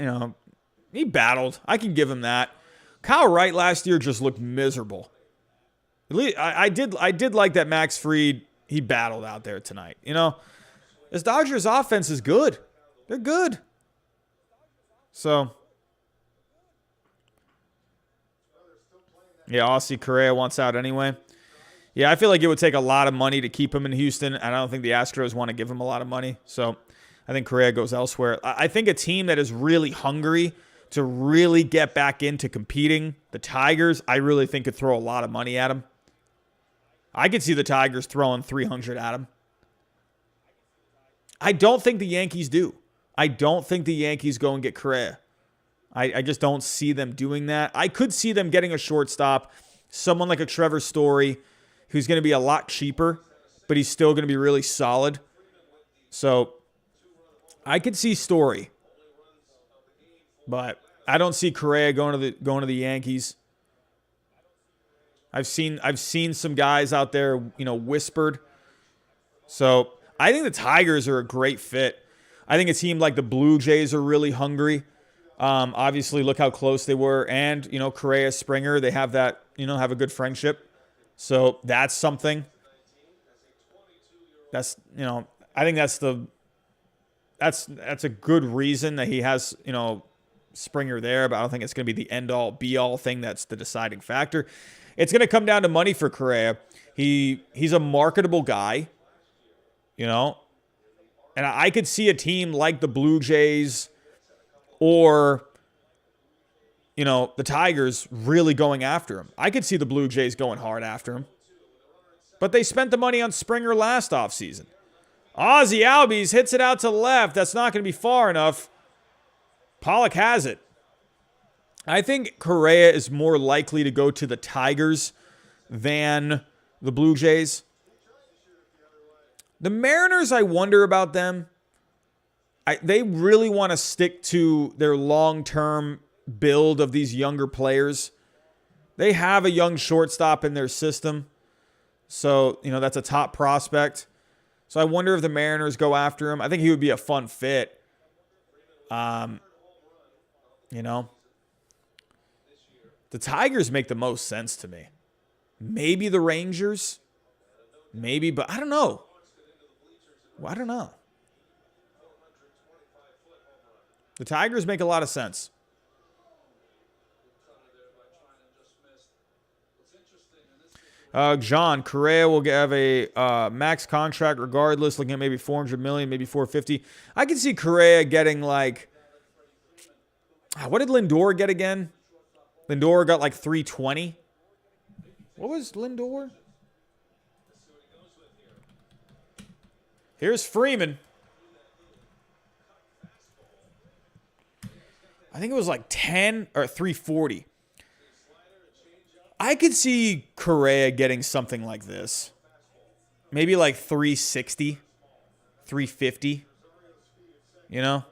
he battled. I can give him that. Kyle Wright last year just looked miserable. At least I did like that Max Fried, he battled out there tonight. This Dodgers offense is good. They're good. So yeah, Aussie Correa wants out anyway. Yeah, I feel like it would take a lot of money to keep him in Houston, and I don't think the Astros want to give him a lot of money. So I think Correa goes elsewhere. I think a team that is really hungry to really get back into competing, the Tigers, I really think could throw a lot of money at him. I could see the Tigers throwing $300 at him. I don't think the Yankees do. I don't think the Yankees go and get Correa. I just don't see them doing that. I could see them getting a shortstop, someone like a Trevor Story, who's going to be a lot cheaper, but he's still going to be really solid. So I could see Story, but I don't see Correa going to the Yankees. I've seen some guys out there, whispered. So I think the Tigers are a great fit. I think a team like the Blue Jays are really hungry. Obviously, look how close they were. And, Correa, Springer, they have that, have a good friendship. So that's something. That's, I think that's a good reason that he has, Springer there. But I don't think it's going to be the end-all, be-all thing that's the deciding factor. It's going to come down to money for Correa. He's a marketable guy, And I could see a team like the Blue Jays or, the Tigers really going after him. I could see the Blue Jays going hard after him. But they spent the money on Springer last offseason. Ozzy Albies hits it out to left. That's not going to be far enough. Pollock has it. I think Correa is more likely to go to the Tigers than the Blue Jays. The Mariners, I wonder about them. They really want to stick to their long-term build of these younger players. They have a young shortstop in their system. So, that's a top prospect. So I wonder if the Mariners go after him. I think he would be a fun fit. The Tigers make the most sense to me. Maybe the Rangers. Maybe, but I don't know. I don't know. The Tigers make a lot of sense. John, Correa will have a max contract regardless, looking at maybe $400 million, maybe $450. I can see Correa getting what did Lindor get again? Lindor got like $320. What was Lindor? Here's Freeman. I think it was like 10 or 340. I could see Correa getting something like this. Maybe like 360, 350. You know?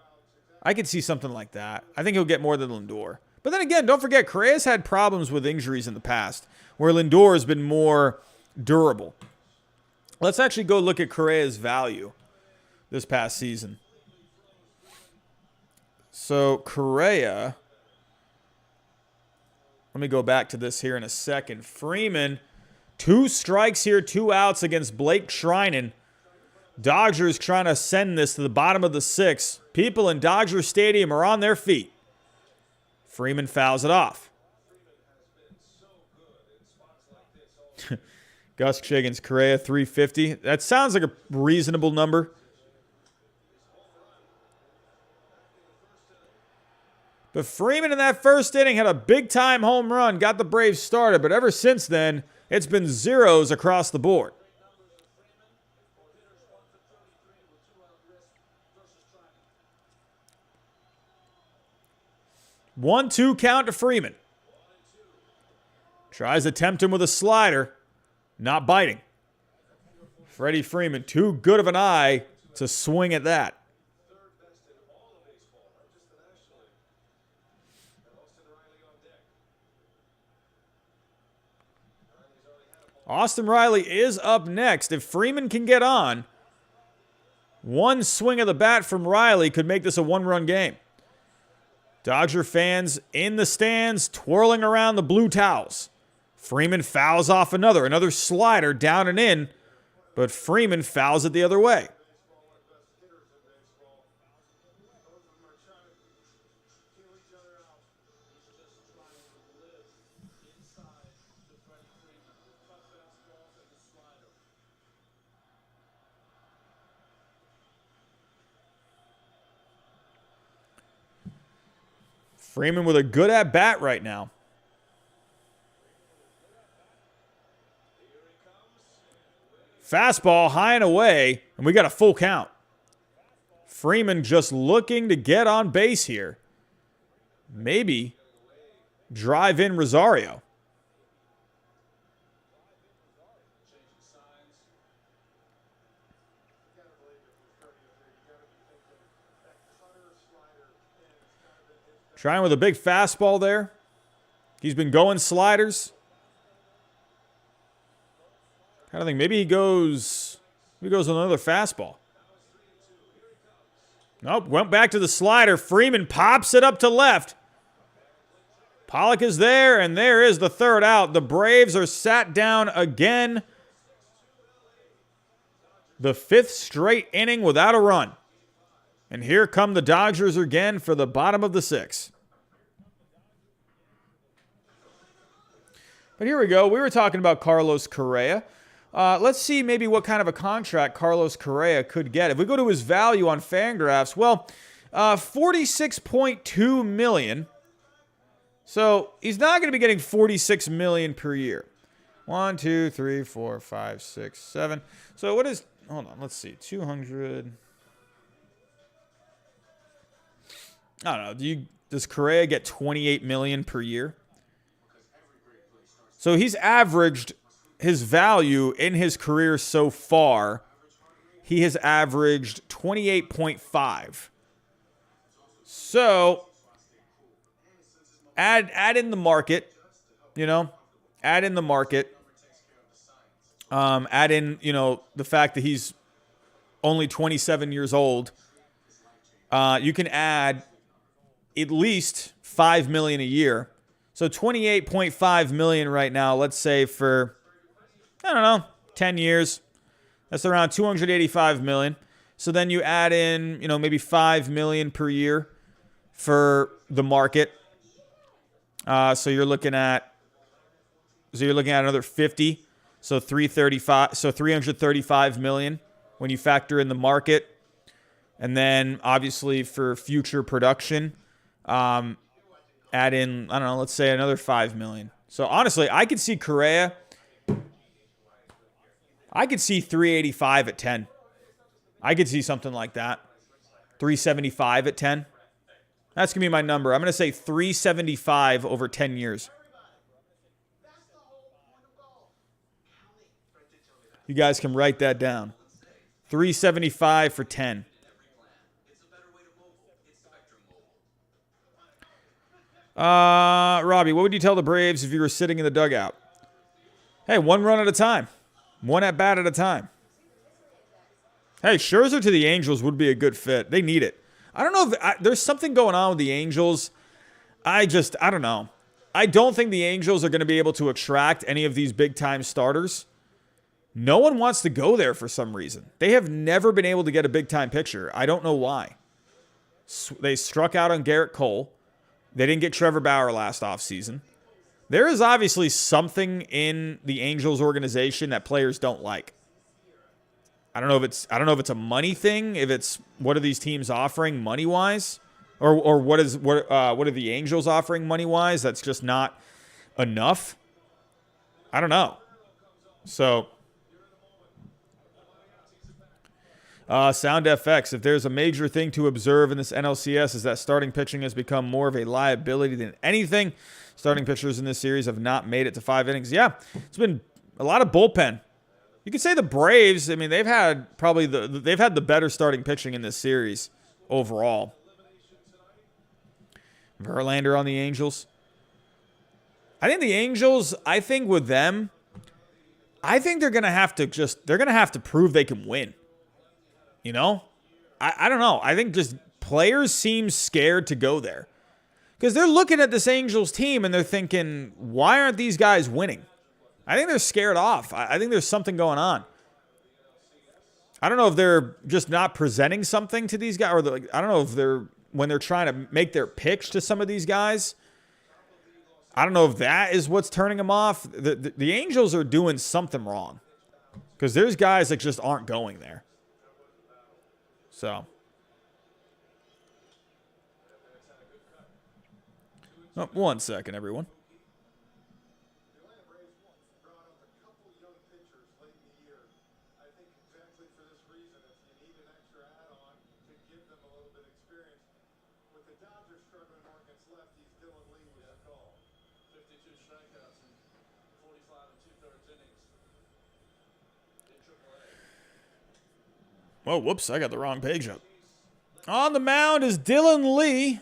I could see something like that. I think he'll get more than Lindor. But then again, don't forget, Correa's had problems with injuries in the past, where Lindor has been more durable. Let's actually go look at Correa's value this past season. So Correa, let me go back to this here in a second. Freeman, 2 strikes here, 2 outs against Blake Treinen. Dodgers trying to send this to the bottom of the 6th. People in Dodger Stadium are on their feet. Freeman fouls it off. Gus Chiggins, Correa, 350. That sounds like a reasonable number. But Freeman in that first inning had a big-time home run, got the Braves started, but ever since then, it's been zeros across the board. One-two count to Freeman. Tries to tempt him with a slider. Not biting. Freddie Freeman, too good of an eye to swing at that. Austin Riley is up next. If Freeman can get on, one swing of the bat from Riley could make this a 1-run game. Dodger fans in the stands twirling around the blue towels. Freeman fouls off another slider down and in, but Freeman fouls it the other way. Freeman with a good at-bat right now. Fastball high and away, and we got a full count. Freeman just looking to get on base here. Maybe drive in Rosario. Trying with a big fastball there. He's been going sliders. Kind of think maybe he goes with another fastball. Nope, went back to the slider. Freeman pops it up to left. Pollock is there, and there is the third out. The Braves are sat down again. The 5th straight inning without a run. And here come the Dodgers again for the bottom of the 6th. But here we go. We were talking about Carlos Correa. Let's see maybe what kind of a contract Carlos Correa could get. If we go to his value on Fangraphs, well, $46.2 million. So he's not going to be getting $46 million per year. 1, 2, 3, 4, 5, 6, 7. So what is? Hold on. Let's see. 200. I don't know. Does Correa get $28 million per year? So he's averaged his value in his career so far. He has averaged 28.5. So add in the market, add in the market. Add in, the fact that he's only 27 years old. You can add at least $5 million a year. So $28.5 million right now, let's say for, 10 years. That's around $285 million. So then you add in, maybe $5 million per year for the market. So you're looking at another 50. So 335. So $335 million when you factor in the market, and then obviously for future production, add in, let's say another $5 million. So honestly, I could see Correa. I could see 385 at 10. I could see something like that. 375 at 10. That's going to be my number. I'm going to say 375 over 10 years. You guys can write that down. 375 for 10. Robbie, what would you tell the Braves if you were sitting in the dugout? Hey, one run at a time. One at bat at a time. Hey, Scherzer to the Angels would be a good fit. They need it. I don't know if there's something going on with the Angels. I don't know. I don't think the Angels are going to be able to attract any of these big-time starters. No one wants to go there for some reason. They have never been able to get a big-time pitcher. I don't know why. They struck out on Garrett Cole. They didn't get Trevor Bauer last offseason. There is obviously something in the Angels organization that players don't like. I don't know if it's a money thing, if it's what are these teams offering money-wise, or what are the Angels offering money-wise that's just not enough. I don't know. So Sound FX, if there's a major thing to observe in this NLCS is that starting pitching has become more of a liability than anything. Starting pitchers in this series have not made it to 5 innings. Yeah, it's been a lot of bullpen. You could say the Braves, I mean, they've had the better starting pitching in this series overall. Verlander on the Angels. I think the Angels, with them, I think they're going to have to prove they can win. You know? I don't know. I think just players seem scared to go there. Because they're looking at this Angels team and they're thinking, why aren't these guys winning? I think they're scared off. I think there's something going on. I don't know if they're just not presenting something to these guys, or I don't know if when they're trying to make their pitch to some of these guys. I don't know if that is what's turning them off. The Angels are doing something wrong because there's guys that just aren't going there. So, one second, everyone. Oh, whoops, I got the wrong page up. On the mound is Dylan Lee,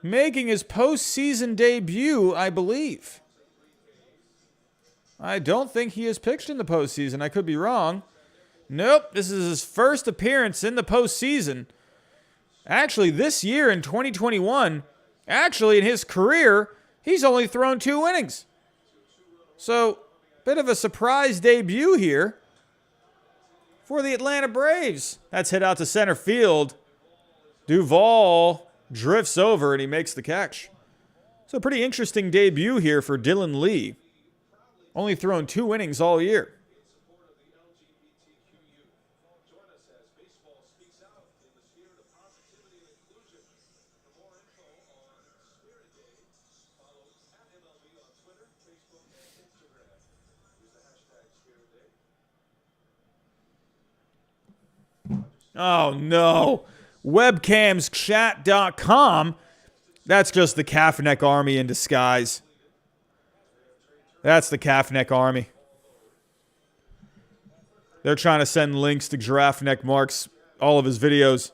making his postseason debut, I believe. I don't think he has pitched in the postseason. I could be wrong. Nope, this is his first appearance in the postseason. Actually, this year in 2021, in his career, he's only thrown 2 innings. So, bit of a surprise debut here for the Atlanta Braves. That's hit out to center field. Duvall drifts over and he makes the catch. So a pretty interesting debut here for Dylan Lee. Only thrown 2 innings all year. Oh, no. Webcamschat.com. That's just the calf neck army in disguise. That's the calf neck army. They're trying to send links to Giraffe Neck Mark's, all of his videos.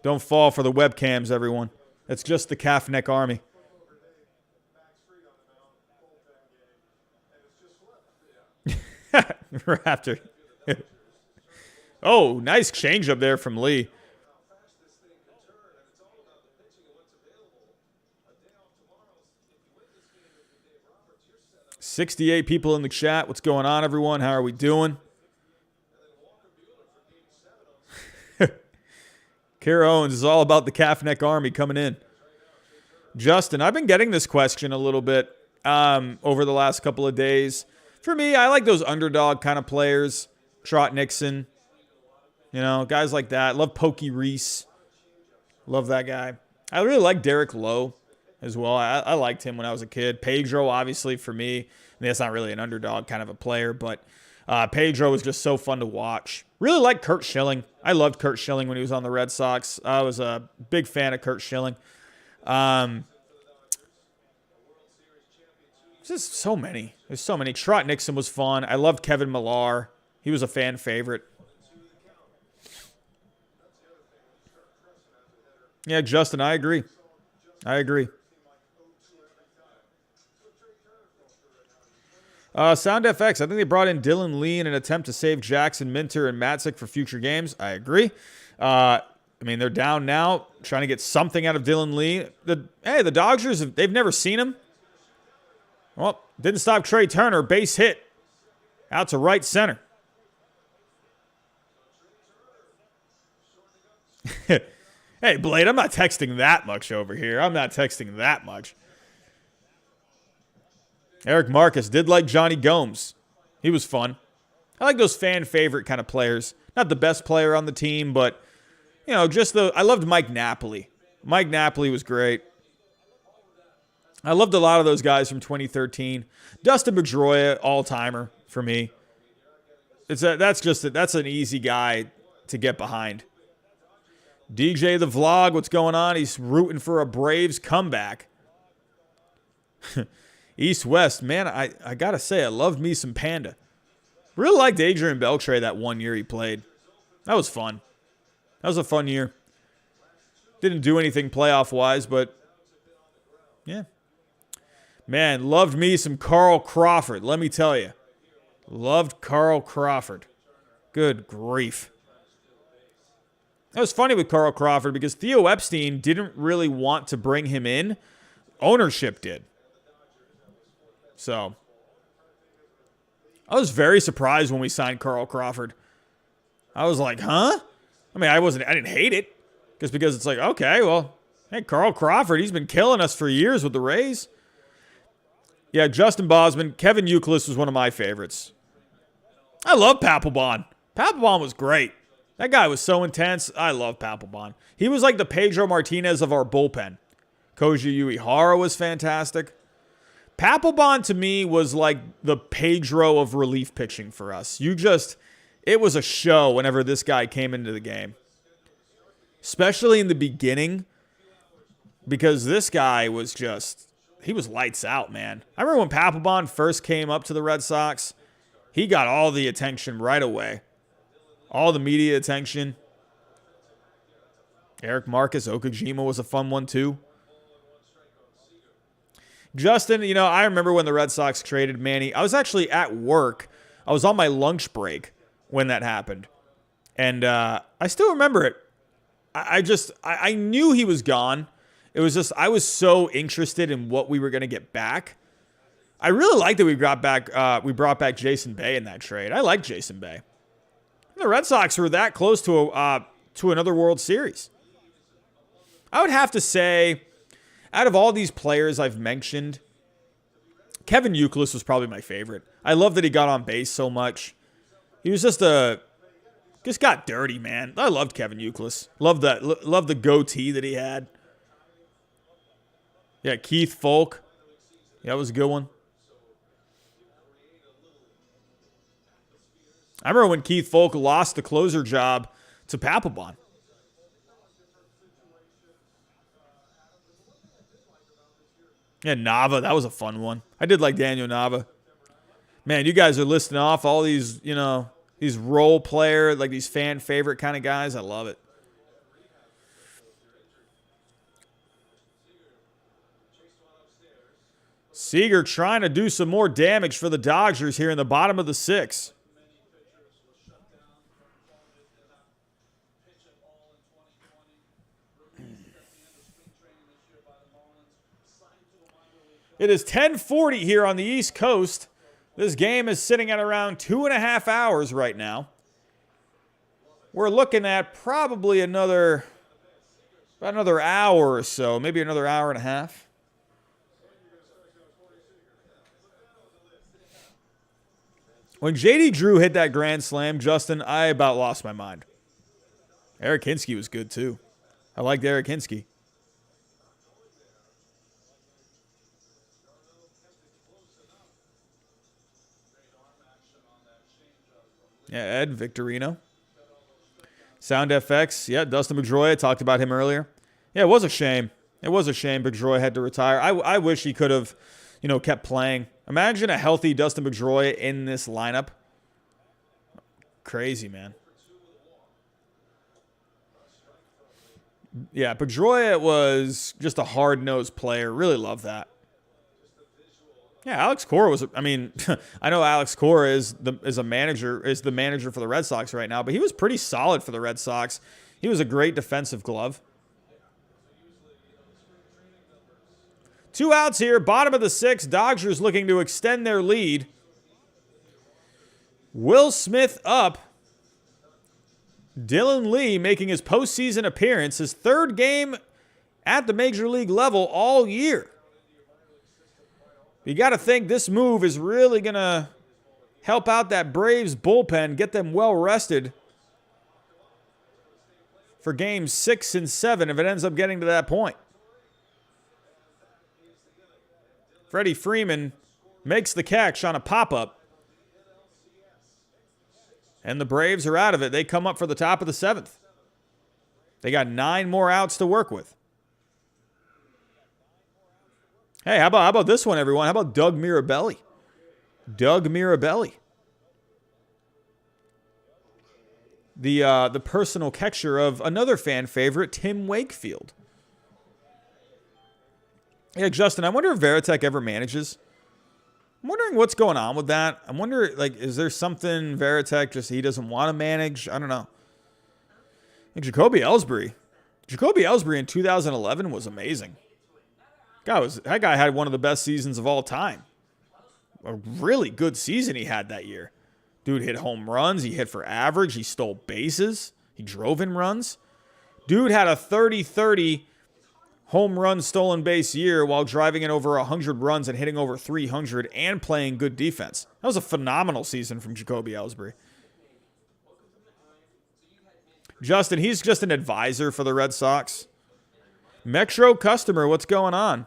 Don't fall for the webcams, everyone. It's just the calf neck army. Raptor. Oh, nice change up there from Lee. $68 people in the chat. What's going on, everyone? How are we doing? Kara Owens is all about the calf neck army coming in. Justin, I've been getting this question a little bit over the last couple of days. For me, I like those underdog kind of players. Trot Nixon. You know, guys like that. Love Pokey Reese. Love that guy. I really like Derek Lowe as well. I liked him when I was a kid. Pedro, obviously, for me. I mean, that's not really an underdog kind of a player, but Pedro was just so fun to watch. Really liked Curt Schilling. I loved Curt Schilling when he was on the Red Sox. I was a big fan of Curt Schilling. Just so many. There's so many. Trot Nixon was fun. I loved Kevin Millar. He was a fan favorite. Yeah, Justin, I agree. I agree. Sound FX, I think they brought in Dylan Lee in an attempt to save Jackson, Minter, and Matzik for future games. I agree. I mean, they're down now, trying to get something out of Dylan Lee. The Dodgers, they've never seen him. Well, didn't stop Trey Turner. Base hit. Out to right center. Hey, Blade, I'm not texting that much over here. I'm not texting that much. Eric Marcus did like Johnny Gomes. He was fun. I like those fan favorite kind of players. Not the best player on the team, but, you know, I loved Mike Napoli. Mike Napoli was great. I loved a lot of those guys from 2013. Dustin Pedroia, all-timer for me. That's an easy guy to get behind. DJ the Vlog, what's going on? He's rooting for a Braves comeback. East-West, man, I got to say, I loved me some Panda. Really liked Adrian Beltre that one year he played. That was fun. That was a fun year. Didn't do anything playoff-wise, but yeah. Man, loved me some Carl Crawford, let me tell you. Loved Carl Crawford. Good grief. That was funny with Carl Crawford because Theo Epstein didn't really want to bring him in. Ownership did. So, I was very surprised when we signed Carl Crawford. I was like, huh? I mean, I didn't hate it. Because it's like, okay, well, hey, Carl Crawford, he's been killing us for years with the Rays. Yeah, Justin Bosman, Kevin Youkilis was one of my favorites. I love Papelbon. Papelbon was great. That guy was so intense. I love Papelbon. He was like the Pedro Martinez of our bullpen. Koji Uehara was fantastic. Papelbon to me was like the Pedro of relief pitching for us. It was a show whenever this guy came into the game. Especially in the beginning, because this guy was he was lights out, man. I remember when Papelbon first came up to the Red Sox, he got all the attention right away. All the media attention. Eric Marcus, Okajima was a fun one too. Justin, you know, I remember when the Red Sox traded Manny. I was actually at work. I was on my lunch break when that happened. And I still remember it. I knew he was gone. It was just, I was so interested in what we were going to get back. I really liked that we brought back Jason Bay in that trade. I like Jason Bay. The Red Sox were that close to another World Series. I would have to say, out of all these players I've mentioned, Kevin Youkilis was probably my favorite. I love that he got on base so much. He was just got dirty, man. I loved Kevin Youkilis. Loved the goatee that he had. Yeah, Keith Folk. Yeah, that was a good one. I remember when Keith Folk lost the closer job to Papelbon. Yeah, Nava, that was a fun one. I did like Daniel Nava. Man, you guys are listing off all these, you know, these role player, like these fan favorite kind of guys. I love it. Seager trying to do some more damage for the Dodgers here in the bottom of the sixth. It is 10:40 here on the East Coast. This game is sitting at around 2.5 hours right now. We're looking at probably about another hour or so, maybe another hour and a half. When J.D. Drew hit that grand slam, Justin, I about lost my mind. Eric Hinsky was good too. I liked Eric Hinsky. Yeah, Ed Victorino. Sound FX. Yeah, Dustin Pedroia. I talked about him earlier. Yeah, it was a shame. It was a shame Pedroia had to retire. I wish he could have, kept playing. Imagine a healthy Dustin Pedroia in this lineup. Crazy, man. Yeah, Pedroia was just a hard-nosed player. Really love that. Yeah, Alex Cora was. I mean, I know Alex Cora is the manager for the Red Sox right now, but he was pretty solid for the Red Sox. He was a great defensive glove. 2 outs here, bottom of the 6th. Dodgers looking to extend their lead. Will Smith up. Dylan Lee making his postseason appearance, his 3rd game at the major league level all year. You got to think this move is really going to help out that Braves bullpen, get them well rested for games 6 and 7 if it ends up getting to that point. Freddie Freeman makes the catch on a pop-up. And the Braves are out of it. They come up for the top of the 7th. They got 9 more outs to work with. Hey, how about this one, everyone? How about Doug Mirabelli? Doug Mirabelli. The personal catcher of another fan favorite, Tim Wakefield. Yeah, Justin, I wonder if Varitek ever manages. I'm wondering what's going on with that. I wonder, is there something Varitek just he doesn't want to manage? I don't know. And Jacoby Ellsbury in 2011 was amazing. That guy had one of the best seasons of all time. A really good season he had that year. Dude hit home runs. He hit for average. He stole bases. He drove in runs. Dude had a 30-30 home run stolen base year while driving in over 100 runs and hitting over 300 and playing good defense. That was a phenomenal season from Jacoby Ellsbury. Justin, he's just an advisor for the Red Sox. Metro customer, what's going on?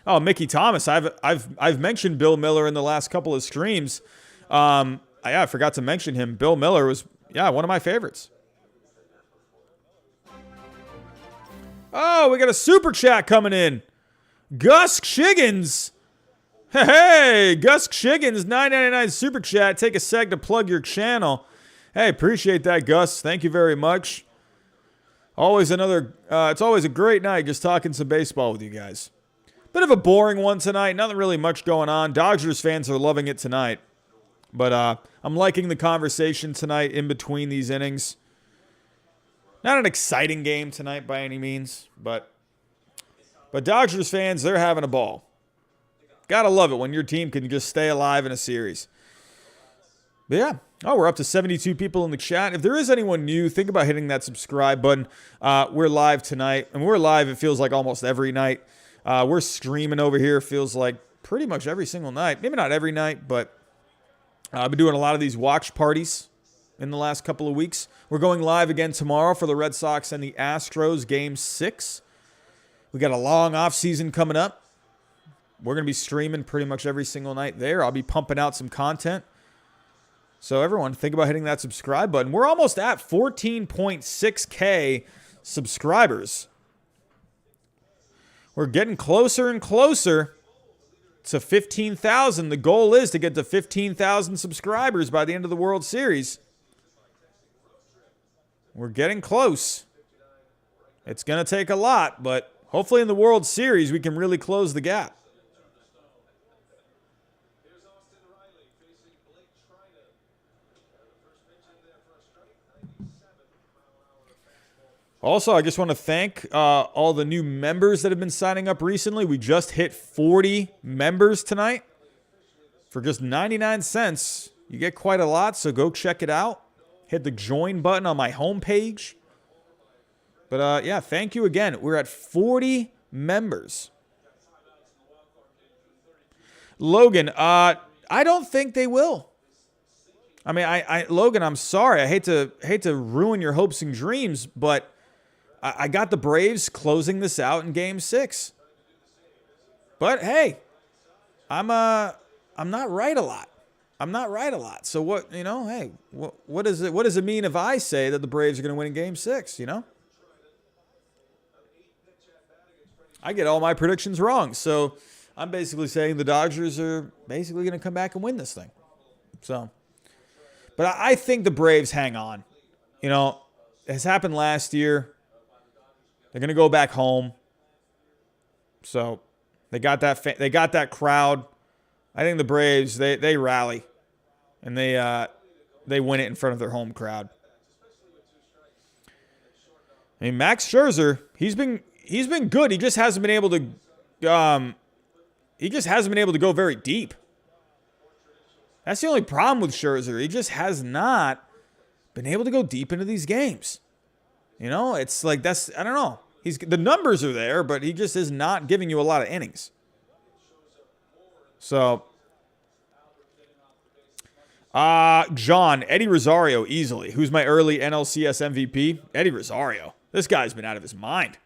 Oh, Mickey Thomas. I've mentioned Bill Miller in the last couple of streams. I forgot to mention him. Bill Miller was one of my favorites. Oh, we got a super chat coming in. Gus Shiggins. Hey, Gus Shiggins, $9.99 super chat. Take a sec to plug your channel. Hey, appreciate that, Gus. Thank you very much. It's always a great night just talking some baseball with you guys. Bit of a boring one tonight. Nothing really much going on. Dodgers fans are loving it tonight. But I'm liking the conversation tonight in between these innings. Not an exciting game tonight by any means, but Dodgers fans, they're having a ball. Gotta love it when your team can just stay alive in a series. But yeah, we're up to 72 people in the chat. If there is anyone new, think about hitting that subscribe button. We're live tonight, and we're live, it feels like almost every night. We're streaming over here, feels like pretty much every single night. Maybe not every night, but I've been doing a lot of these watch parties in the last couple of weeks. We're going live again tomorrow for the Red Sox and the Astros Game 6. We got a long offseason coming up. We're going to be streaming pretty much every single night there. I'll be pumping out some content. So everyone, think about hitting that subscribe button. We're almost at 14.6K subscribers. We're getting closer and closer to 15,000. The goal is to get to 15,000 subscribers by the end of the World Series. We're getting close. It's going to take a lot, but hopefully in the World Series we can really close the gap. Also, I just want to thank all the new members that have been signing up recently. We just hit 40 members tonight. For just 99 cents, you get quite a lot, so go check it out. Hit the join button on my homepage. But thank you again. We're at 40 members. Logan, I don't think they will. I mean, Logan, I'm sorry. I hate to ruin your hopes and dreams, but I got the Braves closing this out in Game 6. But hey, I'm not right a lot. I'm not right a lot. So what, hey, what does it mean if I say that the Braves are going to win in Game 6, I get all my predictions wrong. So I'm basically saying the Dodgers are basically going to come back and win this thing. So, but I think the Braves hang on. It has happened last year. They're going to go back home. So they got that crowd. I think the Braves, they rally, and they win it in front of their home crowd. I mean, Max Scherzer, he's been good. He just hasn't been able to go very deep. That's the only problem with Scherzer. He just has not been able to go deep into these games. It's like I don't know. The numbers are there, but he just is not giving you a lot of innings. So, John, Eddie Rosario easily. Who's my early NLCS MVP? Eddie Rosario. This guy's been out of his mind.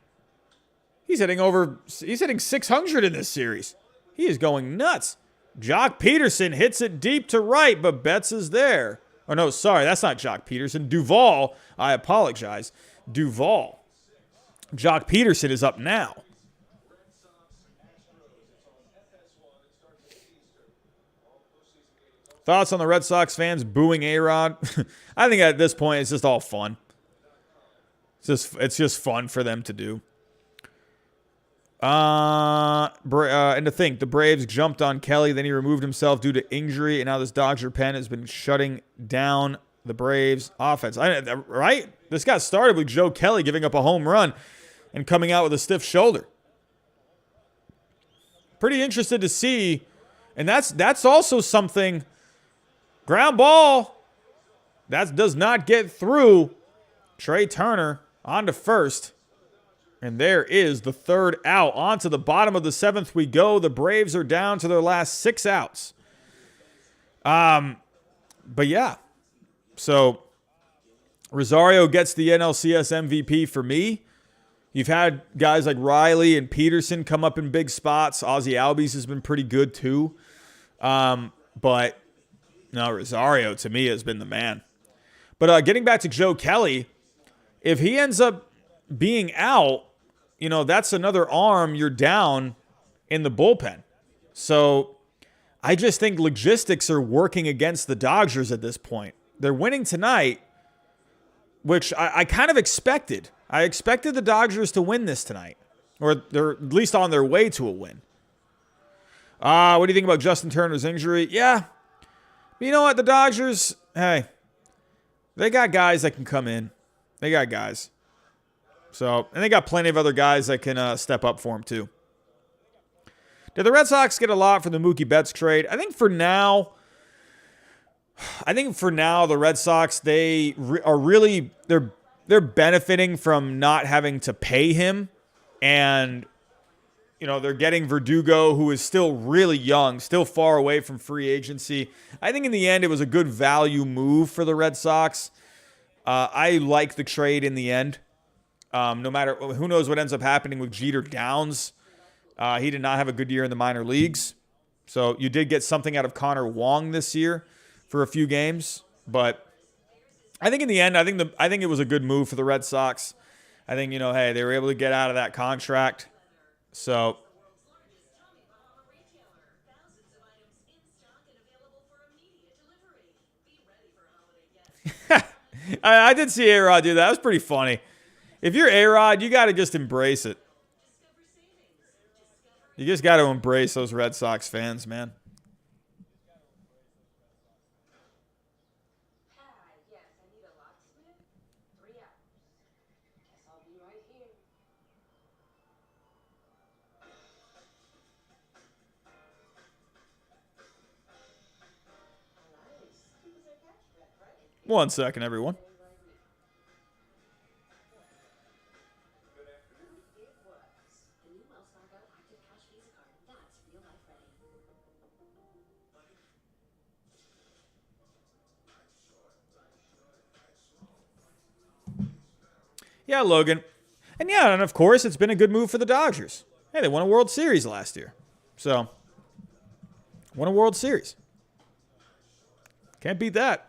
He's hitting 600 in this series. He is going nuts. Jock Peterson hits it deep to right, but Betts is there. Oh, no, sorry, that's not Jock Peterson. Duvall, I apologize. Duvall. Jock Peterson is up now. Thoughts on the Red Sox fans booing A-Rod? I think at this point it's just all fun. It's just fun for them to do. And to think, the Braves jumped on Kelly, then he removed himself due to injury, and now this Dodger pen has been shutting down the Braves offense. Right? This got started with Joe Kelly giving up a home run and coming out with a stiff shoulder. Pretty interested to see, and that's also something. Ground ball. That does not get through. Trey Turner on to first. And there is the third out. On to the bottom of the seventh we go. The Braves are down to their last 6 outs. But yeah. So Rosario gets the NLCS MVP for me. You've had guys like Riley and Peterson come up in big spots. Ozzie Albies has been pretty good too. But no, Rosario to me has been the man. But getting back to Joe Kelly, if he ends up being out, that's another arm you're down in the bullpen. So I just think logistics are working against the Dodgers at this point. They're winning tonight, which I kind of expected. I expected the Dodgers to win this tonight, or they're at least on their way to a win. What do you think about Justin Turner's injury? Yeah. But you know what? The Dodgers, hey, they got guys that can come in. They got guys. So, and they got plenty of other guys that can step up for them too. Did the Red Sox get a lot for the Mookie Betts trade? I think for now, the Red Sox, they're benefiting from not having to pay him, and they're getting Verdugo, who is still really young, still far away from free agency. I think in the end it was a good value move for the Red Sox. I like the trade in the end. No matter, who knows what ends up happening with Jeter Downs. He did not have a good year in the minor leagues. So you did get something out of Connor Wong this year for a few games. But I think in the end, I think it was a good move for the Red Sox. I think, hey, they were able to get out of that contract. So I did see A-Rod do that. That was pretty funny. If you're A-Rod, you got to just embrace it. You just got to embrace those Red Sox fans, man. One second, everyone. Yeah, Logan. And of course, it's been a good move for the Dodgers. Hey, they won a World Series last year. So, won a World Series. Can't beat that.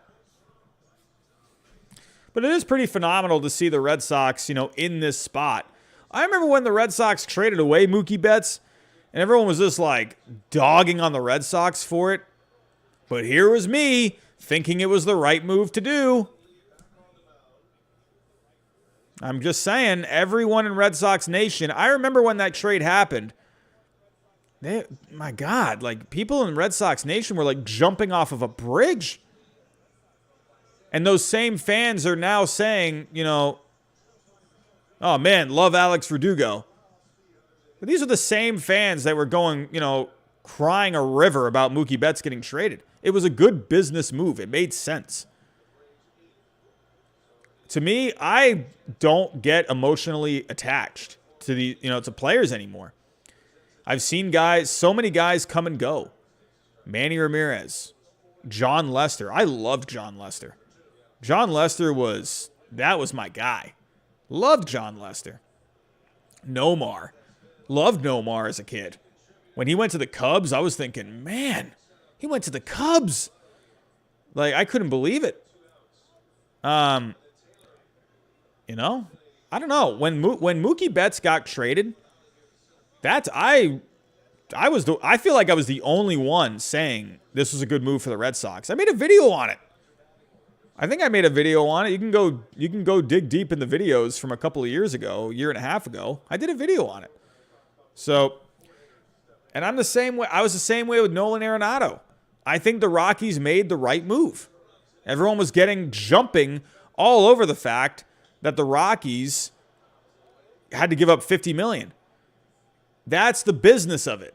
But it is pretty phenomenal to see the Red Sox, in this spot. I remember when the Red Sox traded away Mookie Betts, and everyone was just like dogging on the Red Sox for it. But here was me thinking it was the right move to do. I'm just saying, everyone in Red Sox Nation, I remember when that trade happened. My God, like people in Red Sox Nation were like jumping off of a bridge. And those same fans are now saying, oh man, love Alex Verdugo. But these are the same fans that were going, crying a river about Mookie Betts getting traded. It was a good business move. It made sense. To me, I don't get emotionally attached to to players anymore. I've seen so many guys come and go. Manny Ramirez, John Lester. I loved John Lester. John Lester was my guy. Loved John Lester. Nomar. Loved Nomar as a kid. When he went to the Cubs, I was thinking, man, he went to the Cubs. Like, I couldn't believe it. I don't know. When Mookie Betts got traded, I feel like I was the only one saying this was a good move for the Red Sox. I made a video on it. I think I made a video on it. You can go dig deep in the videos from a couple of years ago, a year and a half ago. I did a video on it. So, and I'm the same way. I was the same way with Nolan Arenado. I think the Rockies made the right move. Everyone was jumping all over the fact that the Rockies had to give up $50 million. That's the business of it.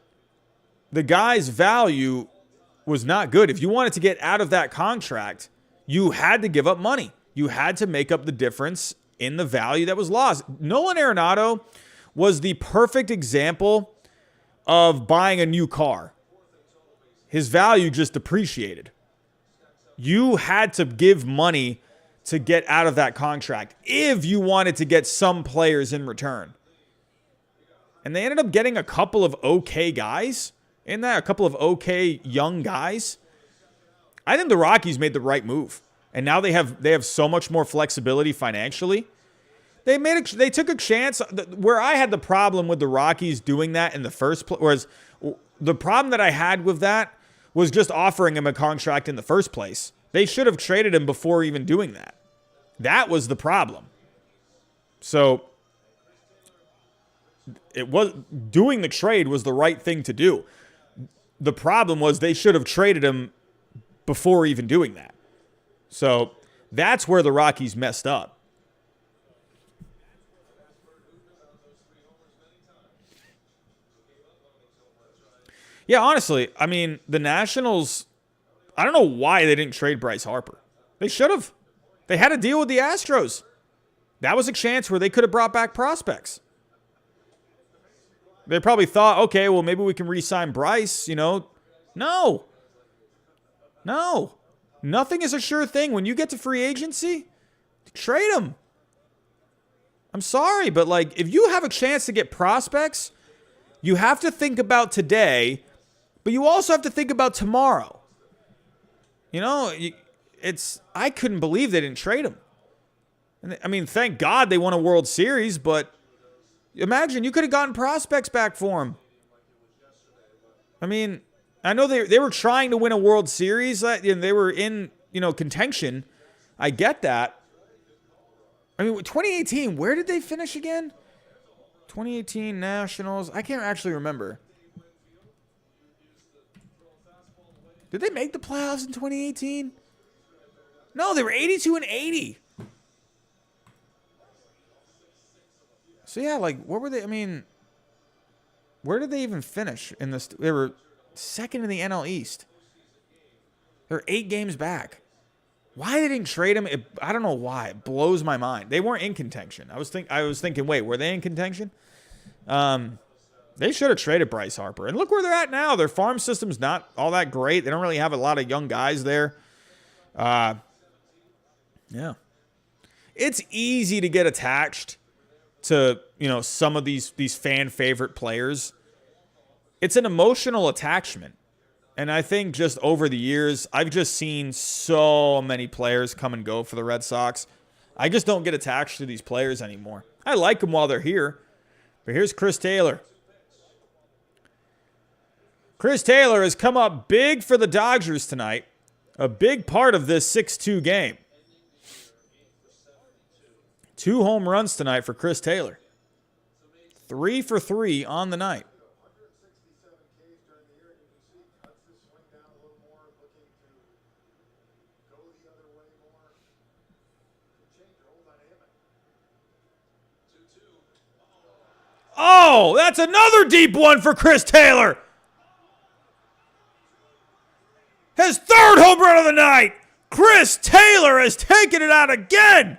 The guy's value was not good. If you wanted to get out of that contract, you had to give up money. You had to make up the difference in the value that was lost. Nolan Arenado was the perfect example of buying a new car. His value just depreciated. You had to give money to get out of that contract if you wanted to get some players in return. And they ended up getting a couple of okay guys in that, a couple of okay young guys. I think the Rockies made the right move. And now they have so much more flexibility financially. They took a chance. Where I had the problem with the Rockies doing that in the first place, whereas the problem that I had with that was just offering him a contract in the first place. They should have traded him before even doing that. That was the problem. So doing the trade was the right thing to do. The problem was they should have traded him before even doing that. So that's where the Rockies messed up. Yeah, honestly, I mean, the Nationals, I don't know why they didn't trade Bryce Harper. They should have. They had a deal with the Astros. That was a chance where they could have brought back prospects. They probably thought, okay, well, maybe we can re-sign Bryce, No. Nothing is a sure thing. When you get to free agency, trade him. I'm sorry, but if you have a chance to get prospects, you have to think about today, but you also have to think about tomorrow. I couldn't believe they didn't trade him. I mean, thank God they won a World Series, but imagine you could have gotten prospects back for him. I mean, I know they were trying to win a World Series and they were in, contention. I get that. I mean, 2018, where did they finish again? 2018 Nationals. I can't actually remember. Did they make the playoffs in 2018? No, they were 82-80. So yeah, what were they? I mean, where did they even finish in this? They were second in the NL East. They're 8 games back. Why they didn't trade him? I don't know why. It blows my mind. They weren't in contention. I was thinking, wait, were they in contention? They should have traded Bryce Harper. And look where they're at now. Their farm system's not all that great. They don't really have a lot of young guys there. Yeah. It's easy to get attached to, some of these fan favorite players. It's an emotional attachment. And I think just over the years, I've just seen so many players come and go for the Red Sox. I just don't get attached to these players anymore. I like them while they're here. But here's Chris Taylor. Chris Taylor has come up big for the Dodgers tonight. A big part of this 6-2 game. 2 home runs tonight for Chris Taylor. 3 for 3 on the night. Oh, that's another deep one for Chris Taylor. His 3rd home run of the night. Chris Taylor has taken it out again.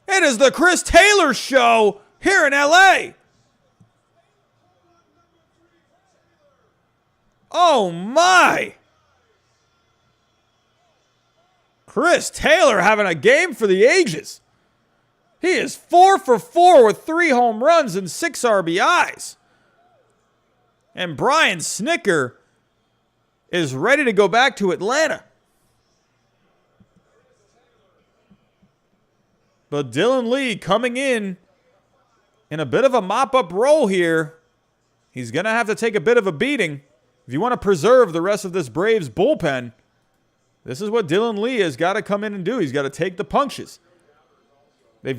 It is the Chris Taylor show here in LA. Oh my. Chris Taylor having a game for the ages. He is 4 for 4 with 3 home runs and 6 RBIs. And Brian Snitker is ready to go back to Atlanta. But Dylan Lee coming in a bit of a mop-up role here. He's going to have to take a bit of a beating. If you want to preserve the rest of this Braves bullpen, this is what Dylan Lee has got to come in and do. He's got to take the punches. They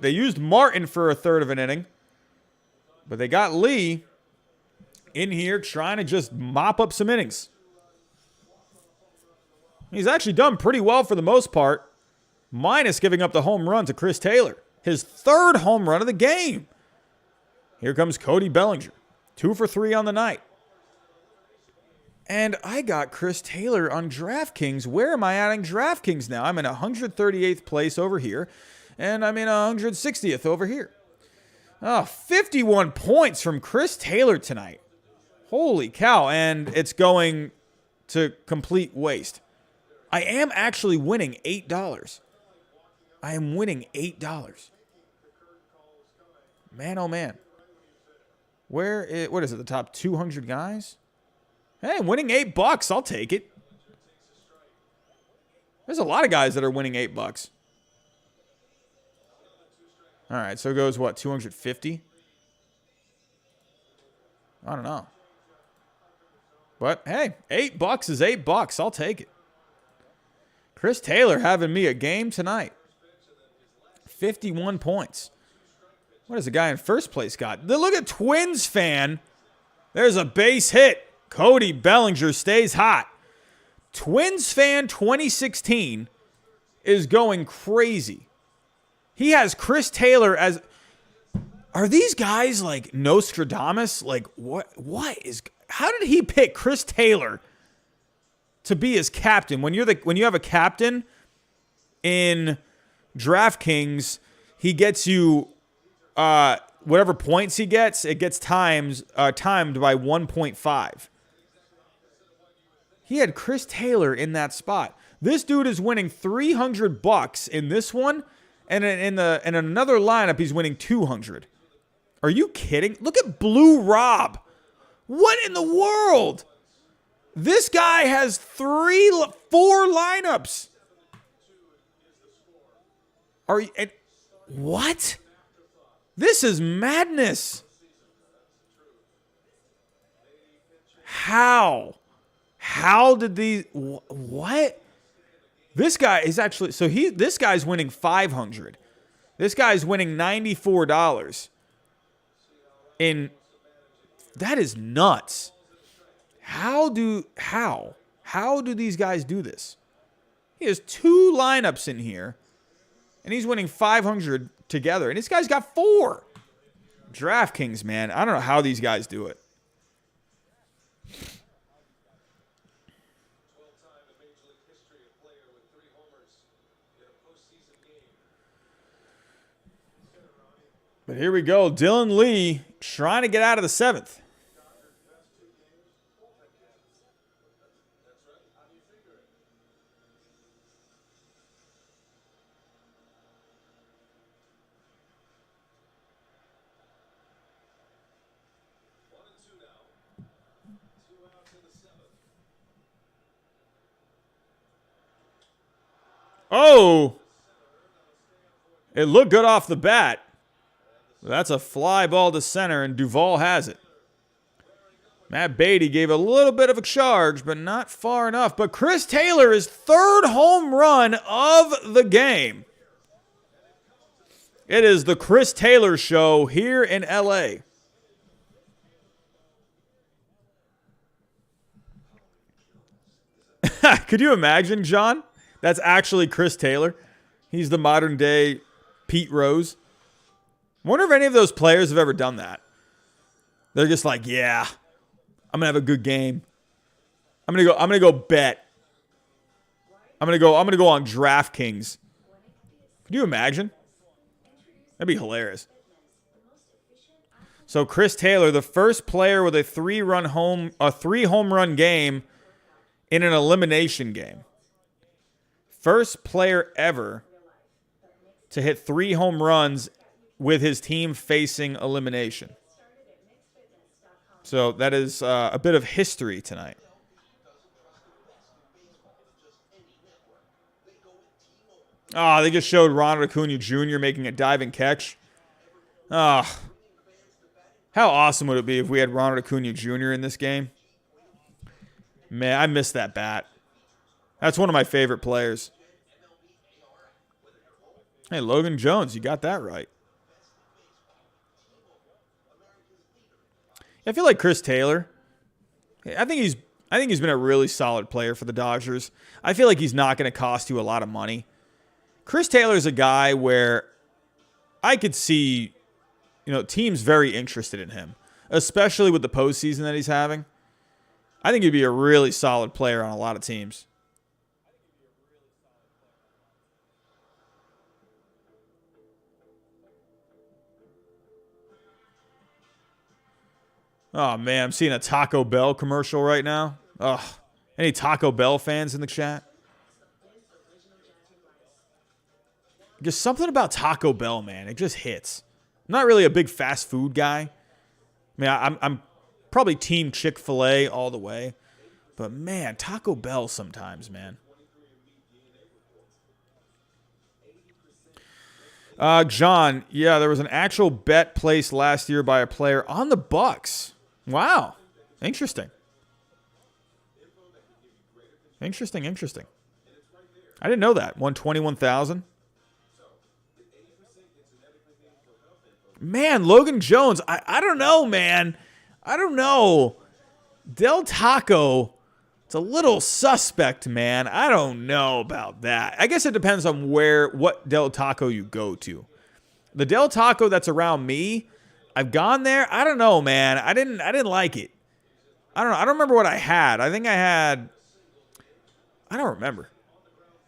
used Martin for a third of an inning, but they got Lee in here trying to just mop up some innings. He's actually done pretty well for the most part, minus giving up the home run to Chris Taylor. His 3rd home run of the game. Here comes Cody Bellinger. 2 for 3 on the night. And I got Chris Taylor on DraftKings. Where am I adding DraftKings now? I'm in 138th place over here. And I'm in 160th over here. 51 points from Chris Taylor tonight. Holy cow. And it's going to complete waste. I am actually winning $8. I am winning $8. Man, oh man. What is it, the top 200 guys? Hey, winning $8. I'll take it. There's a lot of guys that are winning $8. All right, so it goes, what, 250? I don't know. But, hey, $8 is $8. I'll take it. Chris Taylor having me a game tonight. 51 points. What has the guy in first place got? Look at Twins fan. There's a base hit. Cody Bellinger stays hot. Twins fan 2016 is going crazy. He has Chris Taylor as... Are these guys like Nostradamus? Like, what is... How did he pick Chris Taylor to be his captain? When you have a captain in DraftKings, he gets you whatever points he gets, it gets timed by 1.5. He had Chris Taylor in that spot. This dude is winning $300 in this one, and in another lineup he's winning $200. Are you kidding? Look at Blue Rob. What in the world? This guy has 4 lineups. Are you... What? This is madness. How? How did these... What? This guy is actually... So this guy's winning $500. This guy's winning $94. That is nuts. How do these guys do this? He has 2 lineups in here, and he's winning $500 together. And this guy's got 4. DraftKings, man. I don't know how these guys do it. But here we go. Dylan Lee trying to get out of the 7th. Oh! It looked good off the bat. That's a fly ball to center, and Duvall has it. Matt Beatty gave a little bit of a charge, but not far enough. But Chris Taylor is third home run of the game. It is the Chris Taylor show here in L.A. Could you imagine, John? That's actually Chris Taylor. He's the modern day Pete Rose. I wonder if any of those players have ever done that. They're just like, yeah, I'm gonna have a good game. I'm gonna go bet. I'm gonna go on DraftKings. Could you imagine? That'd be hilarious. So Chris Taylor, the first player with a three home run game in an elimination game. First player ever to hit 3 home runs with his team facing elimination. So that is a bit of history tonight. Oh, they just showed Ronald Acuna Jr. making a diving catch. Oh, how awesome would it be if we had Ronald Acuna Jr. in this game? Man, I miss that bat. That's one of my favorite players. Hey, Logan Jones, you got that right. I feel like Chris Taylor. I think he's been a really solid player for the Dodgers. I feel like he's not going to cost you a lot of money. Chris Taylor is a guy where I could see, teams very interested in him, especially with the postseason that he's having. I think he'd be a really solid player on a lot of teams. Oh, man, I'm seeing a Taco Bell commercial right now. Ugh. Any Taco Bell fans in the chat? Just something about Taco Bell, man. It just hits. I'm not really a big fast food guy. I mean, I'm probably team Chick-fil-A all the way. But, man, Taco Bell sometimes, man. John, yeah, there was an actual bet placed last year by a player on the Bucks. Wow. Interesting. Interesting. I didn't know that. 121,000. Man, Logan Jones. I don't know, man. I don't know. Del Taco, it's a little suspect, man. I don't know about that. I guess it depends on what Del Taco you go to. The Del Taco that's around me, I've gone there. I don't know, man. I didn't like it. I don't know. I don't remember what I had. I don't remember.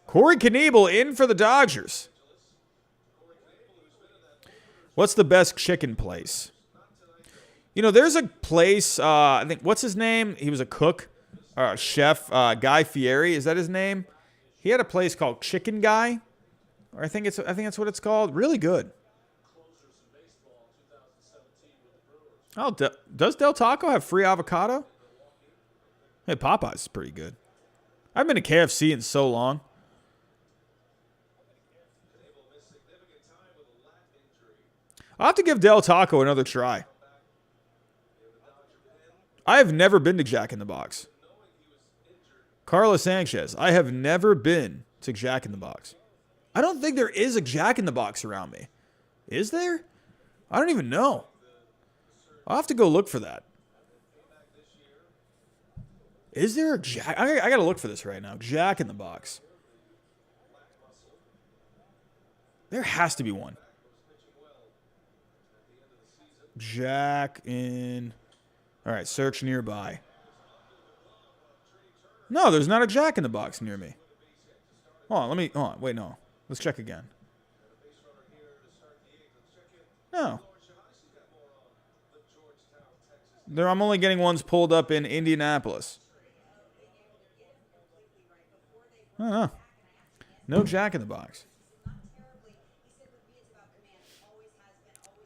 Corey Knebel in for the Dodgers. What's the best chicken place? There's a place, I think, what's his name? He was a cook, chef, Guy Fieri. Is that his name? He had a place called Chicken Guy, or I think that's what it's called. Really good. Oh, does Del Taco have free avocado? Hey, Popeyes is pretty good. I've been to KFC in so long. I'll have to give Del Taco another try. I have never been to Jack in the Box. Carlos Sanchez, I have never been to Jack in the Box. I don't think there is a Jack in the Box around me. Is there? I don't even know. I'll have to go look for that. Is there a Jack? I got to look for this right now. Jack in the Box. There has to be one. Jack in... All right, search nearby. No, there's not a Jack in the Box near me. Hold on, wait, no. Let's check again. No. I'm only getting ones pulled up in Indianapolis. I don't know. No Jack in the Box.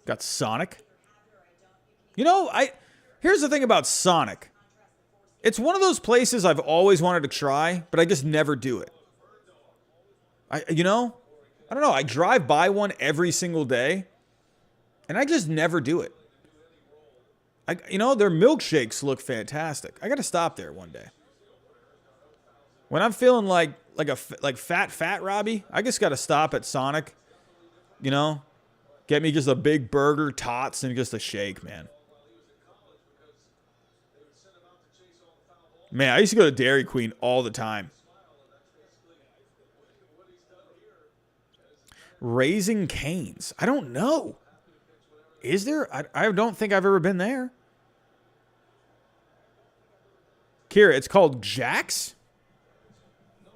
Got Sonic. Here's the thing about Sonic. It's one of those places I've always wanted to try, but I just never do it. I don't know. I drive by one every single day, and I just never do it. Their milkshakes look fantastic. I got to stop there one day. When I'm feeling like fat Robbie, I just got to stop at Sonic. Get me just a big burger, tots, and just a shake, man. Man, I used to go to Dairy Queen all the time. Raising Cane's. I don't know. Is there? I don't think I've ever been there. Kira, it's called Jack's?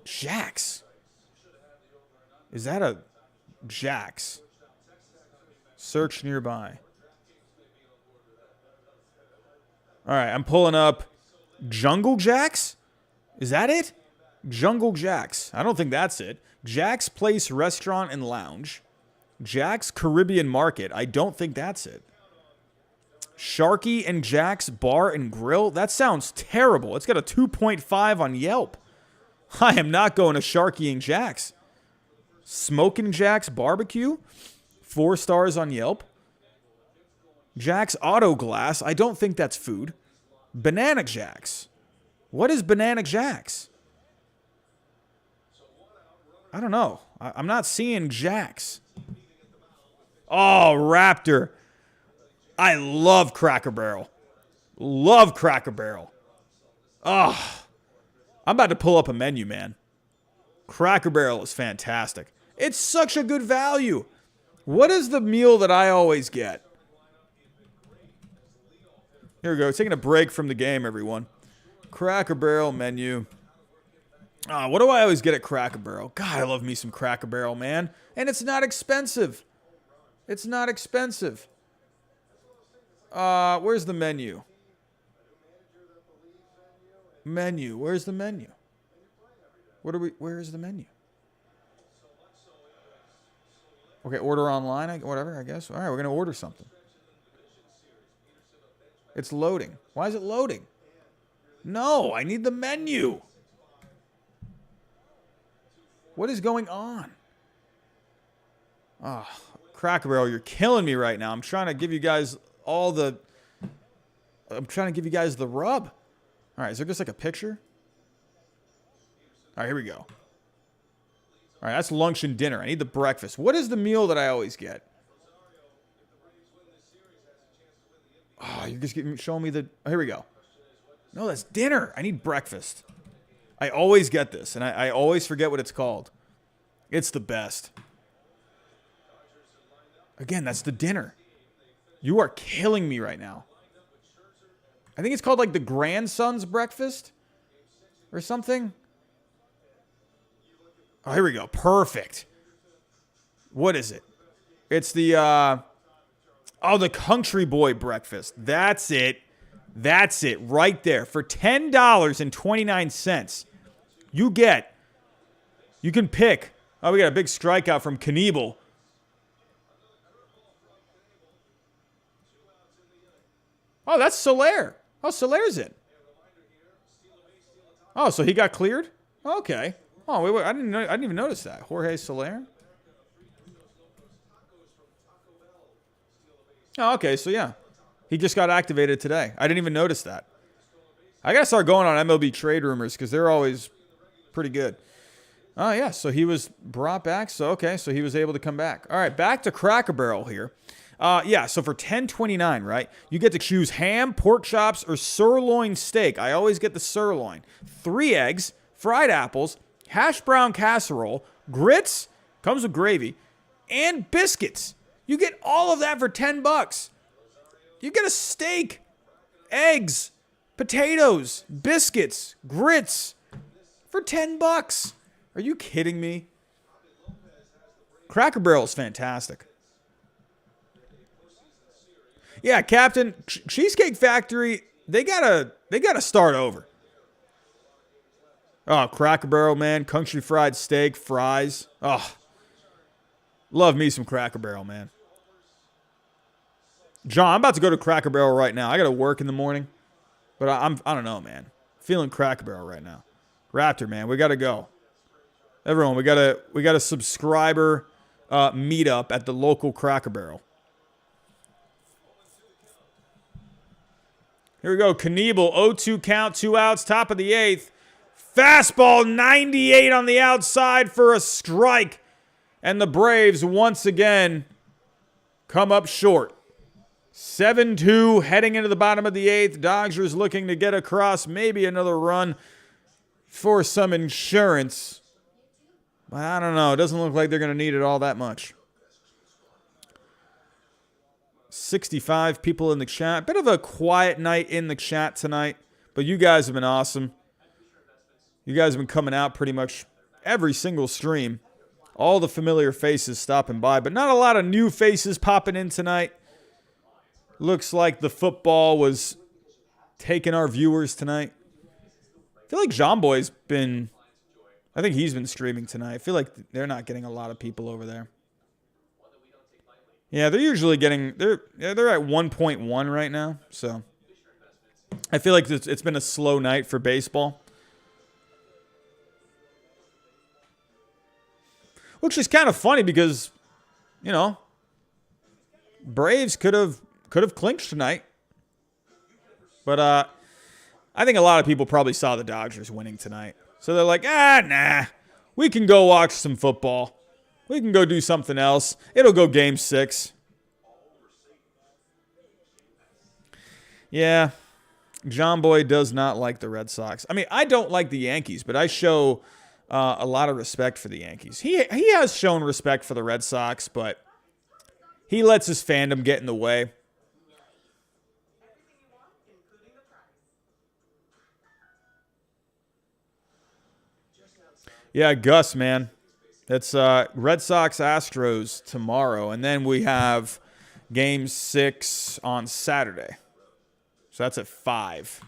Jack's. Is that a Jack's? Search nearby. All right, I'm pulling up Jungle Jack's. Is that it? Jungle Jack's. I don't think that's it. Jack's Place Restaurant and Lounge. Jack's Caribbean Market. I don't think that's it. Sharky and Jack's Bar and Grill. That sounds terrible. It's got a 2.5 on Yelp. I am not going to Sharky and Jack's. Smoking Jack's Barbecue. 4 stars on Yelp. Jack's Auto Glass. I don't think that's food. Banana Jack's. What is Banana Jack's? I don't know. I'm not seeing Jack's. Oh, Raptor. I love Cracker Barrel. Love Cracker Barrel. Oh, I'm about to pull up a menu, man. Cracker Barrel is fantastic. It's such a good value. What is the meal that I always get? Here we go. Taking a break from the game, everyone. Cracker Barrel menu. What do I always get at Cracker Barrel? God, I love me some Cracker Barrel, man. And it's not expensive. It's not expensive. Where's the menu? Menu. Where's the menu? Where is the menu? Okay, order online, whatever, I guess. All right, we're going to order something. It's loading. Why is it loading? No, I need the menu. What is going on? Oh, Cracker Barrel, you're killing me right now. I'm trying to give you guys the rub. All right, is there just like a picture? All right, here we go. All right, that's lunch and dinner. I need the breakfast. What is the meal that I always get? Oh, you're just showing me the... Oh, here we go. No, that's dinner. I need breakfast. I always get this, and I always forget what it's called. It's the best. Again, that's the dinner. You are killing me right now. I think it's called like the grandson's breakfast or something. Oh, here we go. Perfect. What is it? It's the the country boy breakfast. That's it. That's it right there. For $10.29, you can pick. Oh, we got a big strikeout from Knievel. Oh, that's Soler. Oh, Soler's it. Oh, so he got cleared? Okay. Oh, wait. I didn't even notice that. Jorge Soler. Oh, okay. So, yeah. He just got activated today. I didn't even notice that. I got to start going on MLB trade rumors because they're always pretty good. Oh, yeah. So he was brought back. So, okay. So he was able to come back. All right. Back to Cracker Barrel here. So for $10.29, right, you get to choose ham, pork chops, or sirloin steak. I always get the sirloin. 3 eggs, fried apples, hash brown casserole, grits, comes with gravy, and biscuits. You get all of that for $10. You get a steak, eggs, potatoes, biscuits, grits for $10. Are you kidding me? Cracker Barrel is fantastic. Yeah, Captain, Cheesecake Factory, they gotta start over. Oh, Cracker Barrel, man, country fried steak, fries. Oh, love me some Cracker Barrel, man. John, I'm about to go to Cracker Barrel right now. I gotta work in the morning, but I don't know, man. Feeling Cracker Barrel right now. Raptor, man, we gotta go. Everyone, we got a subscriber meetup at the local Cracker Barrel. Here we go. Knievel, 0-2 count, 2 outs, top of the 8th. Fastball, 98 on the outside for a strike. And the Braves once again come up short. 7-2 heading into the bottom of the 8th. Dodgers looking to get across, maybe another run for some insurance. But I don't know. It doesn't look like they're going to need it all that much. 65 people in the chat. Bit of a quiet night in the chat tonight, but you guys have been awesome. You guys have been coming out pretty much every single stream. All the familiar faces stopping by, but not a lot of new faces popping in tonight. Looks like the football was taking our viewers tonight. I feel like John Boy's been... I think he's been streaming tonight. I feel like they're not getting a lot of people over there. Yeah, they're usually getting... They're at 1.1 right now, so... I feel like it's been a slow night for baseball. Which is kind of funny because, you know, Braves could have clinched tonight. But I think a lot of people probably saw the Dodgers winning tonight. So they're like, nah, we can go watch some football. We can go do something else. It'll go Game 6. Yeah, John Boy does not like the Red Sox. I mean, I don't like the Yankees, but I show a lot of respect for the Yankees. He has shown respect for the Red Sox, but he lets his fandom get in the way. Yeah, Gus, man. It's Red Sox Astros tomorrow, and then we have Game 6 on Saturday. So that's at 5.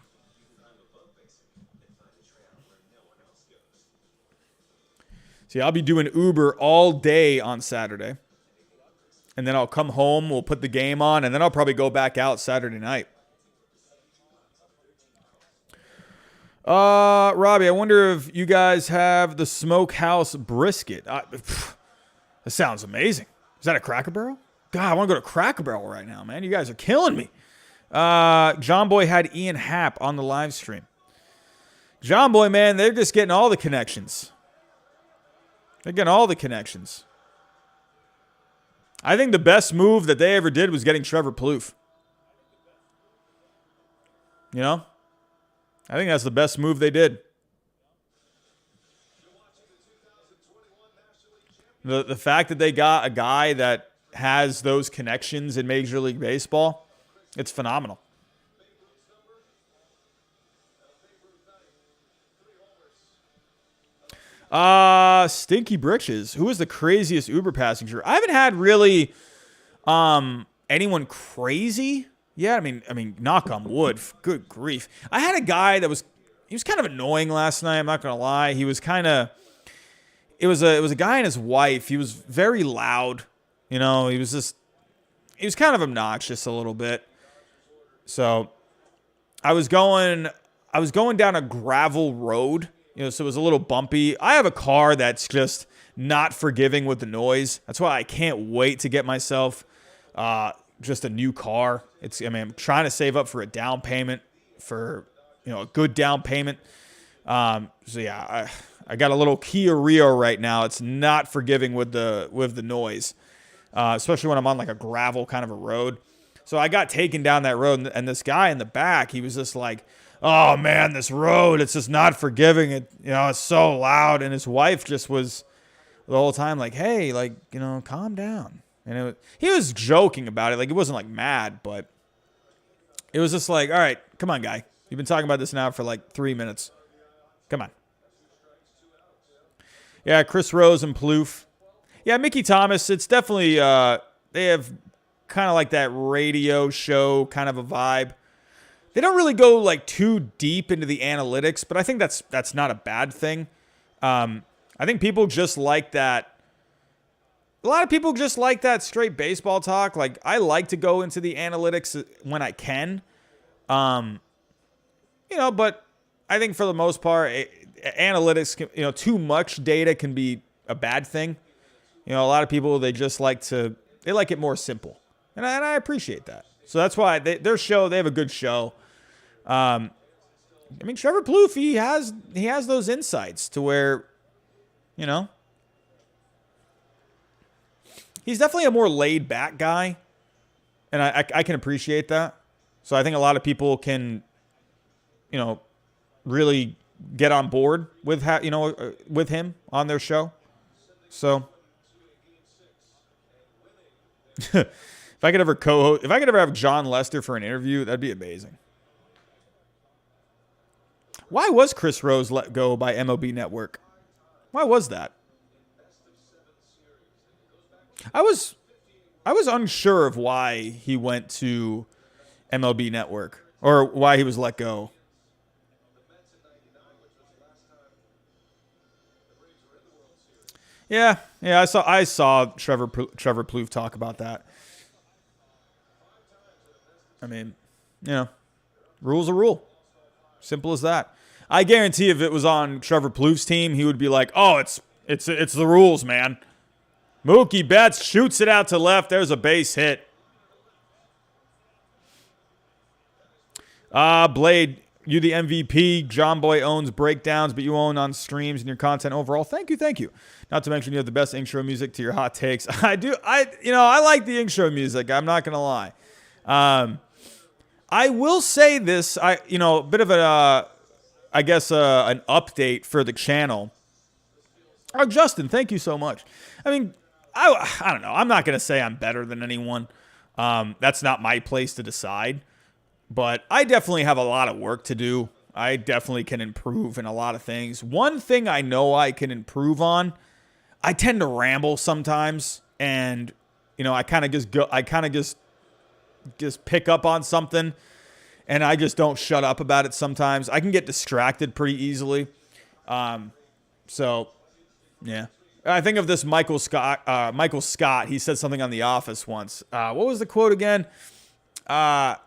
See, I'll be doing Uber all day on Saturday. And then I'll come home, we'll put the game on, and then I'll probably go back out Saturday night. Robbie, I wonder if you guys have the Smokehouse brisket. That sounds amazing. Is that a Cracker Barrel? God, I want to go to Cracker Barrel right now, man. You guys are killing me. John Boy had Ian Happ on the live stream. John Boy, man, they're just getting all the connections. They're getting all the connections. I think the best move that they ever did was getting Trevor Plouffe. You know? I think that's the best move they did. The fact that they got a guy that has those connections in Major League Baseball, it's phenomenal. Stinky Britches. Who is the craziest Uber passenger? I haven't had really anyone crazy. Yeah, I mean, knock on wood. Good grief. I had a guy that he was kind of annoying last night. I'm not gonna lie. He was kind of. It was a guy and his wife. He was very loud. You know, he was kind of obnoxious a little bit. So, I was going down a gravel road. You know, so it was a little bumpy. I have a car that's just not forgiving with the noise. That's why I can't wait to get myself just a new car. I'm trying to save up for a down payment, for, you know, a good down payment. So yeah, I got a little Kia Rio right now. It's not forgiving with the noise, especially when I'm on like a gravel kind of a road. So I got taken down that road, and this guy in the back, he was just like, "Oh man, this road, it's just not forgiving. It, you know, it's so loud." And his wife just was the whole time like, "Hey, like, you know, calm down." And he was joking about it, like he wasn't like mad, but it was just like, "All right, come on, guy. You've been talking about this now for like 3 minutes. Come on." Yeah, Chris Rose and Plouffe. Yeah, Mickey Thomas. It's definitely they have kind of like that radio show kind of a vibe. They don't really go like too deep into the analytics, but I think that's not a bad thing. I think people just like that. A lot of people just like that straight baseball talk. Like, I like to go into the analytics when I can. You know, but I think for the most part, analytics, too much data can be a bad thing. A lot of people, they just like it more simple. And I appreciate that. So that's why they have a good show. Trevor Plouffe, he has those insights to where, he's definitely a more laid back guy. And I can appreciate that. So I think a lot of people can, really get on board with with him on their show. So if I could ever have John Lester for an interview, that'd be amazing. Why was Chris Rose let go by MLB Network? Why was that? I was unsure of why he went to MLB Network or why he was let go. Yeah, I saw Trevor Plouffe talk about that. I mean, rule's a rule. Simple as that. I guarantee if it was on Trevor Plouffe's team, he would be like, "Oh, it's the rules, man." Mookie Betts shoots it out to left. There's a base hit. Blade, you the MVP. John Boy owns breakdowns, but you own on streams and your content overall. Thank you. Not to mention you have the best intro music to your hot takes. I do. I like the intro music. I'm not gonna lie. I will say this. A bit of an update for the channel. Oh, Justin, thank you so much. I mean, I don't know. I'm not gonna say I'm better than anyone. That's not my place to decide. But I definitely have a lot of work to do. I definitely can improve in a lot of things. One thing I know I can improve on, I tend to ramble sometimes, and I kind of just pick up on something, and I just don't shut up about it sometimes. I can get distracted pretty easily. So yeah. I think of this Michael Scott. He said something on The Office once. What was the quote again? I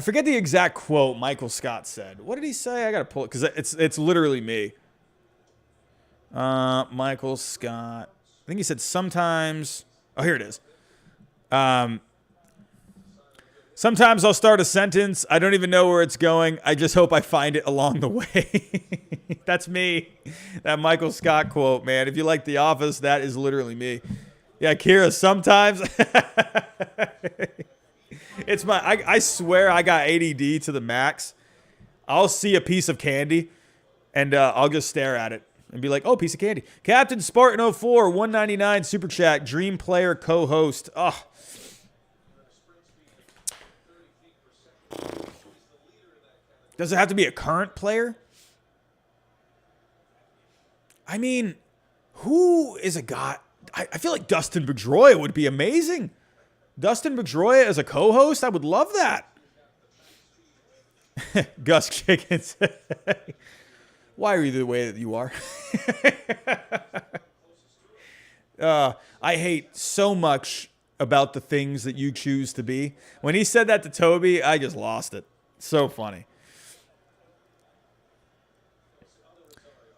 forget the exact quote Michael Scott said. What did he say? I got to pull it because it's literally me. Michael Scott. I think he said sometimes. Oh, here it is. Sometimes I'll start a sentence. I don't even know where it's going. I just hope I find it along the way. That's me. That Michael Scott quote, man. If you like The Office, that is literally me. Yeah, Kira, sometimes. It's I swear I got ADD to the max. I'll see a piece of candy, and I'll just stare at it and be like, oh, piece of candy. Captain Spartan 04, 199 Super Chat, Dream Player co-host. Oh. Does it have to be a current player? I mean, who is a guy? I feel like Dustin Pedroia would be amazing. Dustin Pedroia as a co-host, I would love that. Gus Chickens. Why are you the way that you are? I hate so much about the things that you choose to be. When he said that to Toby, I just lost it. So funny.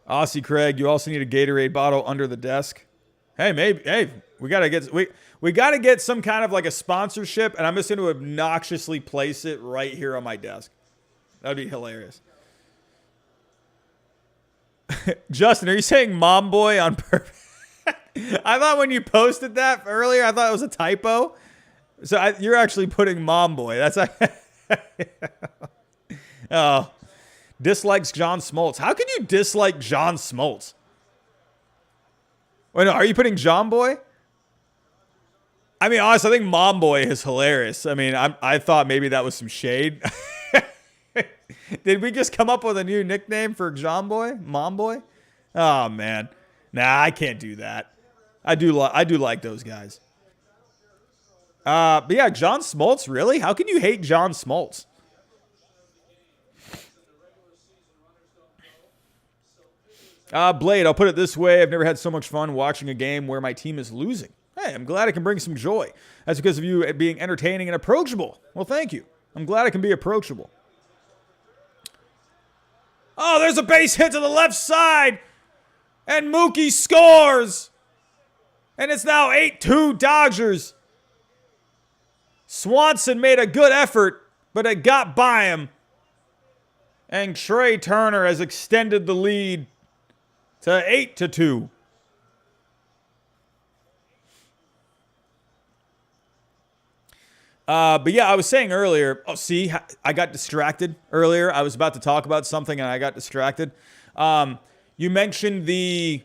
Aussie Craig, you also need a Gatorade bottle under the desk. Hey, maybe. Hey, we gotta get some kind of like a sponsorship, and I'm just going to obnoxiously place it right here on my desk. That'd be hilarious. Justin, are you saying mom boy on purpose? I thought when you posted that earlier, I thought it was a typo. So you're actually putting mom boy. That's oh, dislikes John Smoltz. How can you dislike John Smoltz? Wait, no, are you putting John boy? I mean, honestly, I think Mom Boy is hilarious. I mean, I thought maybe that was some shade. Did we just come up with a new nickname for John Boy? Mom Boy? Oh, man. Nah, I can't do that. I do like those guys. But yeah, John Smoltz, really? How can you hate John Smoltz? Blade, I'll put it this way. I've never had so much fun watching a game where my team is losing. Hey, I'm glad I can bring some joy. That's because of you being entertaining and approachable. Well, thank you. I'm glad I can be approachable. Oh, there's a base hit to the left side. And Mookie scores. And it's now 8-2 Dodgers. Swanson made a good effort, but it got by him. And Trey Turner has extended the lead to 8-2. But yeah, I was saying earlier, see, I got distracted earlier. I was about to talk about something and I got distracted. You mentioned the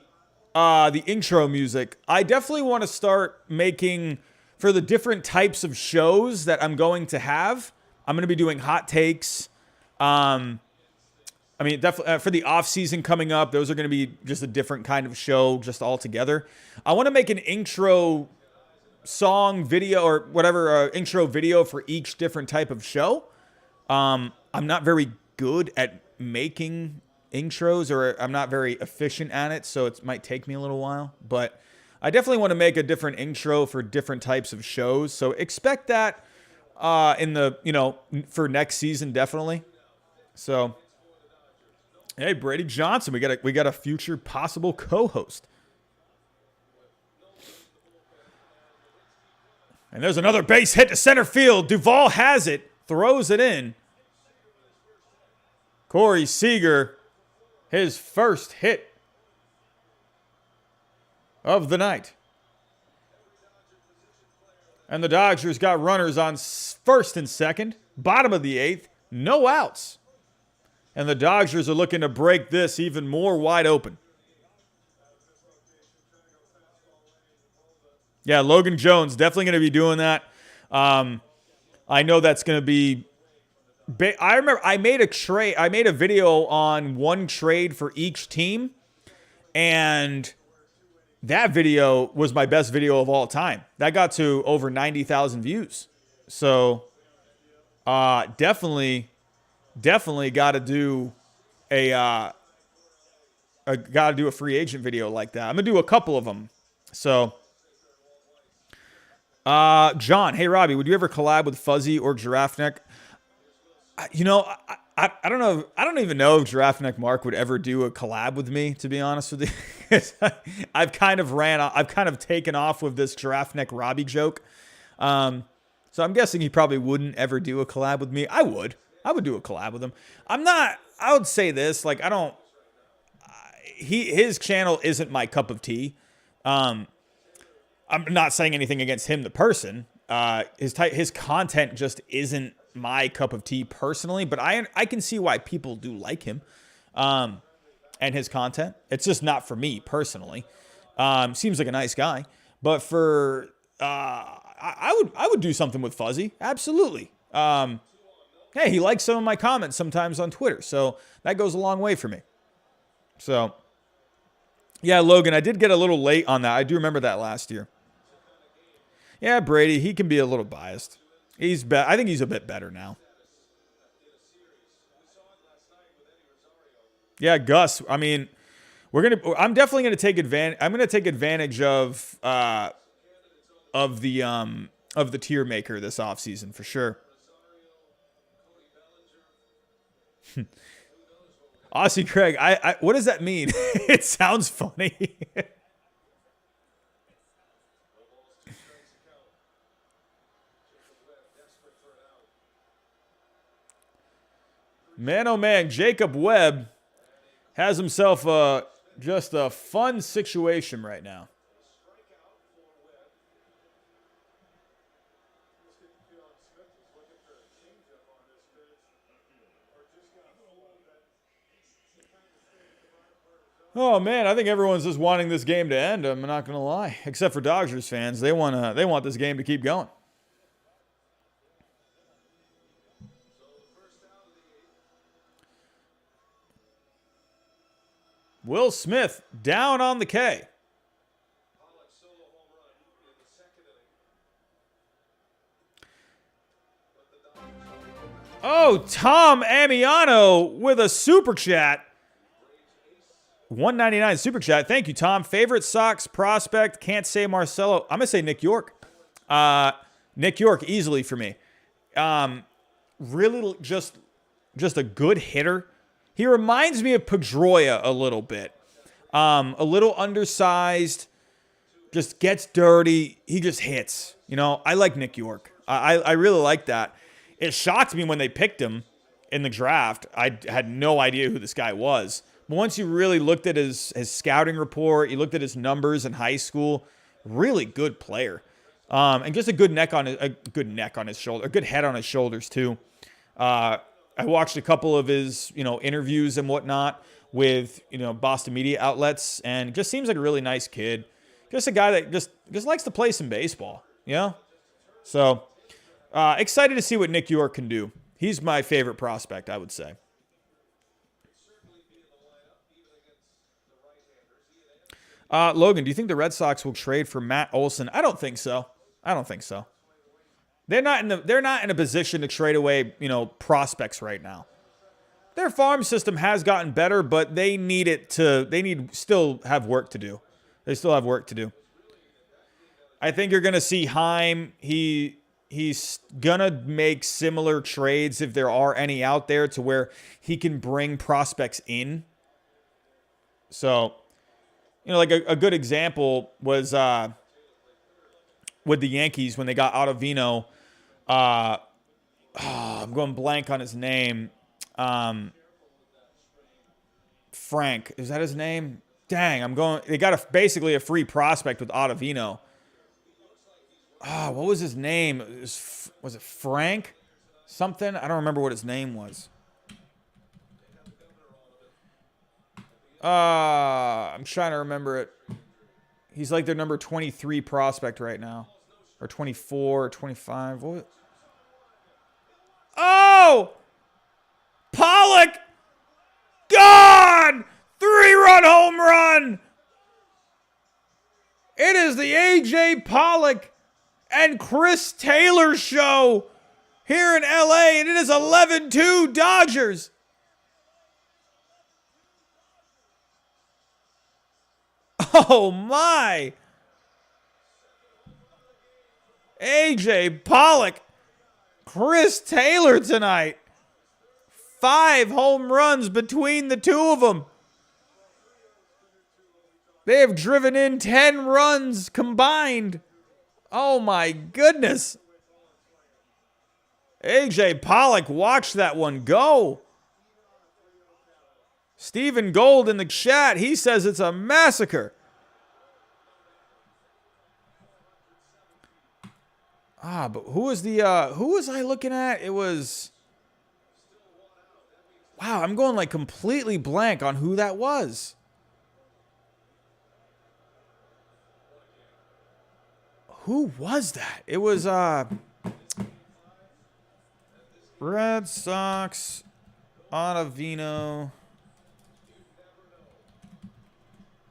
intro music. I definitely want to start making, for the different types of shows that I'm going to have, I'm going to be doing hot takes. I mean, definitely for the off season coming up, those are going to be just a different kind of show just altogether. I want to make an intro song video or whatever, intro video for each different type of show. I'm not very good at making intros, or I'm not very efficient at it, so it might take me a little while, but I definitely want to make a different intro for different types of shows. So expect that in the, for next season, definitely. So, hey, Brady Johnson, we got a future possible co-host. And there's another base hit to center field. Duvall has it, throws it in. Corey Seager, his first hit of the night. And the Dodgers got runners on first and second, bottom of the eighth, no outs. And the Dodgers are looking to break this even more wide open. Yeah, Logan Jones, definitely going to be doing that. I know that's going to be... I remember I made a video on one trade for each team, and that video was my best video of all time. That got to over 90,000 views. So, definitely got to do a free agent video like that. I'm gonna do a couple of them. So, John, hey Robbie, would you ever collab with Fuzzy or Giraffe Neck? I don't know. I don't even know if Giraffe Neck Mark would ever do a collab with me, to be honest with you. I've kind of taken off with this Giraffe Neck Robbie joke. So I'm guessing he probably wouldn't ever do a collab with me. I would do a collab with him. I would say this, like, his channel isn't my cup of tea. I'm not saying anything against him, the person. His content just isn't my cup of tea personally, but I can see why people do like him, and his content. It's just not for me personally. Seems like a nice guy, but for I would do something with Fuzzy, absolutely. Hey, he likes some of my comments sometimes on Twitter, so that goes a long way for me. So, yeah, Logan, I did get a little late on that. I do remember that last year. Yeah, Brady, he can be a little biased. I think he's a bit better now. Yeah, Gus. I mean, I'm definitely gonna take advantage. I'm gonna take advantage of the tier maker this offseason for sure. Aussie Craig, what does that mean? It sounds funny. Man, oh man, Jacob Webb has himself just a fun situation right now. Oh man, I think everyone's just wanting this game to end. I'm not gonna lie, except for Dodgers fans. They want this game to keep going. Will Smith down on the K. Oh, Tom Amiano with a super chat. $1.99 super chat. Thank you, Tom. Favorite Sox prospect? Can't say Marcelo. I'm going to say Nick York. Nick York easily for me. Really just a good hitter. He reminds me of Pedroia a little bit. A little undersized, just gets dirty. He just hits. You know, I like Nick York. I really like that. It shocked me when they picked him in the draft. I had no idea who this guy was. But once you really looked at his scouting report, you looked at his numbers in high school, really good player. And just a good neck on his shoulder, a good head on his shoulders too. I watched a couple of his, interviews and whatnot with, Boston media outlets, and it just seems like a really nice kid. Just a guy that just likes to play some baseball, So, excited to see what Nick York can do. He's my favorite prospect, I would say. Logan, do you think the Red Sox will trade for Matt Olson? I don't think so. They're not in a position to trade away, prospects right now. Their farm system has gotten better, but they still have work to do. They still have work to do. I think you're going to see Heim. He's going to make similar trades if there are any out there to where he can bring prospects in. So, like a good example was with the Yankees when they got Ottavino. I'm going blank on his name. Frank, is that his name? Dang, they got basically a free prospect with Ottavino. What was his name? Was it Frank? Something? I don't remember what his name was. I'm trying to remember it. He's like their number 23 prospect right now. Or 24, or 25. What? Oh! Pollock! Gone! 3-run home run! It is the A.J. Pollock and Chris Taylor show here in L.A., and it is 11-2 Dodgers. Oh, my. A.J. Pollock, Chris Taylor tonight. 5 home runs between the two of them. They have driven in 10 runs combined. Oh, my goodness. A.J. Pollock, watch that one go. Stephen Gold in the chat, he says it's a massacre. But who was I looking at? It was, wow, I'm going like completely blank on who that was. Who was that? It was, Red Sox, Ottavino,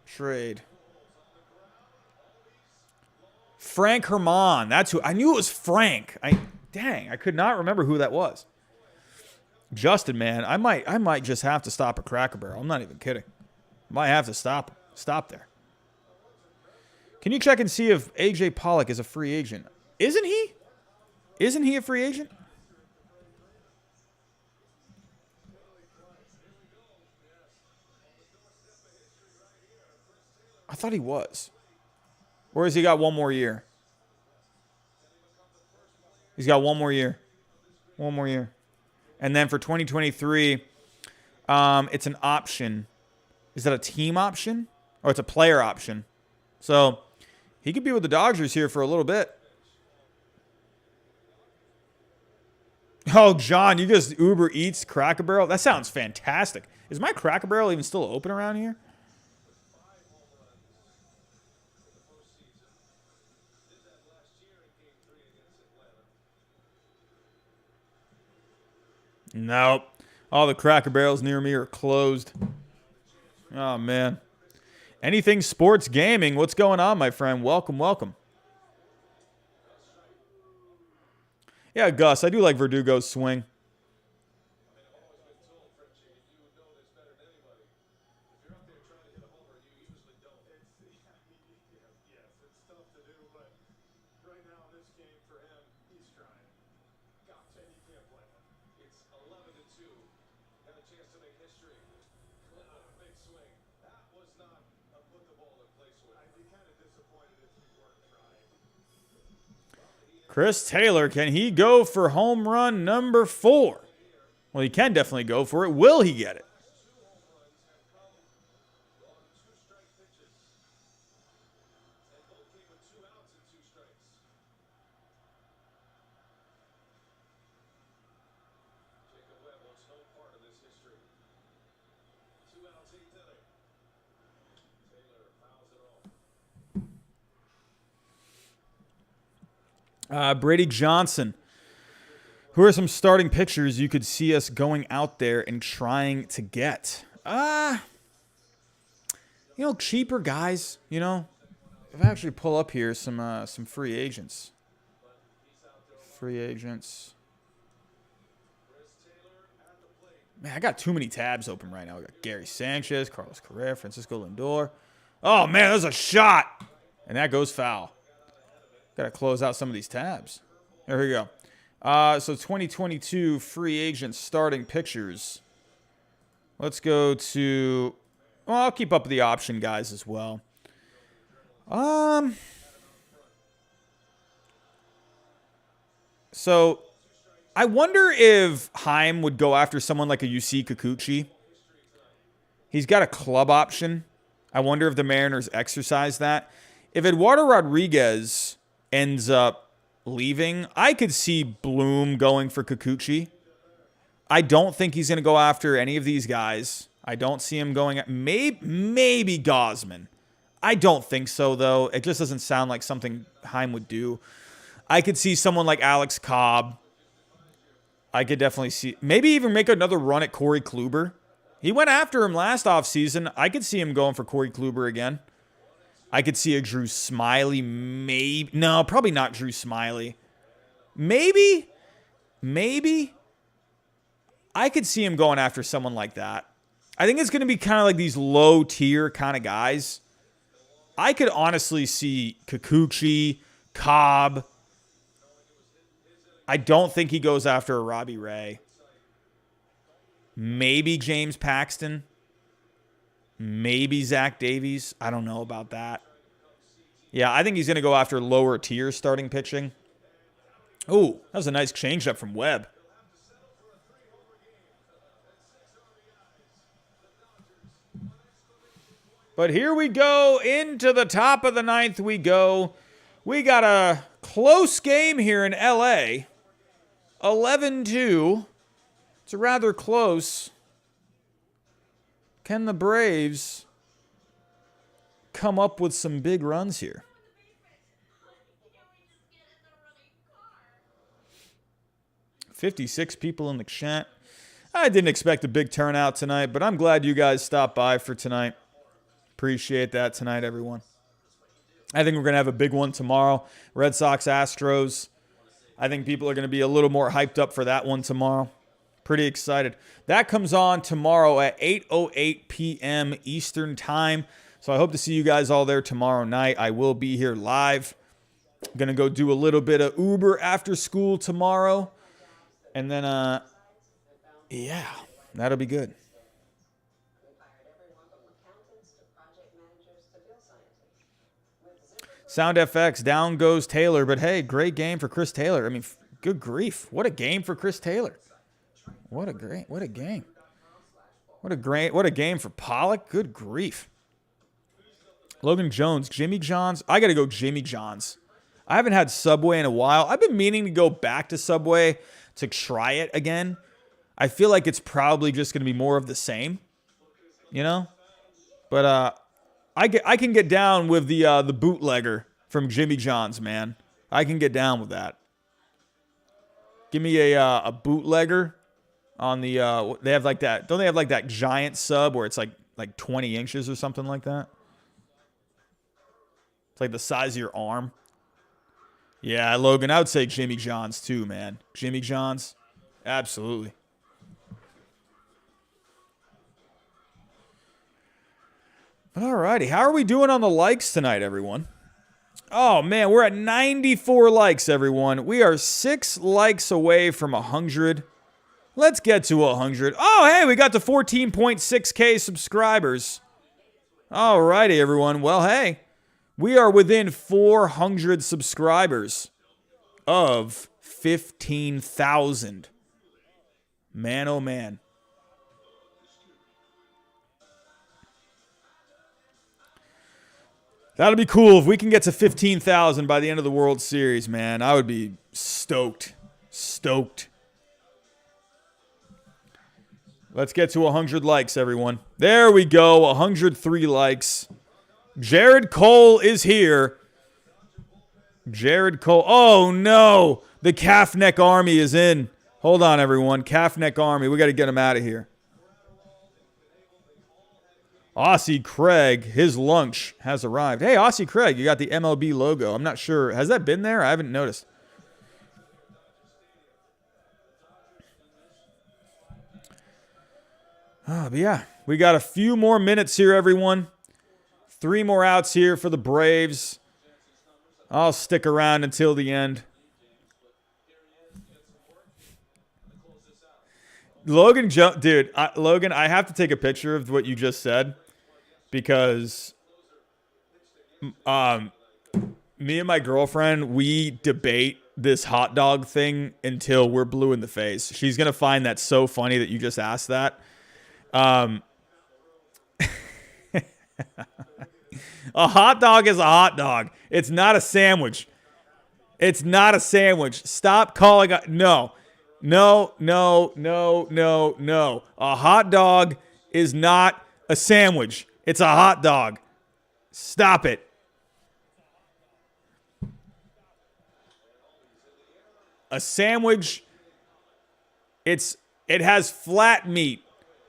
trade. Frank Herman. That's who. I knew it was Frank. I could not remember who that was. Justin, man, I might just have to stop at Cracker Barrel. I'm not even kidding. Might have to stop there. Can you check and see if A.J. Pollock is a free agent? Isn't he? Isn't he a free agent? I thought he was. Or has he got one more year? He's got one more year. One more year. And then for 2023, it's an option. Is that a team option? Or it's a player option? So he could be with the Dodgers here for a little bit. Oh, John, you just Uber Eats Cracker Barrel? That sounds fantastic. Is my Cracker Barrel even still open around here? Nope. All the Cracker Barrels near me are closed. Oh, man. Anything sports gaming? What's going on, my friend? Welcome, welcome. Yeah, Gus, I do like Verdugo's swing. Chris Taylor, can he go for home run number 4? Well, he can definitely go for it. Will he get it? Brady Johnson. Who are some starting pitchers you could see us going out there and trying to get? Cheaper guys. If I actually pull up here some free agents. Man, I got too many tabs open right now. I got Gary Sanchez, Carlos Correa, Francisco Lindor. Oh man, there's a shot, and that goes foul. Got to close out some of these tabs. There we go. So 2022 free agent starting pitchers. Let's go to... Well, I'll keep up with the option guys as well. So I wonder if Heim would go after someone like a Yusei Kikuchi. He's got a club option. I wonder if the Mariners exercise that. If Eduardo Rodriguez ends up leaving, I could see Bloom going for Kikuchi. I don't think he's going to go after any of these guys. I don't see him going at maybe Gausman. I don't think so, though. It just doesn't sound like something Heim would do. I could see someone like Alex Cobb. I could definitely see, maybe even make another run at Corey Kluber. He went after him last offseason. I could see him going for Corey Kluber again. I could see a Drew Smyly, maybe. No, probably not Drew Smyly. Maybe. I could see him going after someone like that. I think it's going to be kind of like these low-tier kind of guys. I could honestly see Kikuchi, Cobb. I don't think he goes after a Robbie Ray. Maybe James Paxton. Maybe Zach Davies. I don't know about that. Yeah, I think he's going to go after lower tier starting pitching. Ooh, that was a nice changeup from Webb. But here we go. Into the top of the ninth we go. We got a close game here in LA. 11-2. It's rather close. Can the Braves come up with some big runs here? $56 people in the chat. I didn't expect a big turnout tonight, but I'm glad you guys stopped by for tonight. Appreciate that tonight, everyone. I think we're going to have a big one tomorrow. Red Sox Astros. I think people are going to be a little more hyped up for that one tomorrow. Pretty excited. That comes on tomorrow at 8:08 p.m. Eastern Time. So I hope to see you guys all there tomorrow night. I will be here live. I'm going to go do a little bit of Uber after school tomorrow. And then, yeah, that'll be good. Sound FX, down goes Taylor. But hey, great game for Chris Taylor. I mean, good grief. What a game for Chris Taylor. What a game. What a game for Pollock. Good grief. Logan Jones, Jimmy John's. I got to go Jimmy John's. I haven't had Subway in a while. I've been meaning to go back to Subway to try it again. I feel like it's probably just going to be more of the same, you know? But I can get down with the bootlegger from Jimmy John's, man. I can get down with that. Give me a bootlegger on the they have like that. Don't they have like that giant sub where it's like 20 inches or something like that? It's like the size of your arm. Yeah, Logan, I would say Jimmy John's too, man. Jimmy John's. Absolutely. But alrighty, how are we doing on the likes tonight, everyone? Oh, man, we're at 94 likes, everyone. We are 6 likes away from 100. Let's get to 100. Oh, hey, we got to 14.6K subscribers. Alrighty, everyone. Well, hey, we are within 400 subscribers of 15,000. Man, oh man. That'll be cool if we can get to 15,000 by the end of the World Series, man. I would be stoked. Stoked. Let's get to 100 likes, everyone. There we go, 103 likes. Jared Cole is here. Jared Cole. Oh, no. The calf neck army is in. Hold on, everyone. Calf neck army. We got to get him out of here. Aussie Craig, his lunch has arrived. Hey, Aussie Craig, you got the MLB logo. I'm not sure. Has that been there? I haven't noticed. But yeah, we got a few more minutes here, everyone. 3 more outs here for the Braves. I'll stick around until the end. Logan, dude, Logan, I have to take a picture of what you just said because me and my girlfriend, we debate this hot dog thing until we're blue in the face. She's going to find that so funny that you just asked that. A hot dog is a hot dog. It's not a sandwich. It's not a sandwich. Stop calling it. No. No. A hot dog is not a sandwich. It's a hot dog. Stop it. A sandwich, it has flat meat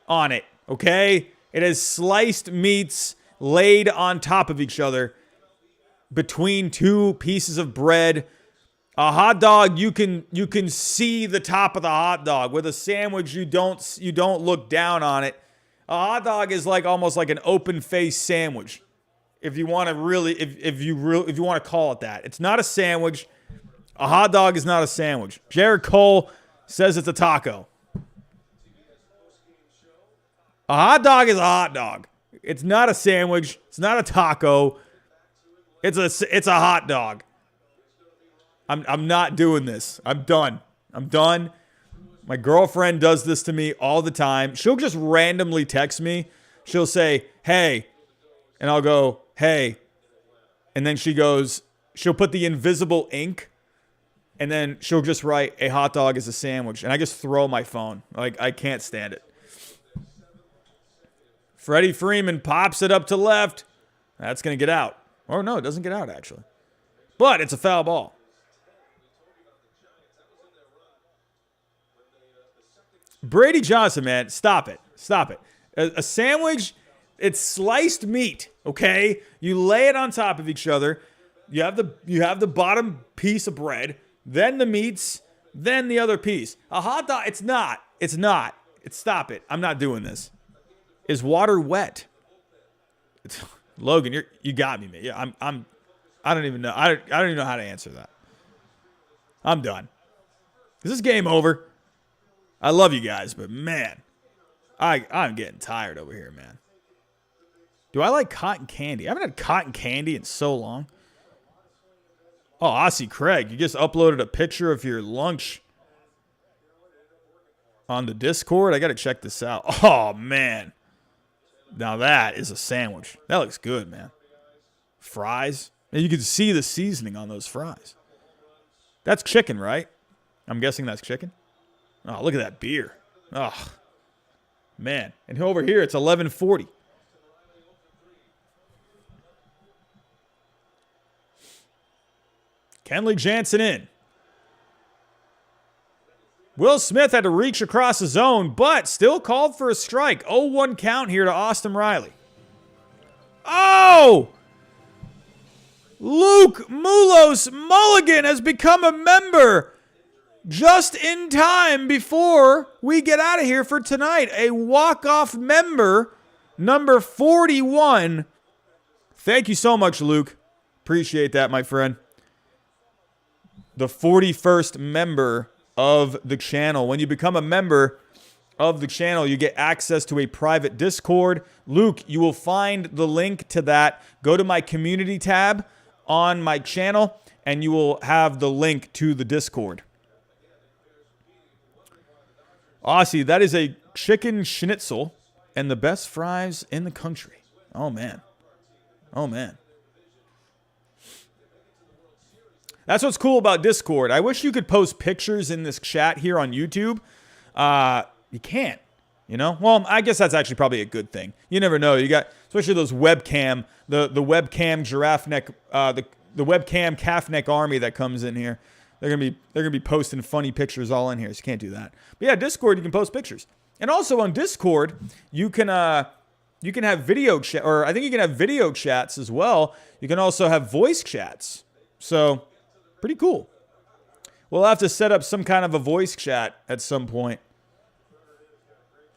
on it, okay? It has sliced meats laid on top of each other between 2 pieces of bread. A hot dog, you can see the top of the hot dog. With a sandwich, you don't look down on it. A hot dog is like almost like an open-faced sandwich. If you want to really if you want to call it that. It's not a sandwich. A hot dog is not a sandwich. Jared Cole says it's a taco. A hot dog is a hot dog. It's not a sandwich. It's not a taco. It's a hot dog. I'm not doing this. I'm done. My girlfriend does this to me all the time. She'll just randomly text me. She'll say, "Hey," and I'll go, "Hey," and then she'll put the invisible ink, and then she'll just write, "A hot dog is a sandwich," and I just throw my phone. Like, I can't stand it. Freddie Freeman pops it up to left. That's going to get out. Or no, it doesn't get out, actually. But it's a foul ball. Brady Johnson, man, stop it. Stop it. A sandwich, it's sliced meat, okay? You lay it on top of each other. You have the bottom piece of bread, then the meats, then the other piece. A hot dog, it's not. Stop it. I'm not doing this. Is water wet? Logan, you got me, man. Yeah, I don't even know. I don't even know how to answer that. I'm done. Is this game over? I love you guys, but man, I'm getting tired over here, man. Do I like cotton candy? I haven't had cotton candy in so long. Oh, Aussie Craig, you just uploaded a picture of your lunch on the Discord. I got to check this out. Oh, man. Now that is a sandwich. That looks good, man. Fries. And you can see the seasoning on those fries. That's chicken, right? I'm guessing that's chicken. Oh, look at that beer. Oh, man. And over here, it's 11:40. Kenley Jansen in. Will Smith had to reach across the zone, but still called for a strike. 0-1 count here to Austin Riley. Oh! Luke Mulos Mulligan has become a member just in time before we get out of here for tonight. A walk-off member, number 41. Thank you so much, Luke. Appreciate that, my friend. The 41st member of the channel. When you become a member of the channel, you get access to a private Discord. Luke, you will find the link to that. Go to my community tab on my channel, and you will have the link to the Discord. Aussie, that is a chicken schnitzel and the best fries in the country. Oh, man. Oh, man. That's what's cool about Discord. I wish you could post pictures in this chat here on YouTube. You can't, you know? Well, I guess that's actually probably a good thing. You never know. You got, especially those webcam, the webcam giraffe neck, the webcam calf neck army that comes in here. They're gonna be posting funny pictures all in here, so you can't do that. But yeah, Discord, you can post pictures. And also on Discord, you can have video chat, or I think you can have video chats as well. You can also have voice chats. So pretty cool. We'll have to set up some kind of a voice chat at some point.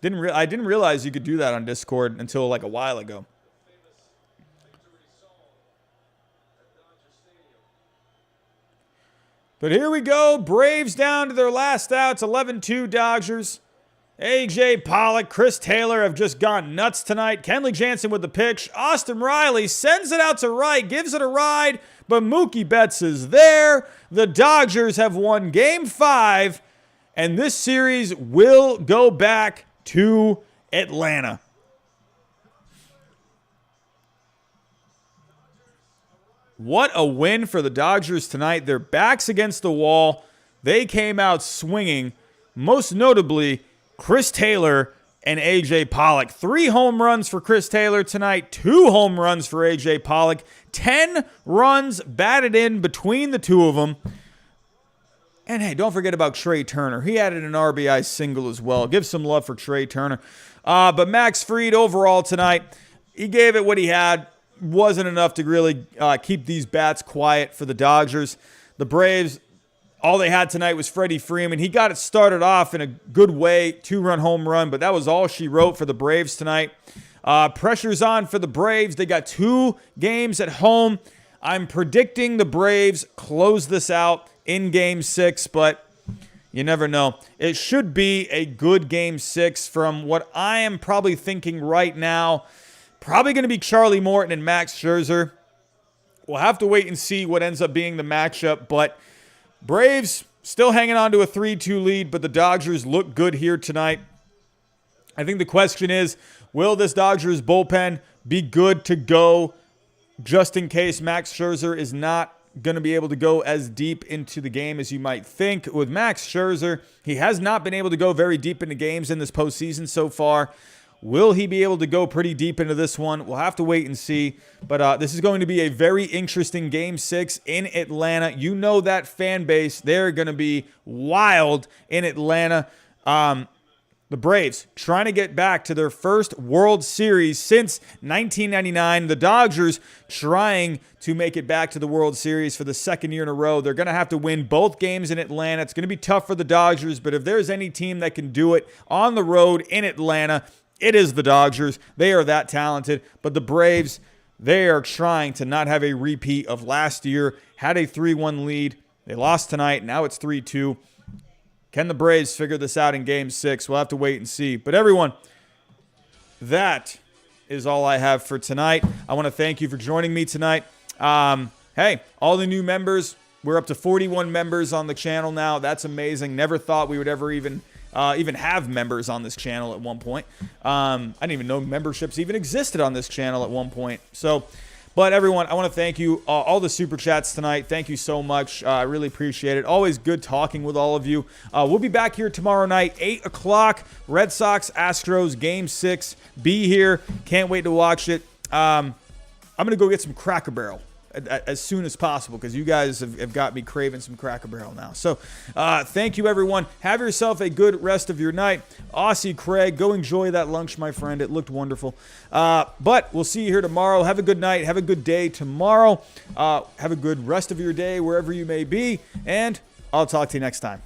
I didn't realize you could do that on Discord until like a while ago. But here we go. Braves down to their last outs. 11-2 Dodgers. A.J. Pollock, Chris Taylor have just gone nuts tonight. Kenley Jansen with the pitch. Austin Riley sends it out to right, gives it a ride, but Mookie Betts is there. The Dodgers have won Game 5, and this series will go back to Atlanta. What a win for the Dodgers tonight. Their backs against the wall. They came out swinging, most notably Chris Taylor and A.J. Pollock. 3 home runs for Chris Taylor tonight, 2 home runs for A.J. Pollock, 10 runs batted in between the two of them. And hey, don't forget about Trey Turner. He added an RBI single as well. Give some love for Trey Turner. But Max Fried overall tonight, he gave it what he had. Wasn't enough to really keep these bats quiet for the Dodgers. The Braves, all they had tonight was Freddie Freeman. He got it started off in a good way, 2-run home run, but that was all she wrote for the Braves tonight. Pressure's on for the Braves. They got 2 games at home. I'm predicting the Braves close this out in Game 6, but you never know. It should be a good Game 6 from what I am probably thinking right now. Probably going to be Charlie Morton and Max Scherzer. We'll have to wait and see what ends up being the matchup, but Braves still hanging on to a 3-2 lead, but the Dodgers look good here tonight. I think the question is, will this Dodgers bullpen be good to go just in case Max Scherzer is not going to be able to go as deep into the game as you might think? With Max Scherzer, he has not been able to go very deep into games in this postseason so far. Will he be able to go pretty deep into this one? We'll have to wait and see. But this is going to be a very interesting Game 6 in Atlanta. You know that fan base. They're going to be wild in Atlanta. The Braves trying to get back to their first World Series since 1999. The Dodgers trying to make it back to the World Series for the second year in a row. They're going to have to win both games in Atlanta. It's going to be tough for the Dodgers, but if there's any team that can do it on the road in Atlanta, it is the Dodgers. They are that talented. But the Braves, they are trying to not have a repeat of last year. Had a 3-1 lead. They lost tonight. Now it's 3-2. Can the Braves figure this out in Game 6? We'll have to wait and see. But everyone, that is all I have for tonight. I want to thank you for joining me tonight. Hey, all the new members, we're up to 41 members on the channel now. That's amazing. Never thought we would ever even have members on this channel at one point. I didn't even know memberships even existed on this channel at one point. But everyone, I want to thank you, all the super chats tonight. Thank you so much. I really appreciate it. Always good talking with all of you. We'll be back here tomorrow night, 8 o'clock. Red Sox Astros Game 6. Be here. Can't wait to watch it. I'm going to go get some Cracker Barrel as soon as possible because you guys have got me craving some Cracker Barrel now. So thank you, everyone. Have yourself a good rest of your night. Aussie Craig, go enjoy that lunch, my friend. It looked wonderful. But we'll see you here tomorrow. Have a good night. Have a good day tomorrow. Have a good rest of your day wherever you may be. And I'll talk to you next time.